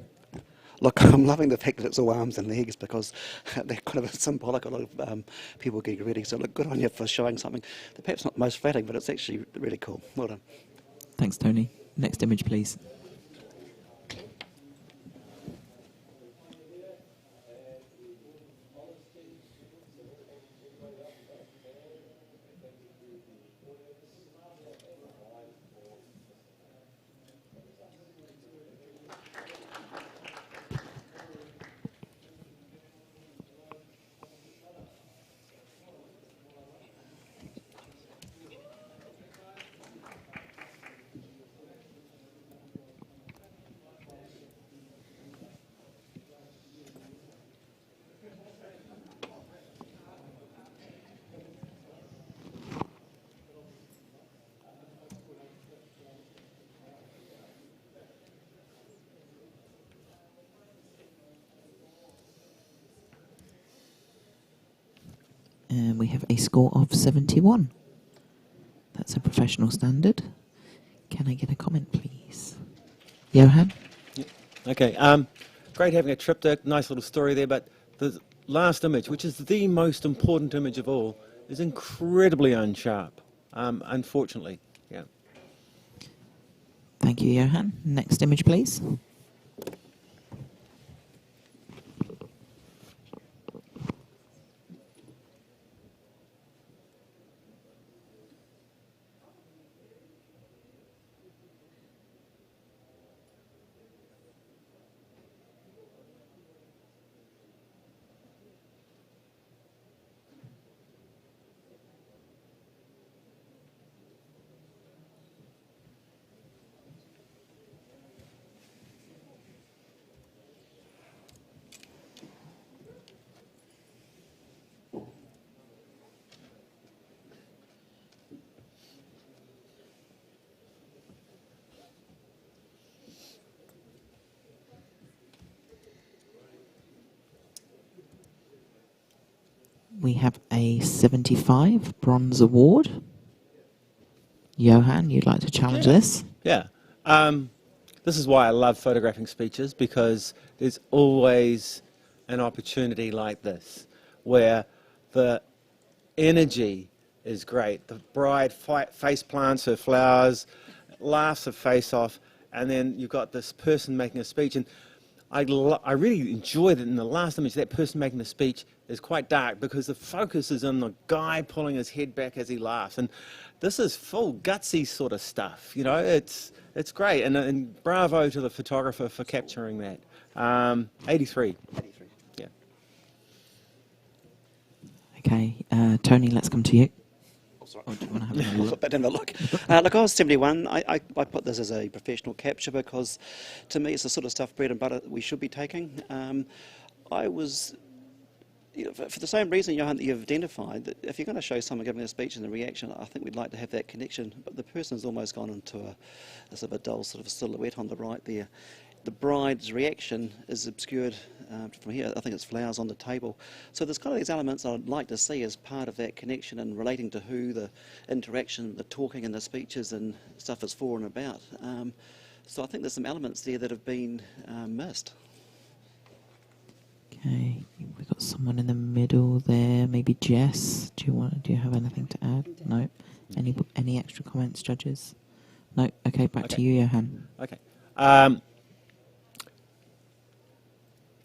Look, I'm loving the fact that it's all arms and legs because they're kind of symbolic. A lot of people getting ready. So look, good on you for showing something that perhaps not the most flattering, but it's actually really cool. Well done. Thanks, Tony. Next image, please. And we have a score of 71. That's a professional standard. Can I get a comment, please? Johan? Okay, great having a triptych, nice little story there, but the last image, which is the most important image of all, is incredibly unsharp, unfortunately. Yeah. Thank you, Johan. Next image, please. We have a 75 bronze award. Johan, you'd like to challenge this? Yeah. This is why I love photographing speeches, because there's always an opportunity like this where the energy is great. The bride face plants her flowers, laughs her face off, and then you've got this person making a speech. And I really enjoy that in the last image, that person making the speech is quite dark because the focus is on the guy pulling his head back as he laughs. And this is full gutsy sort of stuff, you know, it's great. And bravo to the photographer for capturing that. 83. 83. Yeah. Okay, Tony, let's come to you. Sorry. Or do you want to have another look? But in the look. Look, I was 71. I put this as a professional capture because to me it's the sort of stuff, bread and butter, that we should be taking. I was, you know, for the same reason, Johan, that you've identified, that if you're going to show someone giving a speech and a reaction, I think we'd like to have that connection. But the person's almost gone into a sort of a dull sort of silhouette on the right there. The bride's reaction is obscured from here. I think it's flowers on the table. So there's kind of these elements I'd like to see as part of that connection and relating to who the interaction, the talking and the speeches and stuff is for and about. So I think there's some elements there that have been missed. Okay, we've got someone in the middle there. Maybe Jess. Do you have anything to add? No. Any extra comments, judges? No. Okay, back to you, Johan. Okay.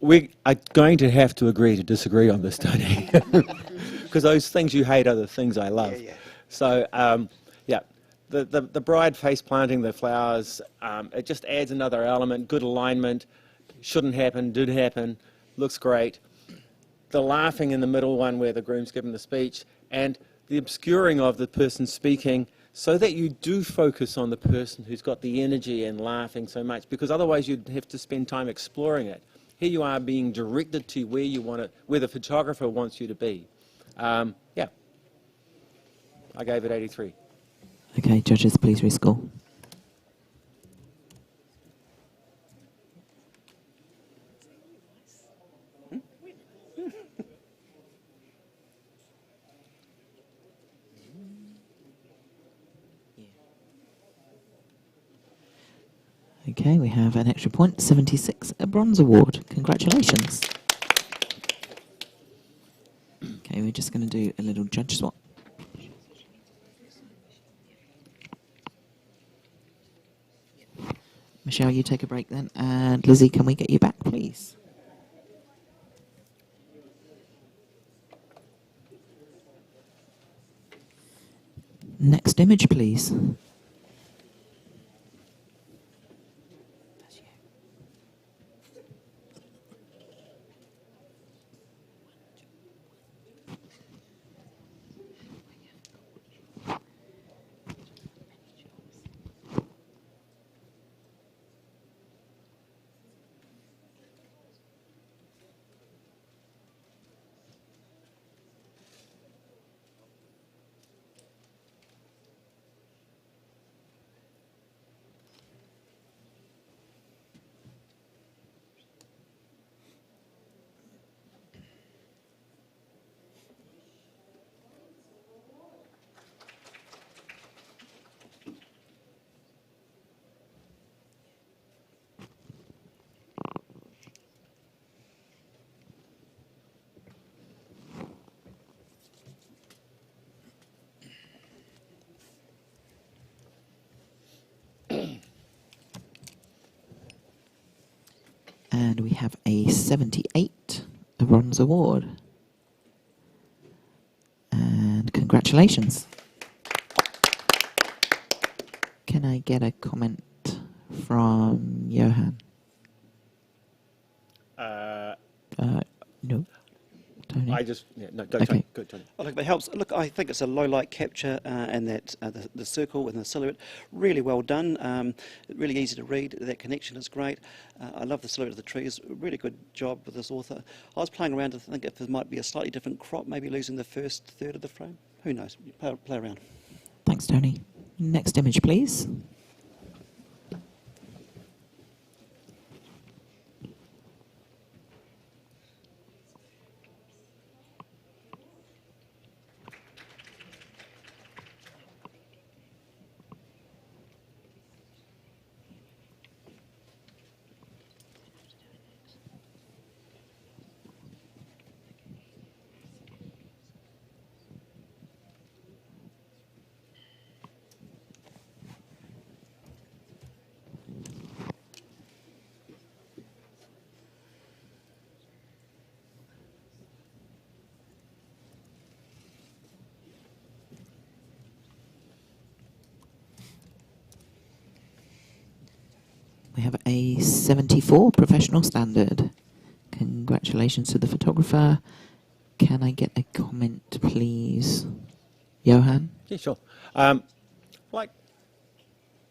We are going to have to agree to disagree on this, Tony, because those things you hate are the things I love. Yeah. So, yeah, the bride face planting the flowers, it just adds another element. Good alignment, shouldn't happen, did happen, looks great. The laughing in the middle one where the groom's giving the speech, and the obscuring of the person speaking, so that you do focus on the person who's got the energy and laughing so much, because otherwise you'd have to spend time exploring it. Here you are being directed to where you want it, where the photographer wants you to be. Yeah, I gave it 83. Okay, judges, please rescore. Okay, we have an extra point, 76, a bronze award. Congratulations. Okay, we're just going to do a little judge swap. Michelle, you take a break then. And Lizzie, can we get you back, please? Next image, please. And we have a 78, a bronze award. And congratulations. Can I get a comment from Johan? No. Tony? Okay. Good, Tony. Oh, look, that helps. Look, I think it's a low light capture, and that the circle and the silhouette, really well done. Really easy to read. That connection is great. I love the silhouette of the trees. Really good job with this author. I was playing around to think if there might be a slightly different crop, maybe losing the first third of the frame. Who knows? Play around. Thanks, Tony. Next image, please. We have a 74 professional standard. Congratulations to the photographer. Can I get a comment, please? Johan? Yeah, sure. Like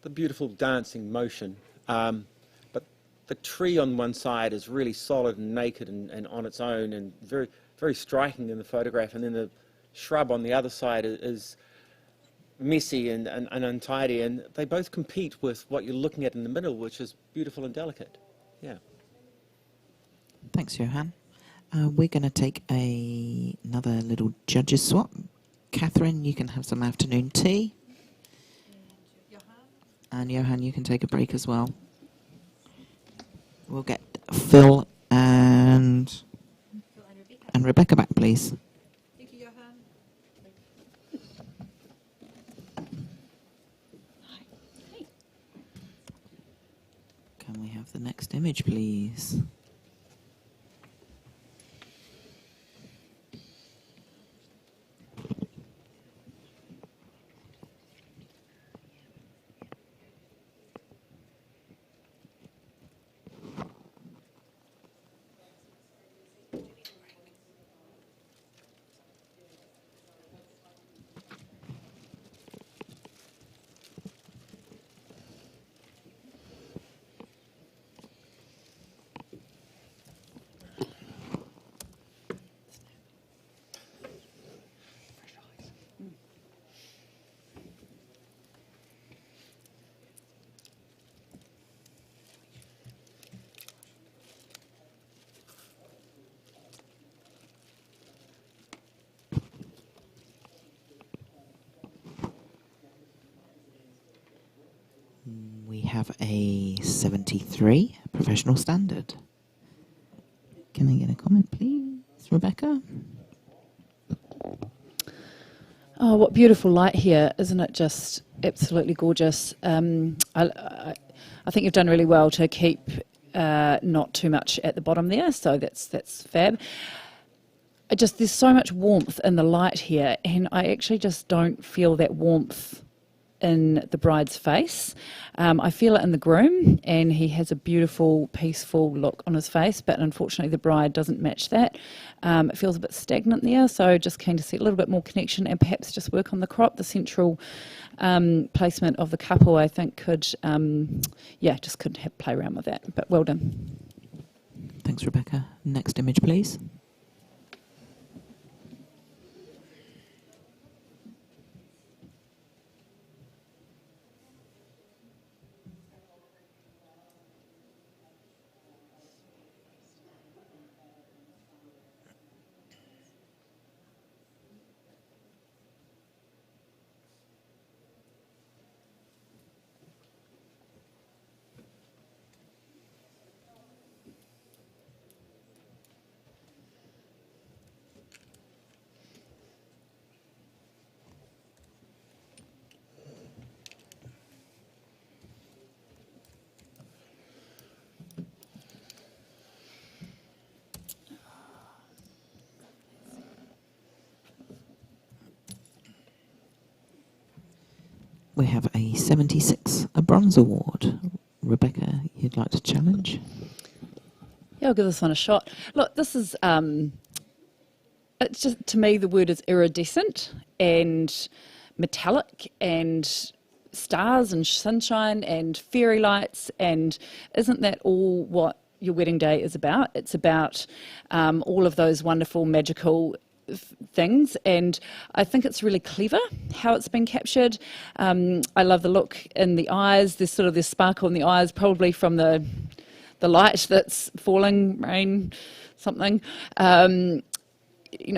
the beautiful dancing motion, but the tree on one side is really solid and naked and on its own and very, very striking in the photograph, and then the shrub on the other side is messy and untidy, and they both compete with what you're looking at in the middle, which is beautiful and delicate. Yeah. Thanks, Johan. We're going to take another little judges swap. Catherine, you can have some afternoon tea. And Johan, you can take a break as well. We'll get Phil and Rebecca back, please. Thank you, Johan. Can we have the next image, please? We have a 73 professional standard. Can I get a comment, please, Rebecca? Oh, what beautiful light here. Isn't it just absolutely gorgeous? I think you've done really well to keep not too much at the bottom there, so that's fab. There's so much warmth in the light here, and I actually just don't feel that warmth in the bride's face. I feel it in the groom, and he has a beautiful, peaceful look on his face, but unfortunately the bride doesn't match that. It feels a bit stagnant there, so just keen to see a little bit more connection and perhaps just work on the crop. The central placement of the couple, I think, could play around with that, but well done. Thanks, Rebecca. Next image, please. We have a 76, a bronze award. Rebecca, you'd like to challenge? Yeah, I'll give this one a shot. Look, this is, it's just, to me, the word is iridescent and metallic and stars and sunshine and fairy lights, and isn't that all what your wedding day is about? It's about all of those wonderful, magical things, and I think it's really clever how it's been captured. I love the look in the eyes. There's sort of this sparkle in the eyes, probably from the light that's falling, rain, something.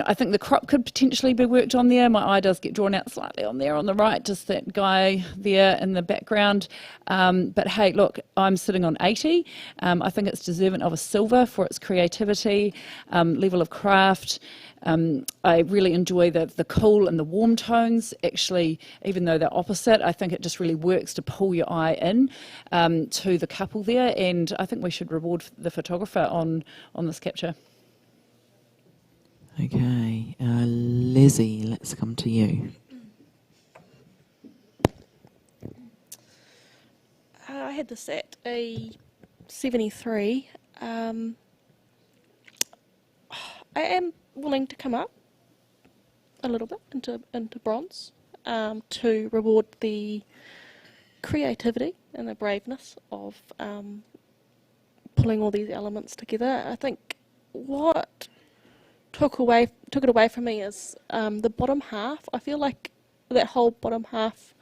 I think the crop could potentially be worked on there. My eye does get drawn out slightly on there on the right, just that guy there in the background. But hey, look, I'm sitting on 80. I think it's deserving of a silver for its creativity, level of craft. I really enjoy the cool and the warm tones. Actually, even though they're opposite, I think it just really works to pull your eye in to the couple there. And I think we should reward the photographer on this capture. Okay, Lizzie, let's come to you. I had this at a 73. I am willing to come up a little bit into bronze to reward the creativity and the braveness of pulling all these elements together. I think what took it away from me is the bottom half. I feel like that whole bottom half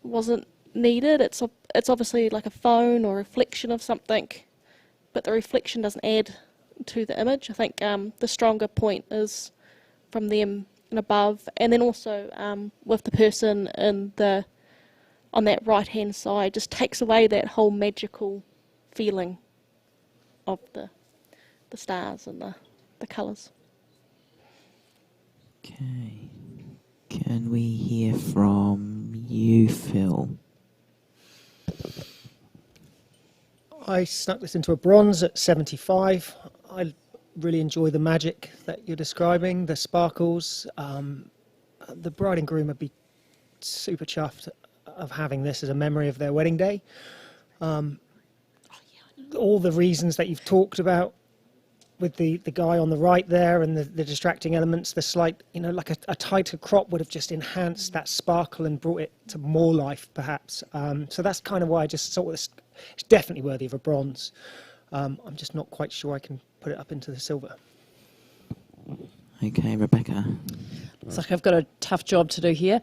wasn't needed. It's obviously like a phone or reflection of something, but the reflection doesn't add to the image. I think the stronger point is from them and above, and then also with the person on that right hand side, just takes away that whole magical feeling of the stars and the colours. Okay. Can we hear from you, Phil? I snuck this into a bronze at 75. I really enjoy the magic that you're describing, the sparkles. The bride and groom would be super chuffed of having this as a memory of their wedding day. All the reasons that you've talked about with the guy on the right there and the distracting elements, the slight, like a tighter crop would have just enhanced that sparkle and brought it to more life, perhaps. So that's kind of why I just thought it's definitely worthy of a bronze. I'm just not quite sure I can put it up into the silver. Okay, Rebecca. Looks like I've got a tough job to do here.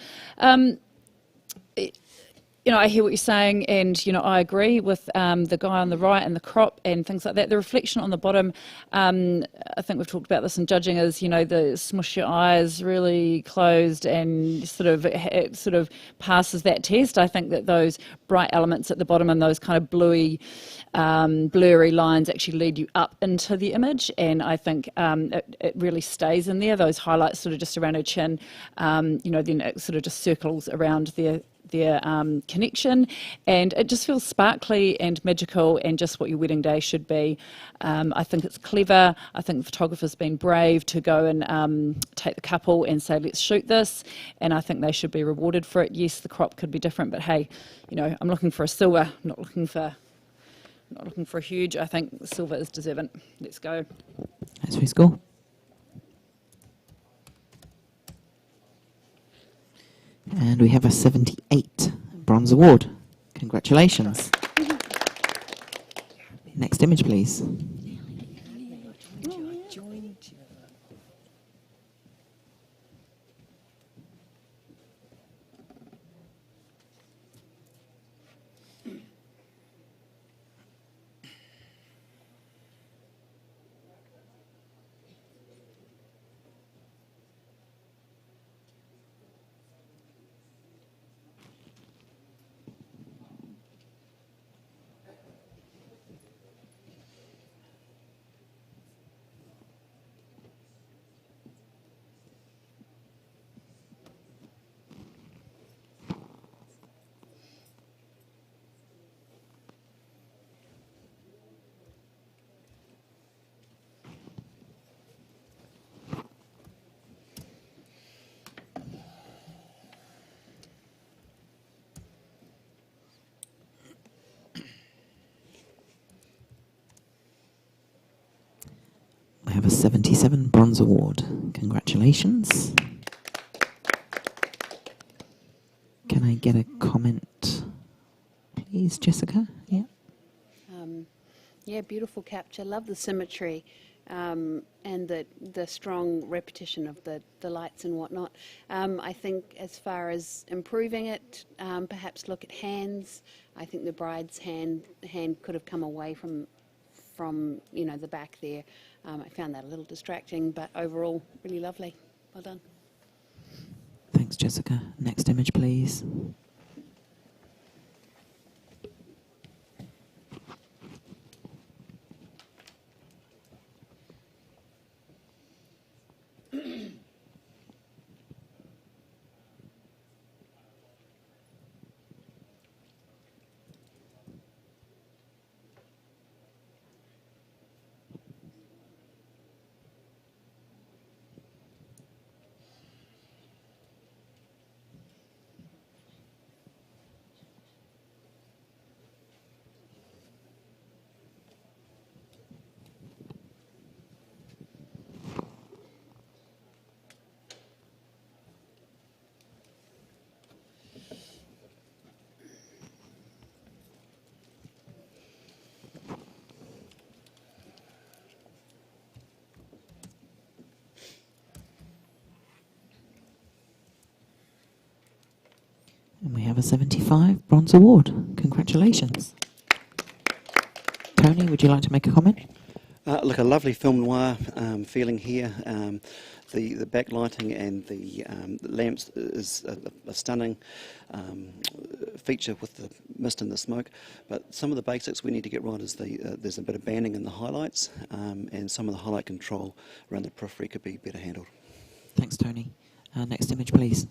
I hear what you're saying, and I agree with the guy on the right and the crop and things like that. The reflection on the bottom, I think we've talked about this in judging, is the smush your eyes really closed and it sort of passes that test. I think that those bright elements at the bottom and those kind of bluey, blurry lines actually lead you up into the image, and I think it really stays in there. Those highlights sort of just around her chin, then it sort of just circles around their connection, and it just feels sparkly and magical and just what your wedding day should be. I think it's clever. I think the photographer's been brave to go and take the couple and say, let's shoot this, and I think they should be rewarded for it. Yes, the crop could be different, but hey, I'm looking for a silver, not looking for a huge. I think silver is deserving. Let's go. As we score. And we have a 78 bronze award. Congratulations. Next image, please. 77 Bronze Award. Congratulations. Can I get a comment, please, Jessica? Yeah. Yeah, beautiful capture. Love the symmetry and the strong repetition of the lights and whatnot. I think as far as improving it, perhaps look at hands. I think the bride's hand could have come away from the back there. I found that a little distracting, but overall really lovely. Well done. Thanks, Jessica. Next image, please. And we have a 75 Bronze Award. Congratulations. Tony, would you like to make a comment? Look, a lovely film noir feeling here. The backlighting and the lamps is a stunning feature with the mist and the smoke. But some of the basics we need to get right is there's a bit of banding in the highlights, and some of the highlight control around the periphery could be better handled. Thanks, Tony. Next image, please.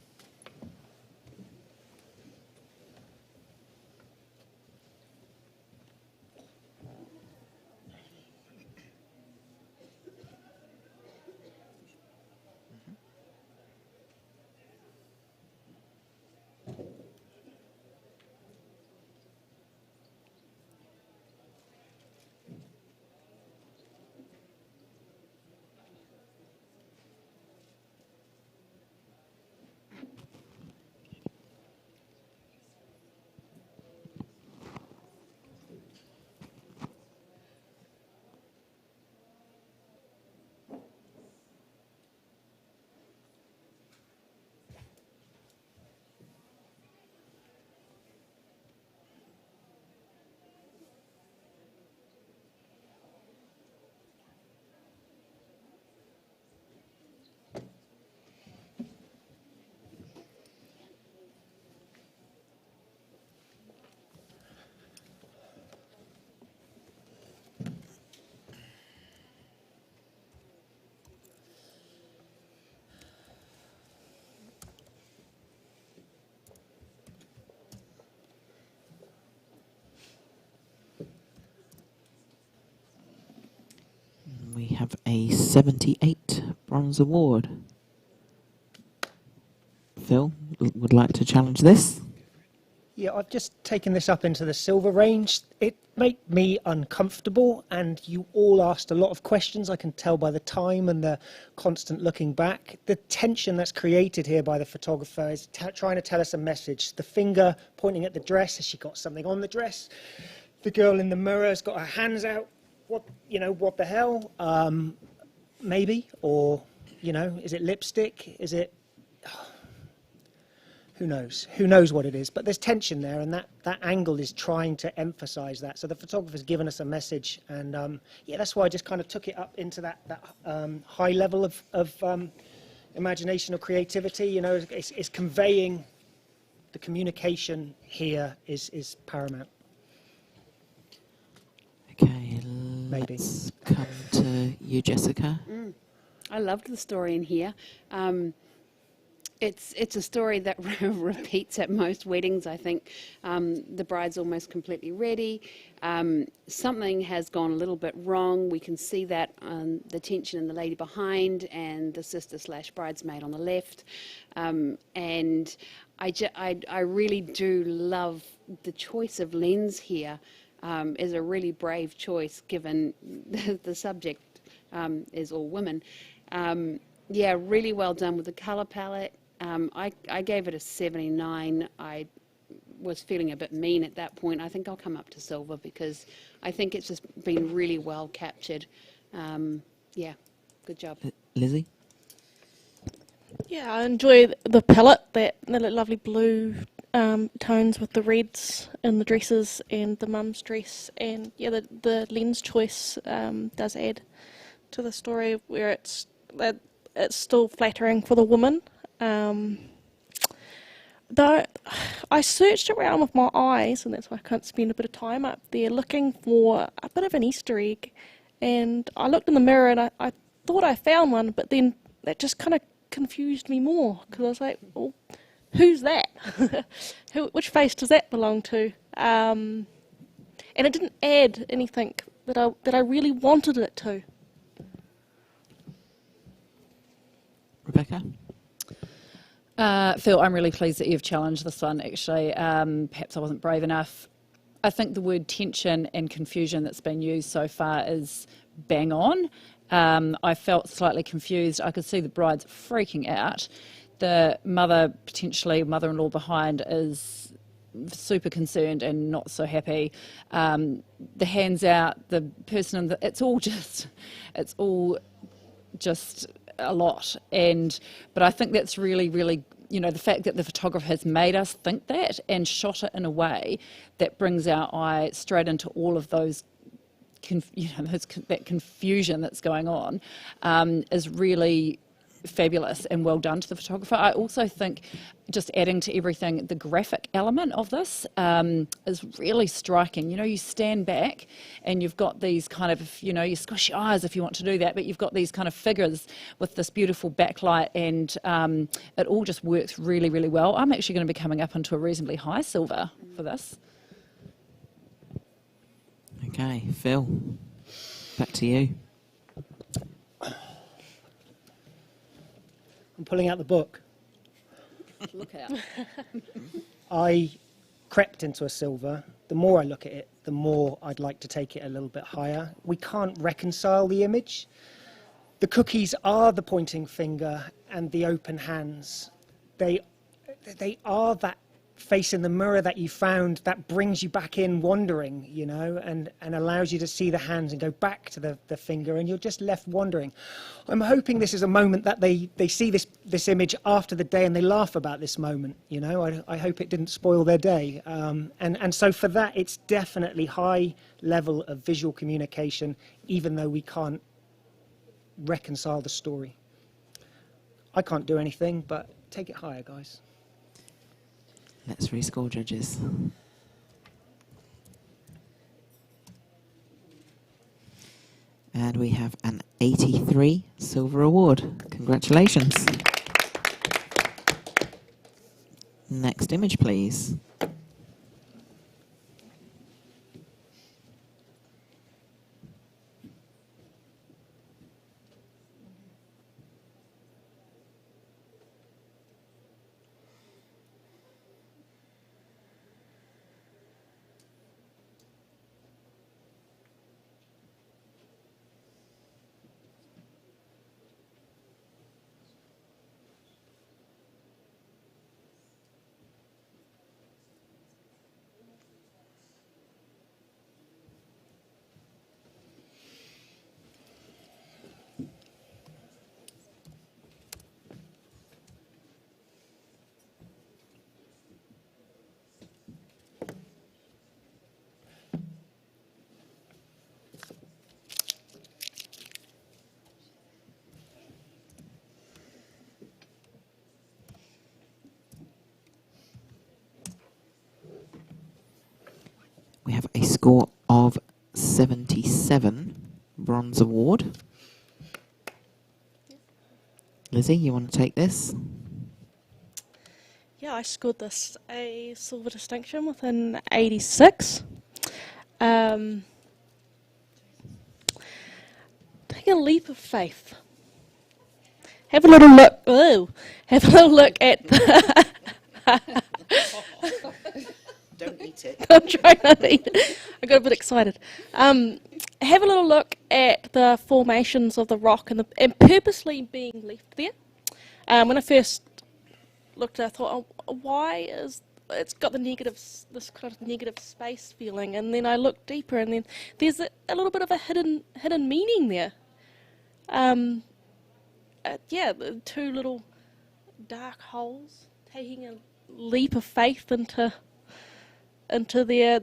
We have a 78 Bronze Award. Phil, would like to challenge this? Yeah, I've just taken this up into the silver range. It made me uncomfortable, and you all asked a lot of questions. I can tell by the time and the constant looking back. The tension that's created here by the photographer is trying to tell us a message. The finger pointing at the dress, has she got something on the dress? The girl in the mirror has got her hands out. What the hell? Maybe, or, is it lipstick? Is it... Who knows? Who knows what it is? But there's tension there, and that angle is trying to emphasise that. So the photographer's given us a message, and that's why I just kind of took it up into that high level of imagination or creativity. It's conveying the communication here is paramount. Okay, Maybe. let's come to you, Jessica. I loved the story in here. It's a story that repeats at most weddings, I think. The bride's almost completely ready. Something has gone a little bit wrong. We can see that on the tension in the lady behind and the sister/bridesmaid on the left. And I really do love the choice of lens here. Is a really brave choice given the subject as all women. Yeah, really well done with the colour palette. I gave it a 79. I was feeling a bit mean at that point. I think I'll come up to silver because I think it's just been really well captured. Yeah, good job. Lizzie? Yeah, I enjoy the palette, the lovely blue tones with the reds in the dresses and the mum's dress, and yeah, the lens choice does add to the story where it's still flattering for the woman. Though I searched around with my eyes, and that's why I can't spend a bit of time up there looking for a bit of an Easter egg, and I looked in the mirror and I thought I found one, but then that just kind of confused me more because I was like, well, who's that? Which face does that belong to? And it didn't add anything that I really wanted it to. Rebecca? Phil, I'm really pleased that you've challenged this one, actually. Perhaps I wasn't brave enough. I think the word tension and confusion that's been used so far is bang on. I felt slightly confused. I could see the bride's freaking out. The mother, potentially mother-in-law behind, is super concerned and not so happy. The hands out, the person in the, it's all just a lot. But I think that's really, really, the fact that the photographer has made us think that and shot it in a way that brings our eye straight into all of those that confusion that's going on is really fabulous and well done to the photographer. I also think, just adding to everything, the graphic element of this is really striking. You stand back and you've got these kind of, you squish your eyes if you want to do that, but you've got these kind of figures with this beautiful backlight, and it all just works really, really well. I'm actually going to be coming up into a reasonably high silver for this. Okay, Phil, back to you. I'm pulling out the book. Look out. I crept into a silver. The more I look at it, the more I'd like to take it a little bit higher. We can't reconcile the image. The cookies are the pointing finger and the open hands. They are that face in the mirror that you found that brings you back in wandering, and allows you to see the hands and go back to the finger, and you're just left wandering. I'm hoping this is a moment that they see this image after the day and they laugh about this moment, I hope it didn't spoil their day. And so for that, it's definitely high level of visual communication, even though we can't reconcile the story. I can't do anything, but take it higher, guys. Let's rescore, judges. And we have an 83 silver award. Congratulations. Next image, please. We have a score of 77, bronze award. Lizzie, you want to take this? Yeah, I scored this a silver distinction with an 86. Take a leap of faith. Have a little look. Oh, have a little look at the Don't eat it. I'm trying not to eat it. I got a bit excited. Have a little look at the formations of the rock and purposely being left there. When I first looked, I thought, oh, why is it's got this kind of negative space feeling? And then I looked deeper, and then there's a little bit of a hidden meaning there. The two little dark holes taking a leap of faith into their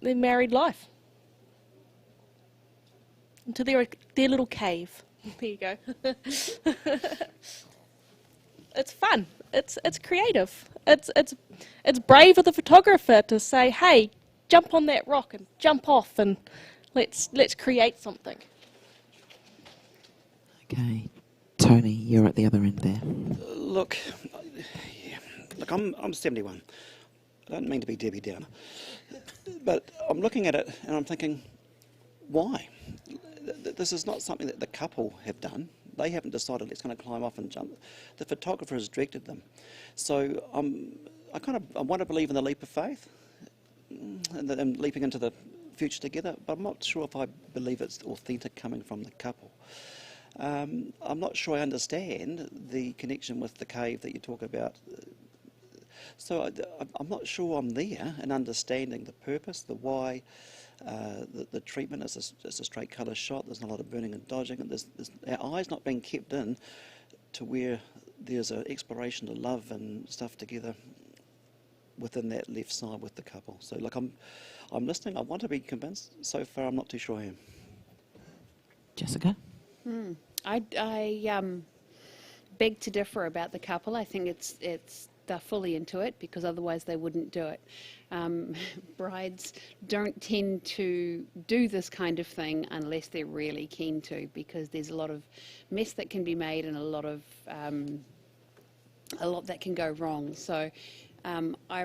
married life, into their little cave. There you go. It's fun. It's creative. It's brave of the photographer to say, "Hey, jump on that rock and jump off, and let's create something." Okay, Tony, you're at the other end there. Look, I'm 71. I don't mean to be Debbie Downer, but I'm looking at it and I'm thinking, why? This is not something that the couple have done. They haven't decided it's going to climb off and jump. The photographer has directed them. So I want to believe in the leap of faith and leaping into the future together, but I'm not sure if I believe it's authentic coming from the couple. I'm not sure I understand the connection with the cave that you talk about. So I'm not sure I'm there in understanding the purpose, the why, the treatment. It's a straight colour shot. There's not a lot of burning and dodging. There's our eyes not being kept in to where there's an exploration to love and stuff together within that left side with the couple. So I'm listening. I want to be convinced. So far, I'm not too sure I am. Jessica? I beg to differ about the couple. I think they're fully into it because otherwise they wouldn't do it. Brides don't tend to do this kind of thing unless they're really keen to, because there's a lot of mess that can be made and a lot that can go wrong. So I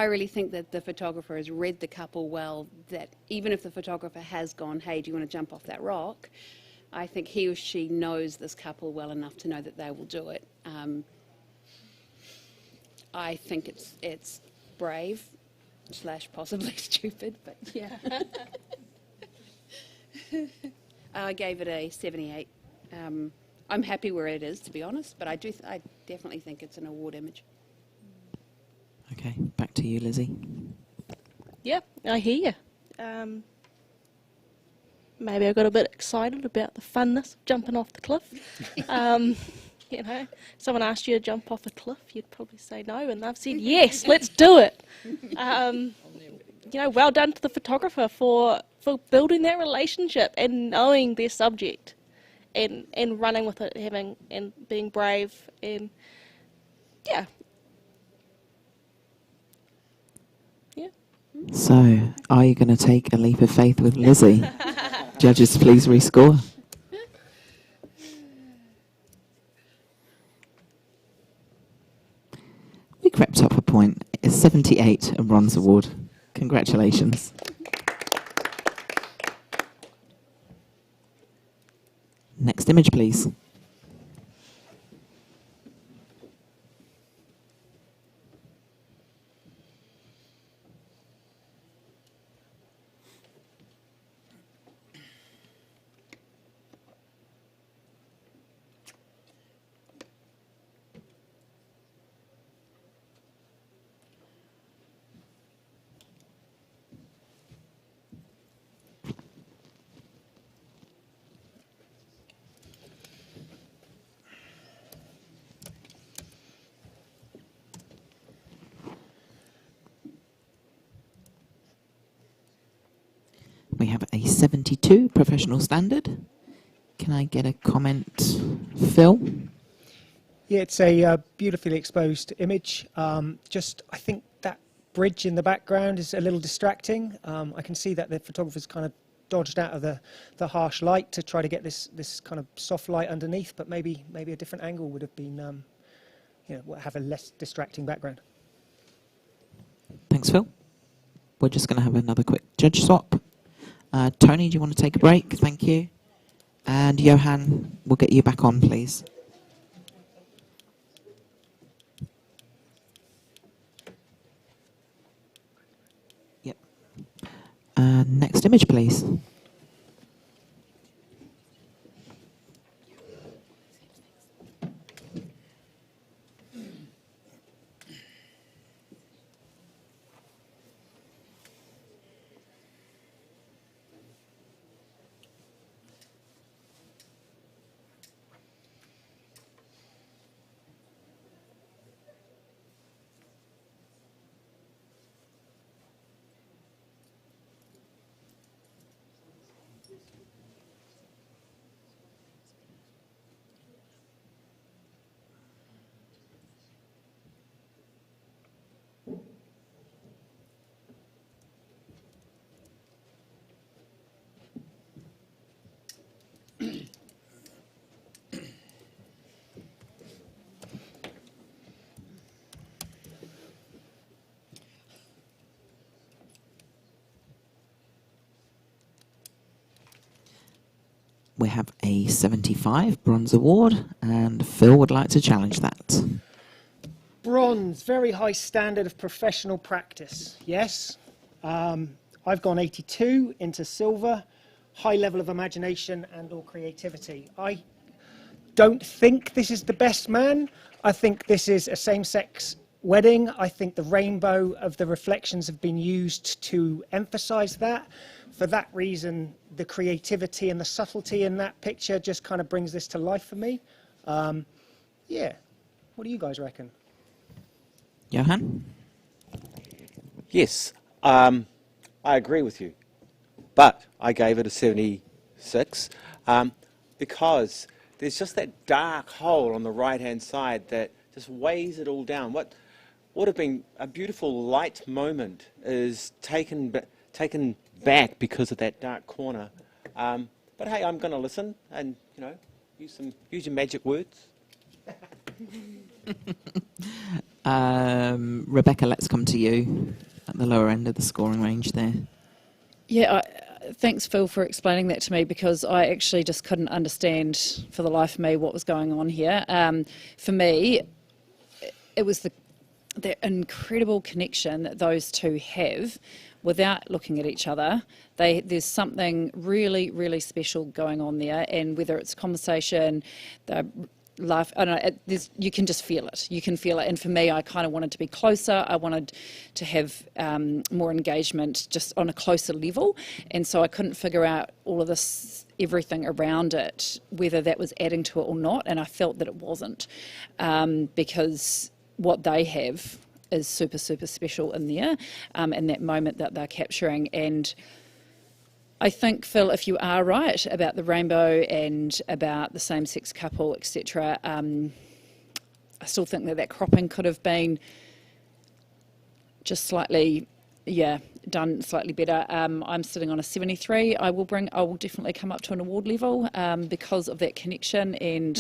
really think that the photographer has read the couple well, that even if the photographer has gone, "Hey, do you want to jump off that rock?" I think he or she knows this couple well enough to know that they will do it. I think it's brave / possibly stupid, but yeah. I gave it a 78. I'm happy where it is, to be honest, but I definitely think it's an award image. Okay, back to you, Lizzie. Yeah, I hear you. Maybe I got a bit excited about the funness of jumping off the cliff. Someone asked you to jump off a cliff, you'd probably say no, and they've said yes, let's do it. Well done to the photographer for building that relationship and knowing their subject, and running with it, and being brave, and yeah. So, are you going to take a leap of faith with Lizzie? Judges, please rescore. We crept up a point. It's 78, a bronze award. Congratulations. Next image, please. We have a 72 professional standard. Can I get a comment, Phil? Yeah, it's a beautifully exposed image. I think that bridge in the background is a little distracting. I can see that the photographer's kind of dodged out of the harsh light to try to get this kind of soft light underneath, but maybe a different angle would have been, have a less distracting background. Thanks, Phil. We're just going to have another quick judge swap. Tony, do you want to take a break? Thank you. And Johan, we'll get you back on, please. Next image, please. We have a 75 bronze award, and Phil would like to challenge that. Bronze, very high standard of professional practice. Yes. I've gone 82 into silver, high level of imagination and or creativity. I don't think this is the best man. I think this is a same-sex wedding. I think the rainbow of the reflections have been used to emphasize that. For that reason, the creativity and the subtlety in that picture just kind of brings this to life for me. Yeah. What do you guys reckon? Johan? Yes, I agree with you, but I gave it a 76 because there's just that dark hole on the right-hand side that just weighs it all down. What would have been a beautiful light moment is taken back because of that dark corner. But hey, I'm going to listen and use your magic words. Rebecca, let's come to you at the lower end of the scoring range there. Yeah, thanks, Phil, for explaining that to me, because I actually just couldn't understand for the life of me what was going on here. For me, it was the incredible connection that those two have without looking at each other. There's something really, really special going on there, and whether it's conversation, the life, I don't know, you can just feel it. You can feel it. And for me, I kind of wanted to be closer. I wanted to have more engagement just on a closer level. And so I couldn't figure out all of this, everything around it, whether that was adding to it or not. And I felt that it wasn't, because what they have is super, super special in there, in that moment that they're capturing. And I think, Phil, if you are right about the rainbow and about the same-sex couple, etc., I still think that cropping could have been just slightly, done slightly better. I'm sitting on a 73. I will definitely come up to an award level because of that connection, and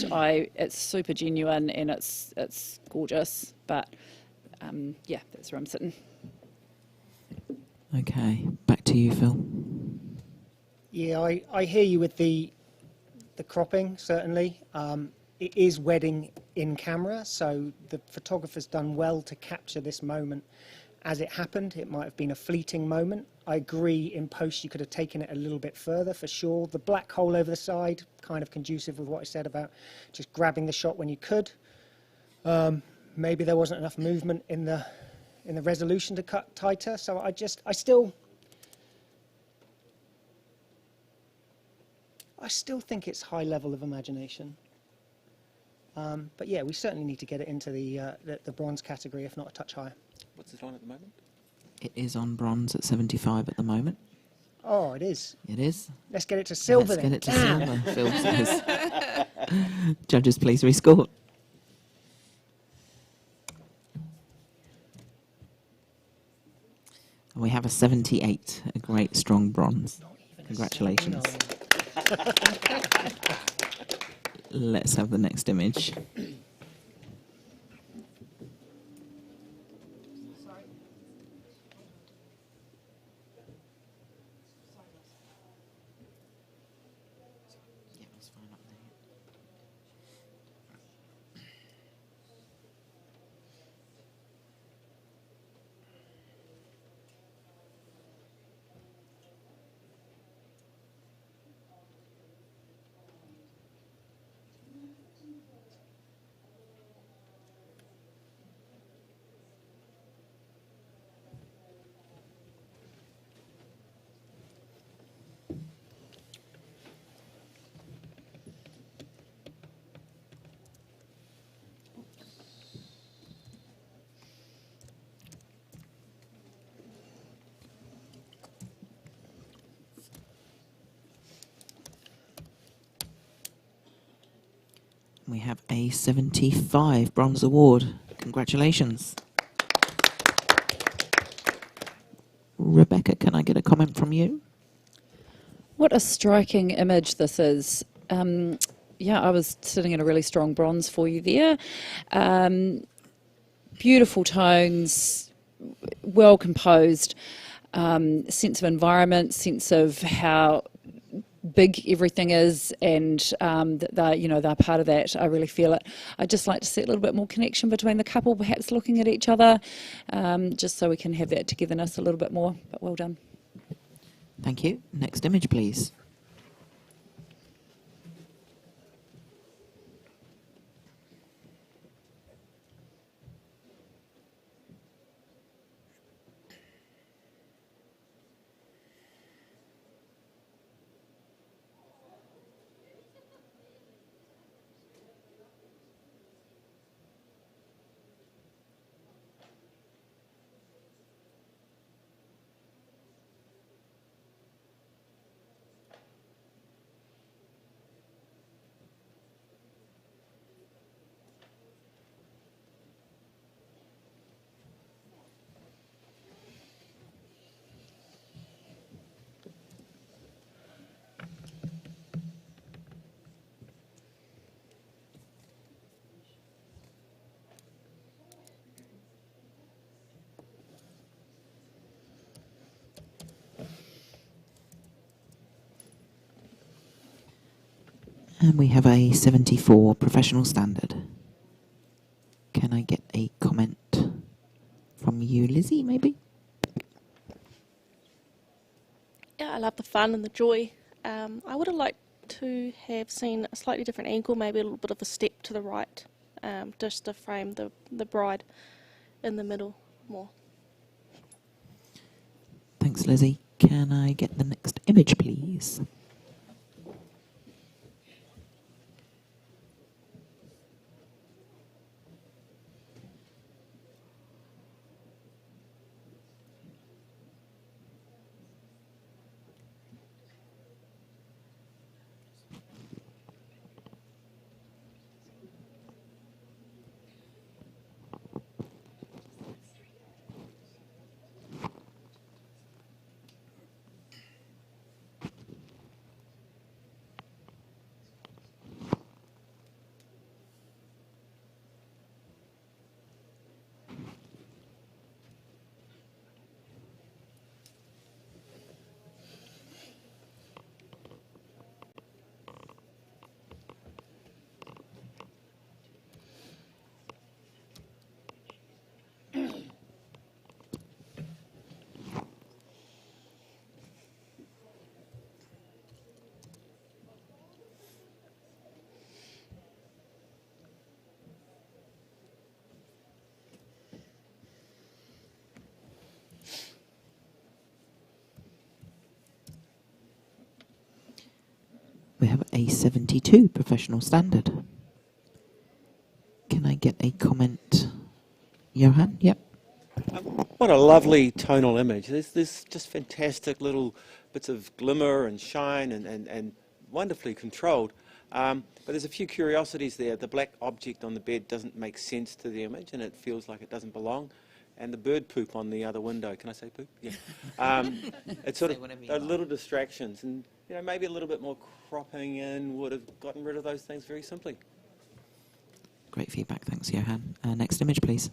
it's super genuine and it's gorgeous. But that's where I'm sitting. Okay, back to you, Phil. Yeah, I hear you with the cropping, certainly. It is wedding in camera, so the photographer's done well to capture this moment as it happened. It might have been a fleeting moment. I agree, in post you could have taken it a little bit further, for sure. The black hole over the side, kind of conducive with what I said about just grabbing the shot when you could. Maybe there wasn't enough movement in the resolution to cut tighter, so I still think it's high level of imagination. But yeah, we certainly need to get it into the bronze category, if not a touch higher. What's it on at the moment? It is on bronze at 75 at the moment. Oh, it is. It is. Let's get it to silver. Let's get it to silver, Phil says. Judges, please rescore. We have a 78, a great strong bronze. Congratulations. Let's have the next image. We have a 75 Bronze Award. Congratulations. Rebecca, can I get a comment from you? What a striking image this is. Yeah, I was sitting in a really strong bronze for you there. Beautiful tones, well composed, sense of environment, sense of how big everything is, and that they're part of that. I really feel it. I'd just like to see a little bit more connection between the couple, perhaps looking at each other, just so we can have that togetherness a little bit more. But well done. Thank you. Next image, please. And we have a 74 Professional Standard. Can I get a comment from you, Lizzie, maybe? Yeah, I love the fun and the joy. I would have liked to have seen a slightly different angle, maybe a little bit of a step to the right, just to frame the bride in the middle more. Thanks, Lizzie. Can I get the next image, please? We have a 72 Professional Standard. Can I get a comment? Johan? Yep. What a lovely tonal image. There's just fantastic little bits of glimmer and shine and wonderfully controlled. But there's a few curiosities there. The black object on the bed doesn't make sense to the image and it feels like it doesn't belong. And the bird poop on the other window. Can I say poop? Yeah. It's sort of those little distractions, and maybe a little bit more cropping in would have gotten rid of those things very simply. Great feedback. Thanks, Johan. Next image, please.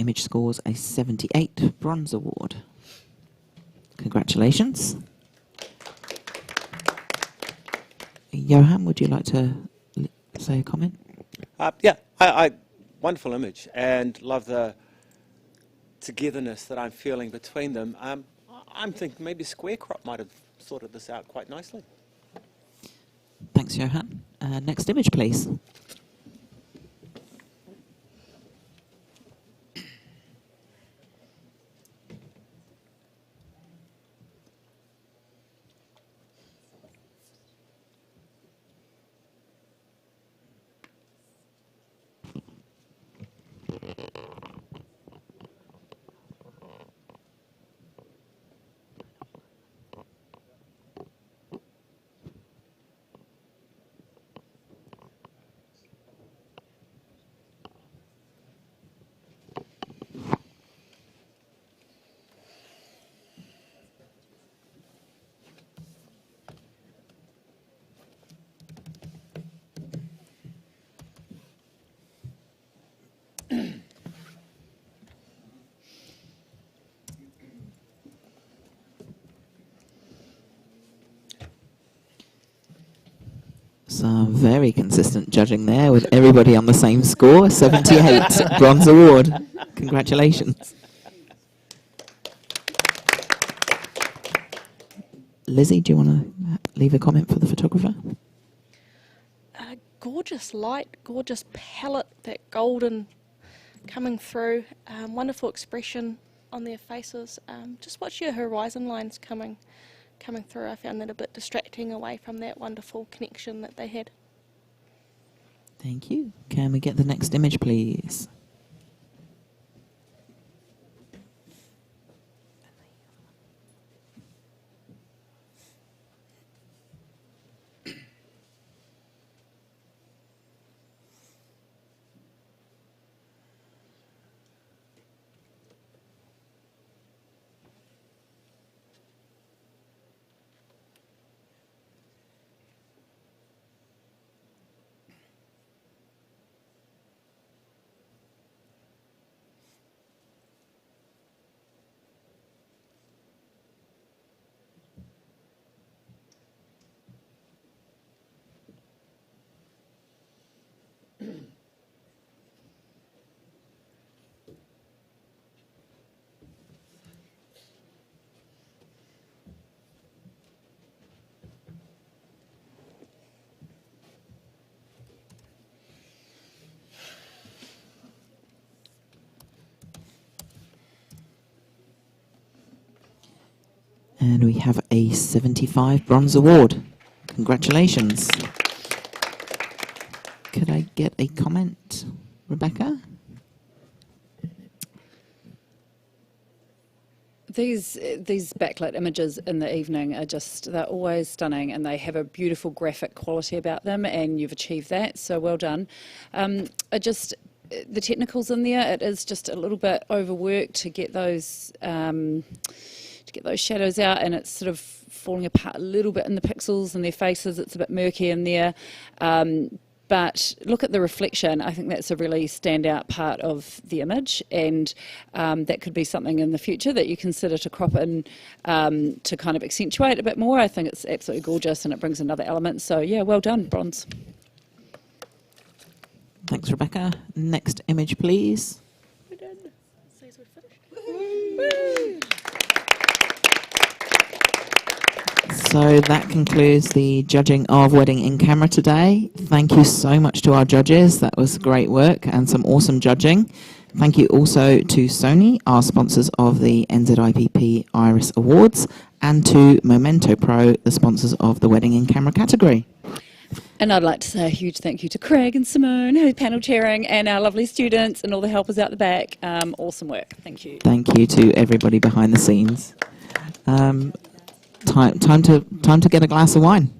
image scores a 78 Bronze Award. Congratulations. Johan, would you like to say a comment? Yeah, I wonderful image, and love the togetherness that I'm feeling between them. I'm thinking maybe Square Crop might have sorted this out quite nicely. Thanks, Johan. Next image, please. Some very consistent judging there with everybody on the same score, 78 Bronze Award. Congratulations. Lizzie, do you want to leave a comment for the photographer? Gorgeous light, gorgeous palette, that golden coming through, wonderful expression on their faces. Just watch your horizon lines coming through. I found that a bit distracting away from that wonderful connection that they had. Thank you. Can we get the next image, please? And we have a 75 Bronze Award. Congratulations. Could I get a comment, Rebecca? These backlit images in the evening are they're always stunning, and they have a beautiful graphic quality about them, and you've achieved that, so well done. The technicals in there, it is just a little bit overworked to get those shadows out, and it's sort of falling apart a little bit in the pixels and their faces. It's a bit murky in there. But look at the reflection. I think that's a really standout part of the image, and that could be something in the future that you consider to crop in to kind of accentuate a bit more. I think it's absolutely gorgeous, and it brings another element. So yeah, well done, bronze. Thanks, Rebecca. Next image, please. We're done. Says we're finished. So that concludes the judging of Wedding in Camera today. Thank you so much to our judges. That was great work and some awesome judging. Thank you also to Sony, our sponsors of the NZIPP Iris Awards, and to Momento Pro, the sponsors of the Wedding in Camera category. And I'd like to say a huge thank you to Craig and Simone, who are panel chairing, and our lovely students and all the helpers out the back. Awesome work. Thank you. Thank you to everybody behind the scenes. Time to get a glass of wine.